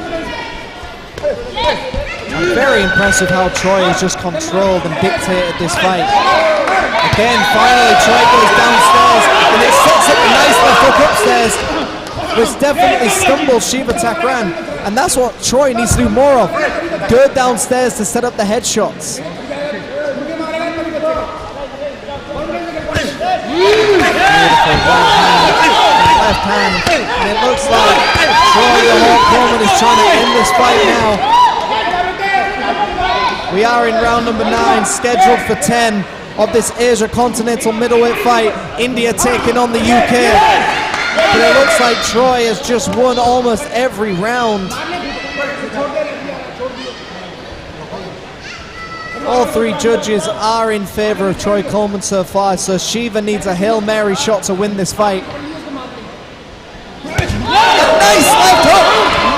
Very impressive how Troy has just controlled and dictated this fight. Again, finally Troy goes downstairs and it sets up a nice left hook upstairs, which definitely stumbles Shiva Takran, and that's what Troy needs to do more of. Go downstairs to set up the headshots. Left hand, and it looks like Troy the Hawk Coleman is trying to end this fight now. We are in round number 9, scheduled for 10 of this Asia Continental middleweight fight. India taking on the UK. But it looks like Troy has just won almost every round. All 3 judges are in favor of Troy Coleman so far, so Shiva needs a Hail Mary shot to win this fight. A nice left hook!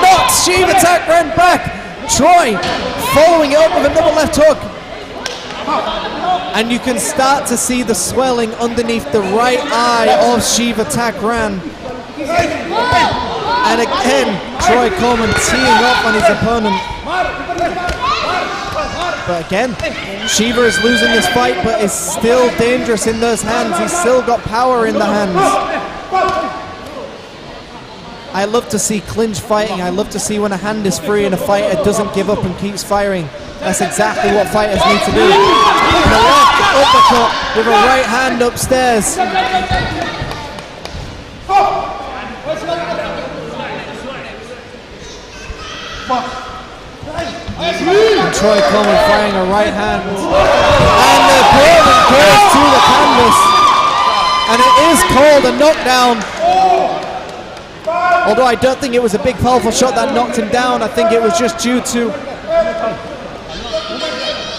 Knocks Shiva Takran back! Troy following it up with another left hook. And you can start to see the swelling underneath the right eye of Shiva Takran. And again, Troy Coleman teeing up on his opponent. But again, Shiva is losing this fight, but is still dangerous in those hands. He's still got power in the hands. I love to see clinch fighting. I love to see when a hand is free and a fighter doesn't give up and keeps firing. That's exactly what fighters need to do. And a left uppercut with a right hand upstairs. And Troy Coleman firing a right hand. And the opponent goes to the canvas. And it is called a knockdown. Although I don't think it was a big powerful shot that knocked him down. I think it was just due to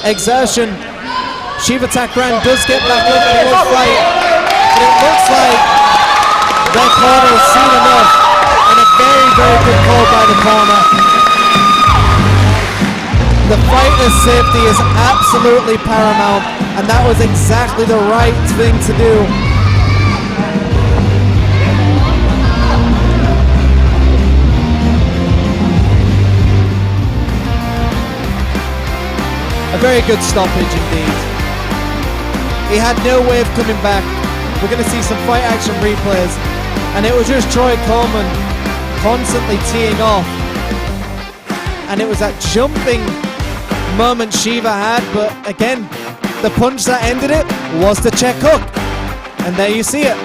exertion. Shiva Takran does get back up in the fight. But it looks like their corner has seen enough. And a very, very good call by the corner. The fighter's safety is absolutely paramount. And that was exactly the right thing to do. A very good stoppage indeed. He had no way of coming back. We're going to see some fight action replays. And it was just Troy Coleman constantly teeing off. And it was that jumping moment Shiva had. But again, the punch that ended it was the check hook. And there you see it.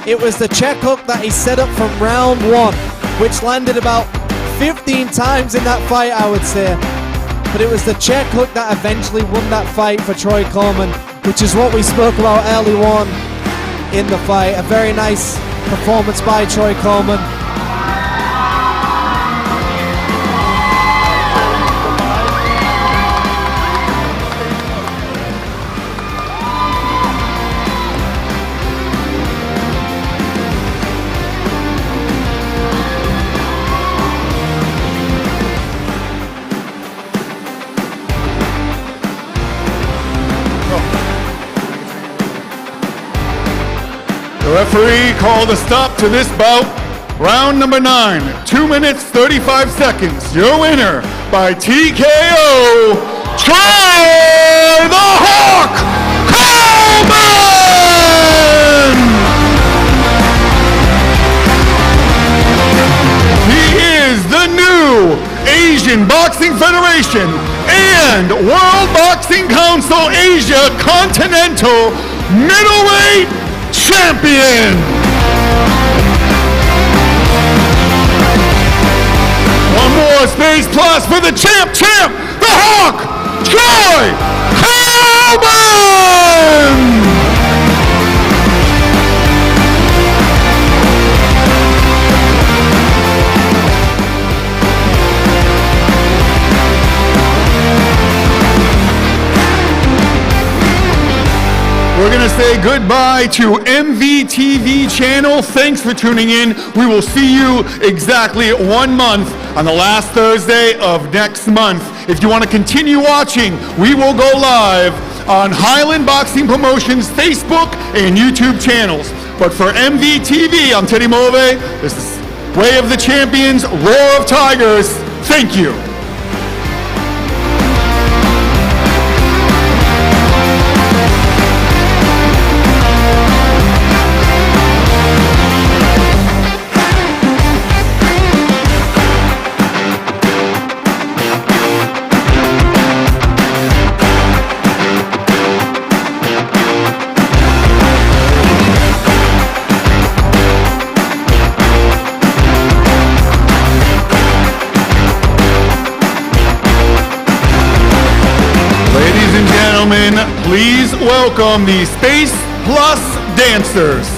It was the check hook that he set up from round 1, which landed about 15 times in that fight, I would say. But it was the check hook that eventually won that fight for Troy Coleman, which is what we spoke about early on in the fight. A very nice performance by Troy Coleman. The referee called a stop to this bout. Round number 9, 2 minutes, 35 seconds. Your winner by TKO, Troy the Hawk Coleman! He is the new Asian Boxing Federation and World Boxing Council Asia Continental Middleweight Champion! One more space plus for the champ, the Hawk, Troy Coleman! say goodbye to MVTV channel. Thanks for tuning in. We will see you exactly 1 month on the last Thursday of next month. If you want to continue watching, we will go live on Highland Boxing Promotions Facebook and YouTube channels. But for MVTV, I'm Teddy Move. This is Way of the Champions, Roar of Tigers. Thank you. Please welcome the Space Plus dancers.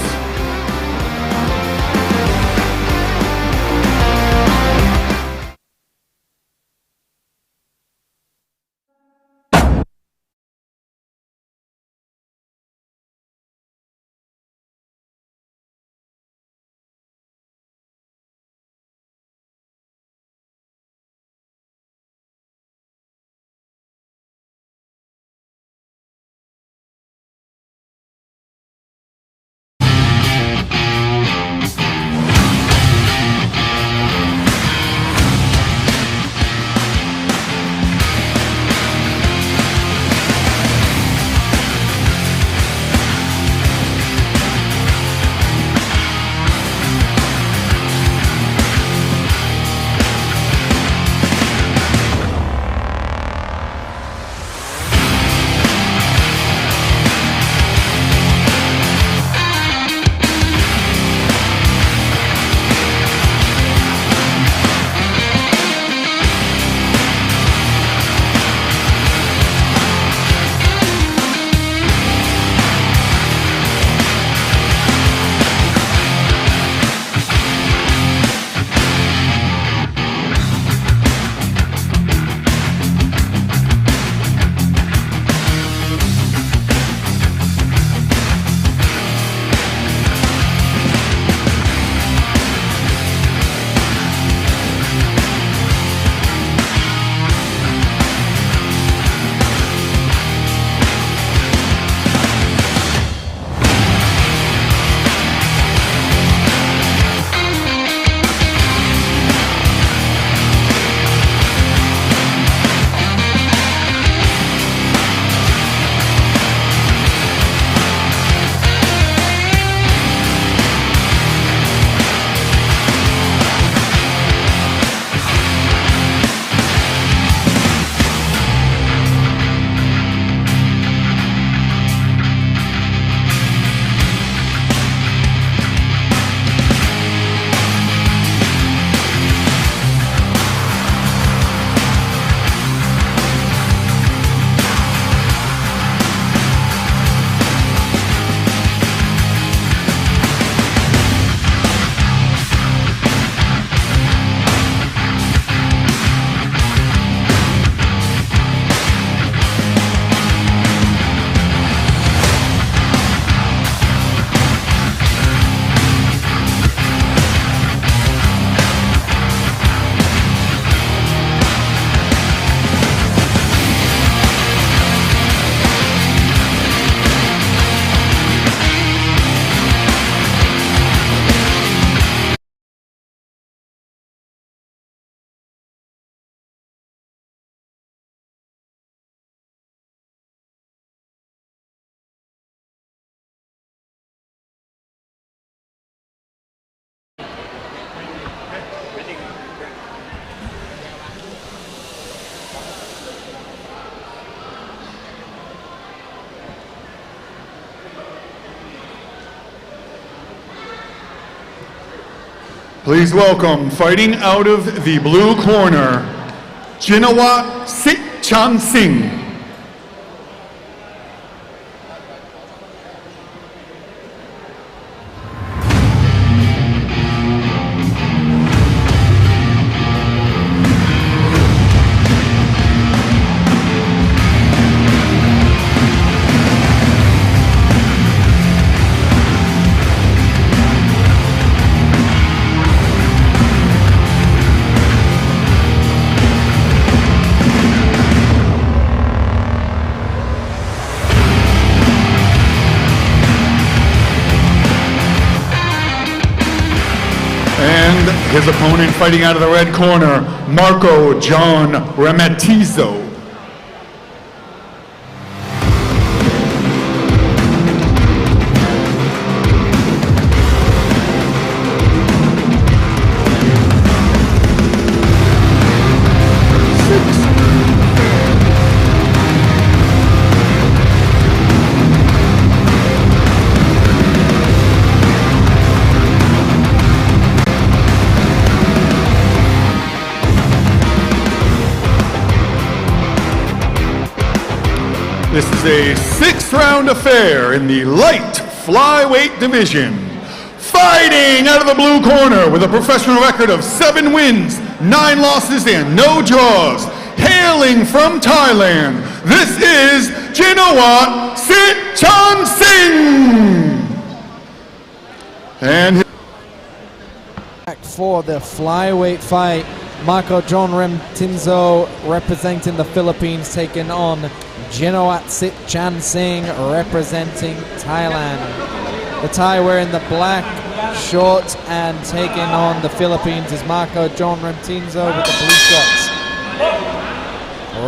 Please welcome, fighting out of the blue corner, Jinawa Sitchan Singh. And his opponent fighting out of the red corner, Marco John Remetizo. This is a 6th-round affair in the light flyweight division. Fighting out of the blue corner with a professional record of 7 wins, 9 losses, and no draws. Hailing from Thailand, this is Jinawat Sitchan Singh. And Back for the flyweight fight, Marco John Remtinzo representing the Philippines taking on Jinawat Sitchan Singh representing Thailand. The Thai wearing the black shorts and taking on the Philippines is Marco John Remtinzo with the blue shorts.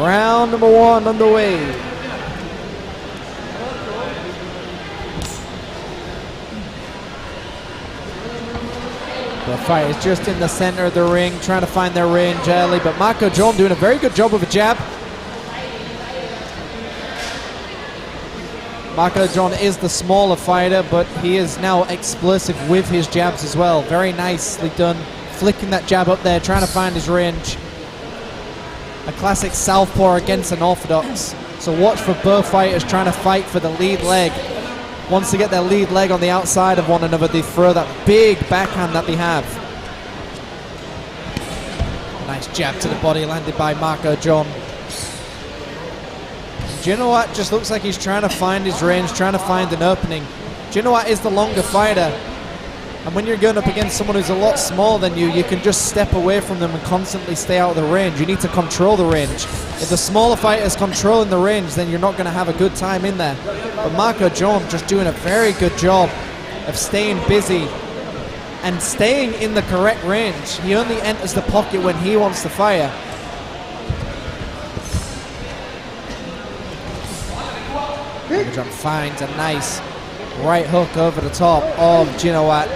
Round number 1 underway. The fight is just in the center of the ring, trying to find their range early, but Marco John doing a very good job of a jab. Marco John is the smaller fighter, but he is now explosive with his jabs as well. Very nicely done, flicking that jab up there, trying to find his range. A classic southpaw against an orthodox. So watch for both fighters trying to fight for the lead leg. Once they get their lead leg on the outside of one another, they throw that big backhand that they have. Nice jab to the body landed by Marco John. Jinawat just looks like he's trying to find his range, trying to find an opening. Jinawat is the longer fighter, and when you're going up against someone who's a lot smaller than you, you can just step away from them and constantly stay out of the range. You need to control the range. If the smaller fighter is controlling the range, then you're not going to have a good time in there. But Marco John just doing a very good job of staying busy and staying in the correct range. He only enters the pocket when he wants to fire. John finds a nice right hook over the top of Jinawat.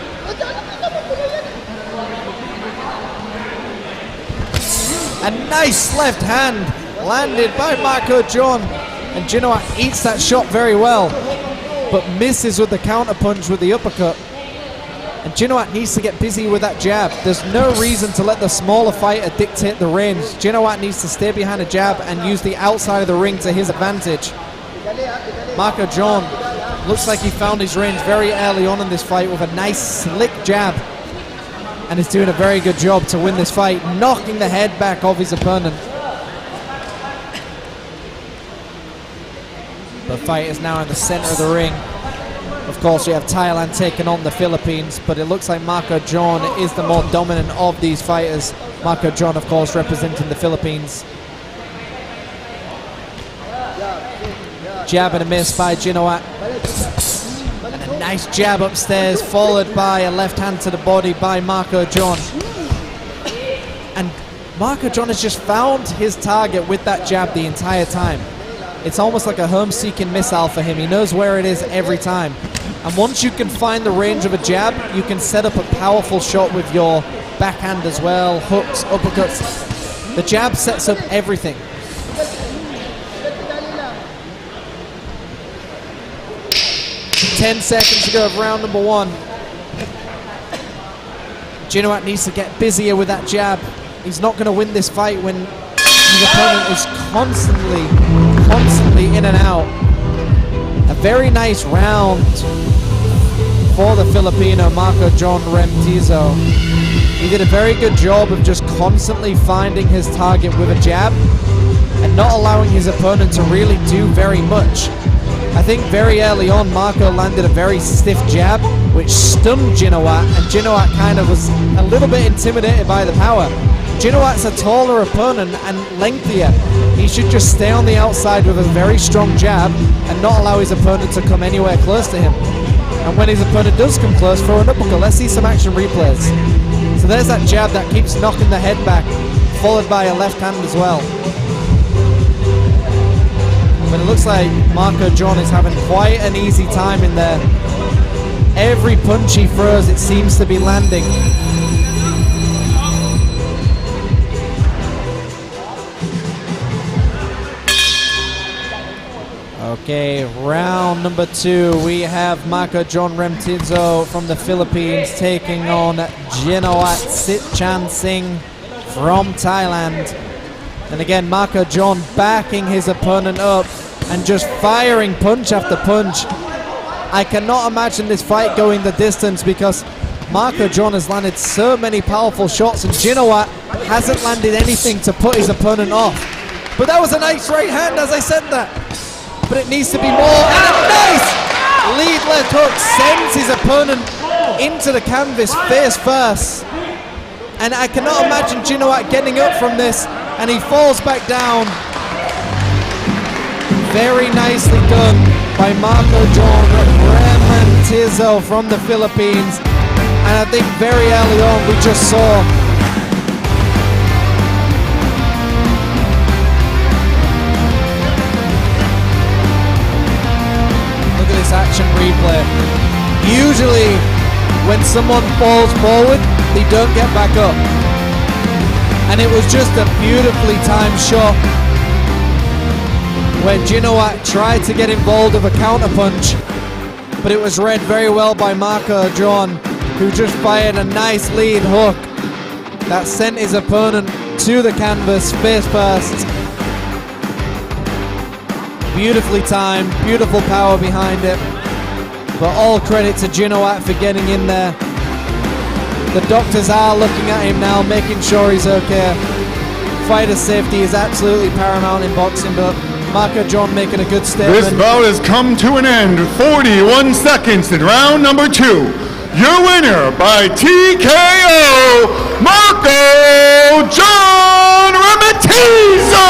A nice left hand landed by Marco John, and Jinawat eats that shot very well, but misses with the counter punch with the uppercut. And Jinawat needs to get busy with that jab. There's no reason to let the smaller fighter dictate the range. Jinawat needs to stay behind a jab and use the outside of the ring to his advantage. Marco John looks like he found his range very early on in this fight with a nice slick jab, and is doing a very good job to win this fight, knocking the head back of his opponent. The fight is now in the center of the ring. Of course, we have Thailand taking on the Philippines, but it looks like Marco John is the more dominant of these fighters. Marco John, of course, representing the Philippines. Jab and a miss by Jinawat. And a nice jab upstairs, followed by a left hand to the body by Marco John. And Marco John has just found his target with that jab the entire time. It's almost like a home-seeking missile for him. He knows where it is every time. And once you can find the range of a jab, you can set up a powerful shot with your backhand as well, hooks, uppercuts. The jab sets up everything. Ten seconds to go of round number 1. Jinawat needs to get busier with that jab. He's not going to win this fight when his opponent is constantly in and out. A very nice round for the Filipino, Marco John Remtizo. He did a very good job of just constantly finding his target with a jab and not allowing his opponent to really do very much. I think very early on, Marco landed a very stiff jab, which stunned Jinawat, and Jinawat kind of was a little bit intimidated by the power. Jinawat's a taller opponent and lengthier. He should just stay on the outside with a very strong jab and not allow his opponent to come anywhere close to him. And when his opponent does come close, throw an uppercut. Let's see some action replays. there's that jab that keeps knocking the head back, followed by a left hand as well. But it looks like Marco John is having quite an easy time in there. Every punch he throws, it seems to be landing. Okay, round number 2, we have Marco John Remtizo from the Philippines taking on Jinawat Sitchan Singh from Thailand. And again, Marco John backing his opponent up and just firing punch after punch. I cannot imagine this fight going the distance because Marco John has landed so many powerful shots and Jinawat hasn't landed anything to put his opponent off. But that was a nice right hand as I said that. But it needs to be more, and a nice lead left hook sends his opponent into the canvas face first. And I cannot imagine Jinawat getting up from this, and he falls back down. Very nicely done by Marco John Remtizo from the Philippines. And I think very early on we just saw this action replay. Usually when someone falls forward, they don't get back up. And it was just a beautifully timed shot where Jinawat tried to get involved with a counter punch, but it was read very well by Marco John, who just fired a nice lead hook that sent his opponent to the canvas face first. Beautifully timed, beautiful power behind it. But all credit to Jinawat for getting in there. The doctors are looking at him now, making sure he's okay. Fighter safety is absolutely paramount in boxing, but Marco John making a good statement. This bout has come to an end. 41 seconds in round number 2. Your winner by TKO, Marco John Remtizo!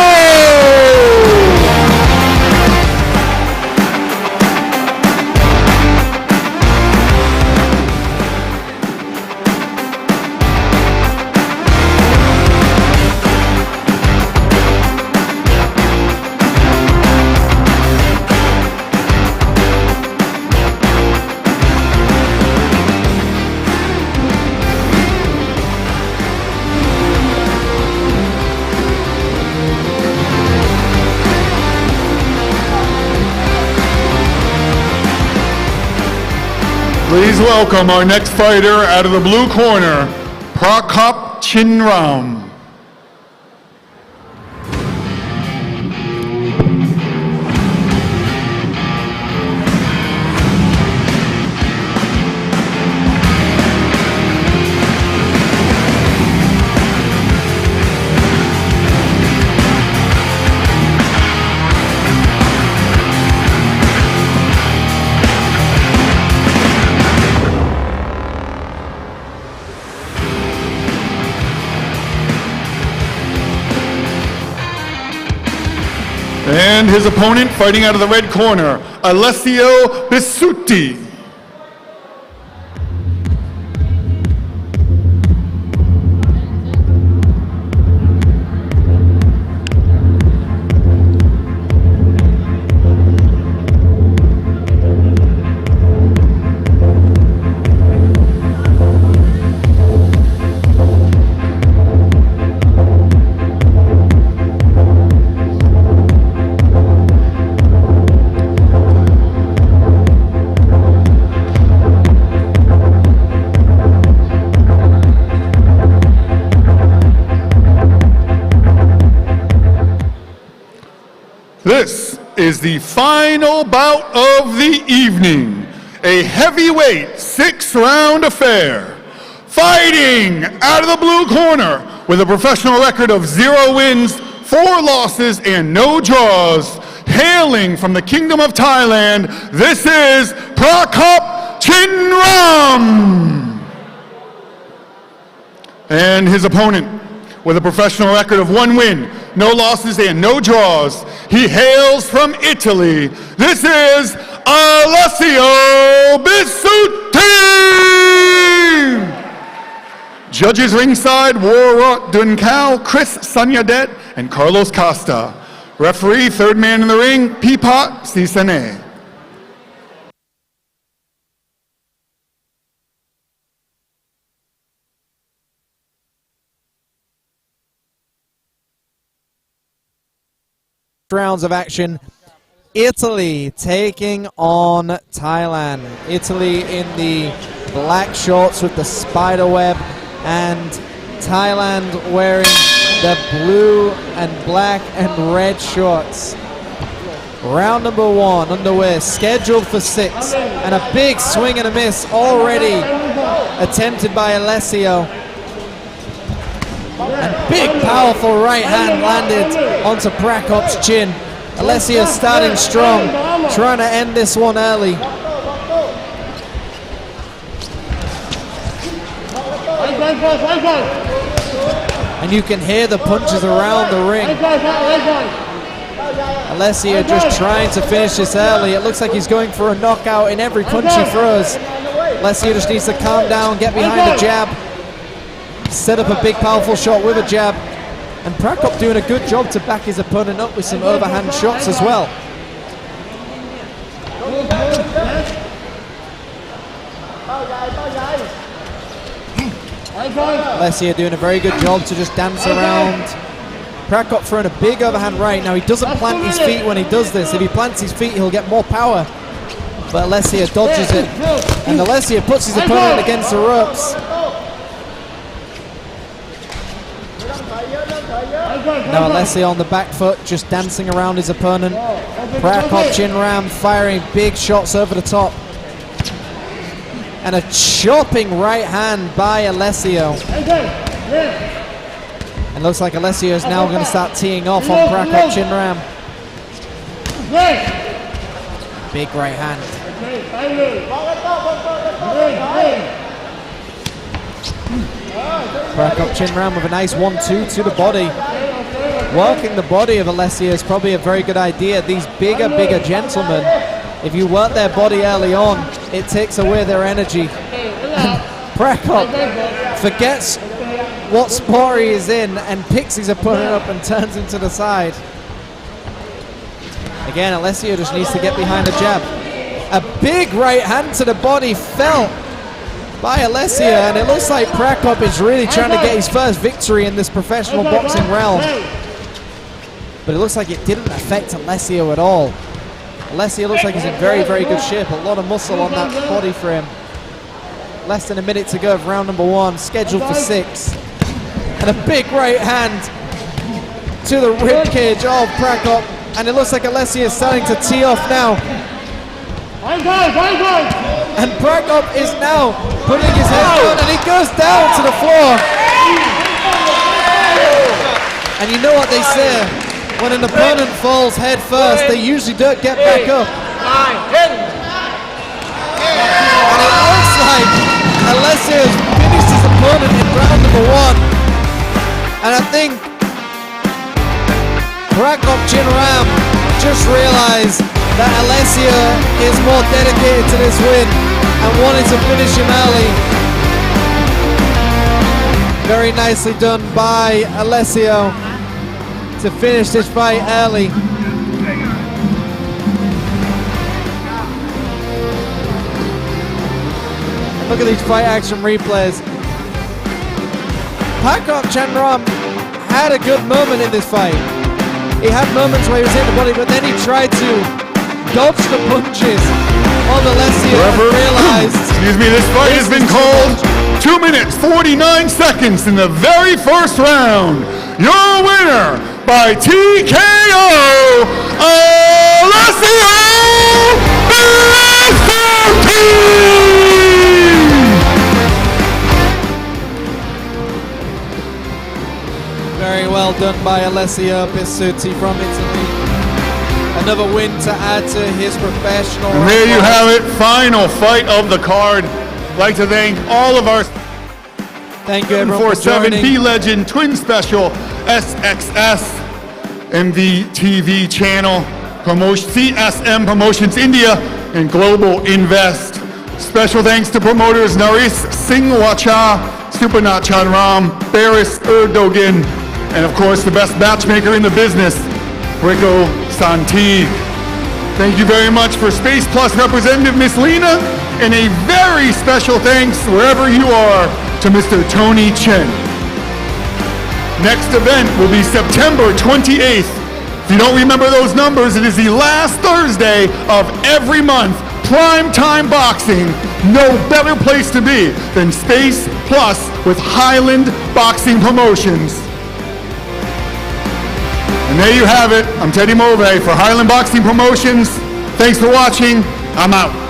Please welcome our next fighter out of the blue corner, Prakop Chinram. And his opponent fighting out of the red corner, Alessio Bisutti. This is the final bout of the evening, a heavyweight 6-round affair. Fighting out of the blue corner with a professional record of 0 wins, 4 losses, and no draws, hailing from the Kingdom of Thailand, this is Prakop Chinram. And his opponent with a professional record of 1 win, no losses, and no draws, he hails from Italy. This is Alessio Bisutti! Judges ringside, Warrot Dunkao, Chris Sanyadet, and Carlos Costa. Referee, third man in the ring, Peapot Cisane. Rounds of action. Italy taking on Thailand. Italy in the black shorts with the spider web, and Thailand wearing the blue and black and red shorts. Round number 1 underway, scheduled for 6, and a big swing and a miss already attempted by Alessio. And big powerful right hand landed onto Prakop's chin. Alessio starting strong, trying to end this one early. And you can hear the punches around the ring. Alessio just trying to finish this early. It looks like he's going for a knockout in every punch he throws. Alessio just needs to calm down, get behind the jab, set up a big powerful shot with a jab. And Prakop doing a good job to back his opponent up with some overhand shots as well. Alessio doing a very good job to just dance around. Prakop throwing a big overhand right. Now he doesn't plant his feet when he does this. If he plants his feet, he'll get more power. But Alessio dodges it. And Alessio puts his opponent against the ropes. Now Alessio on the back foot, just dancing around his opponent. Prakop chin ram, firing big shots over the top. And a chopping right hand by Alessio. And looks like Alessio is now going to start teeing off on Prakop chin ram. Big right hand. Prakop chin ram with a nice 1-2 to the body. Working the body of Alessio is probably a very good idea. These bigger gentlemen, if you work their body early on, it takes away their energy. Prakop forgets what sport he is in and picks his opponent up and turns him to the side. Again, Alessio just needs to get behind the jab. A big right hand to the body felt by Alessio, and it looks like Prakop is really trying to get his first victory in this professional boxing realm. But it looks like it didn't affect Alessio at all. Alessio looks like he's in very good shape. A lot of muscle on that body frame. Less than a minute to go of round number 1, scheduled for 6. And a big right hand to the rib cage of Prakop. And it looks like Alessio is starting to tee off now. And Prakop is now putting his head down, and he goes down to the floor. And you know what they say, when an opponent falls head first, they usually don't get back up. And it looks like Alessio has finished his opponent in round number 1. And I think Prakop chin ram just realized that Alessio is more dedicated to this win and wanted to finish him early. Very nicely done by Alessio to finish this fight early. Look at these fight action replays. Prakop chin ram had a good moment in this fight. He had moments where he was hitting the body, but then he tried to dodge the punches on Alessio and realized... Excuse me, this fight has been called 2 minutes, 49 seconds in the very first round. Your winner by TKO, Alessio Bissotti! Very well done by Alessio Bissotti from Italy. Another win to add to his professional record. There you have it, final fight of the card. I'd like to thank all of our Thank you everyone for joining. B Legend Twin Special SXS MVTV channel, CSM Promotions India, and Global Invest. Special thanks to promoters Naresh Singh Wacha, Supernat Chanram, Barris Erdogan, and of course the best matchmaker in the business, Rico Santigue. Thank you very much for Space Plus representative Miss Lena, and a very special thanks wherever you are to Mr. Tony Chen. Next event will be September 28th. If you don't remember those numbers, it is the last Thursday of every month. Prime time boxing. No better place to be than Space Plus with Highland Boxing Promotions. And there you have it. I'm Teddy Move for Highland Boxing Promotions. Thanks for watching. I'm out.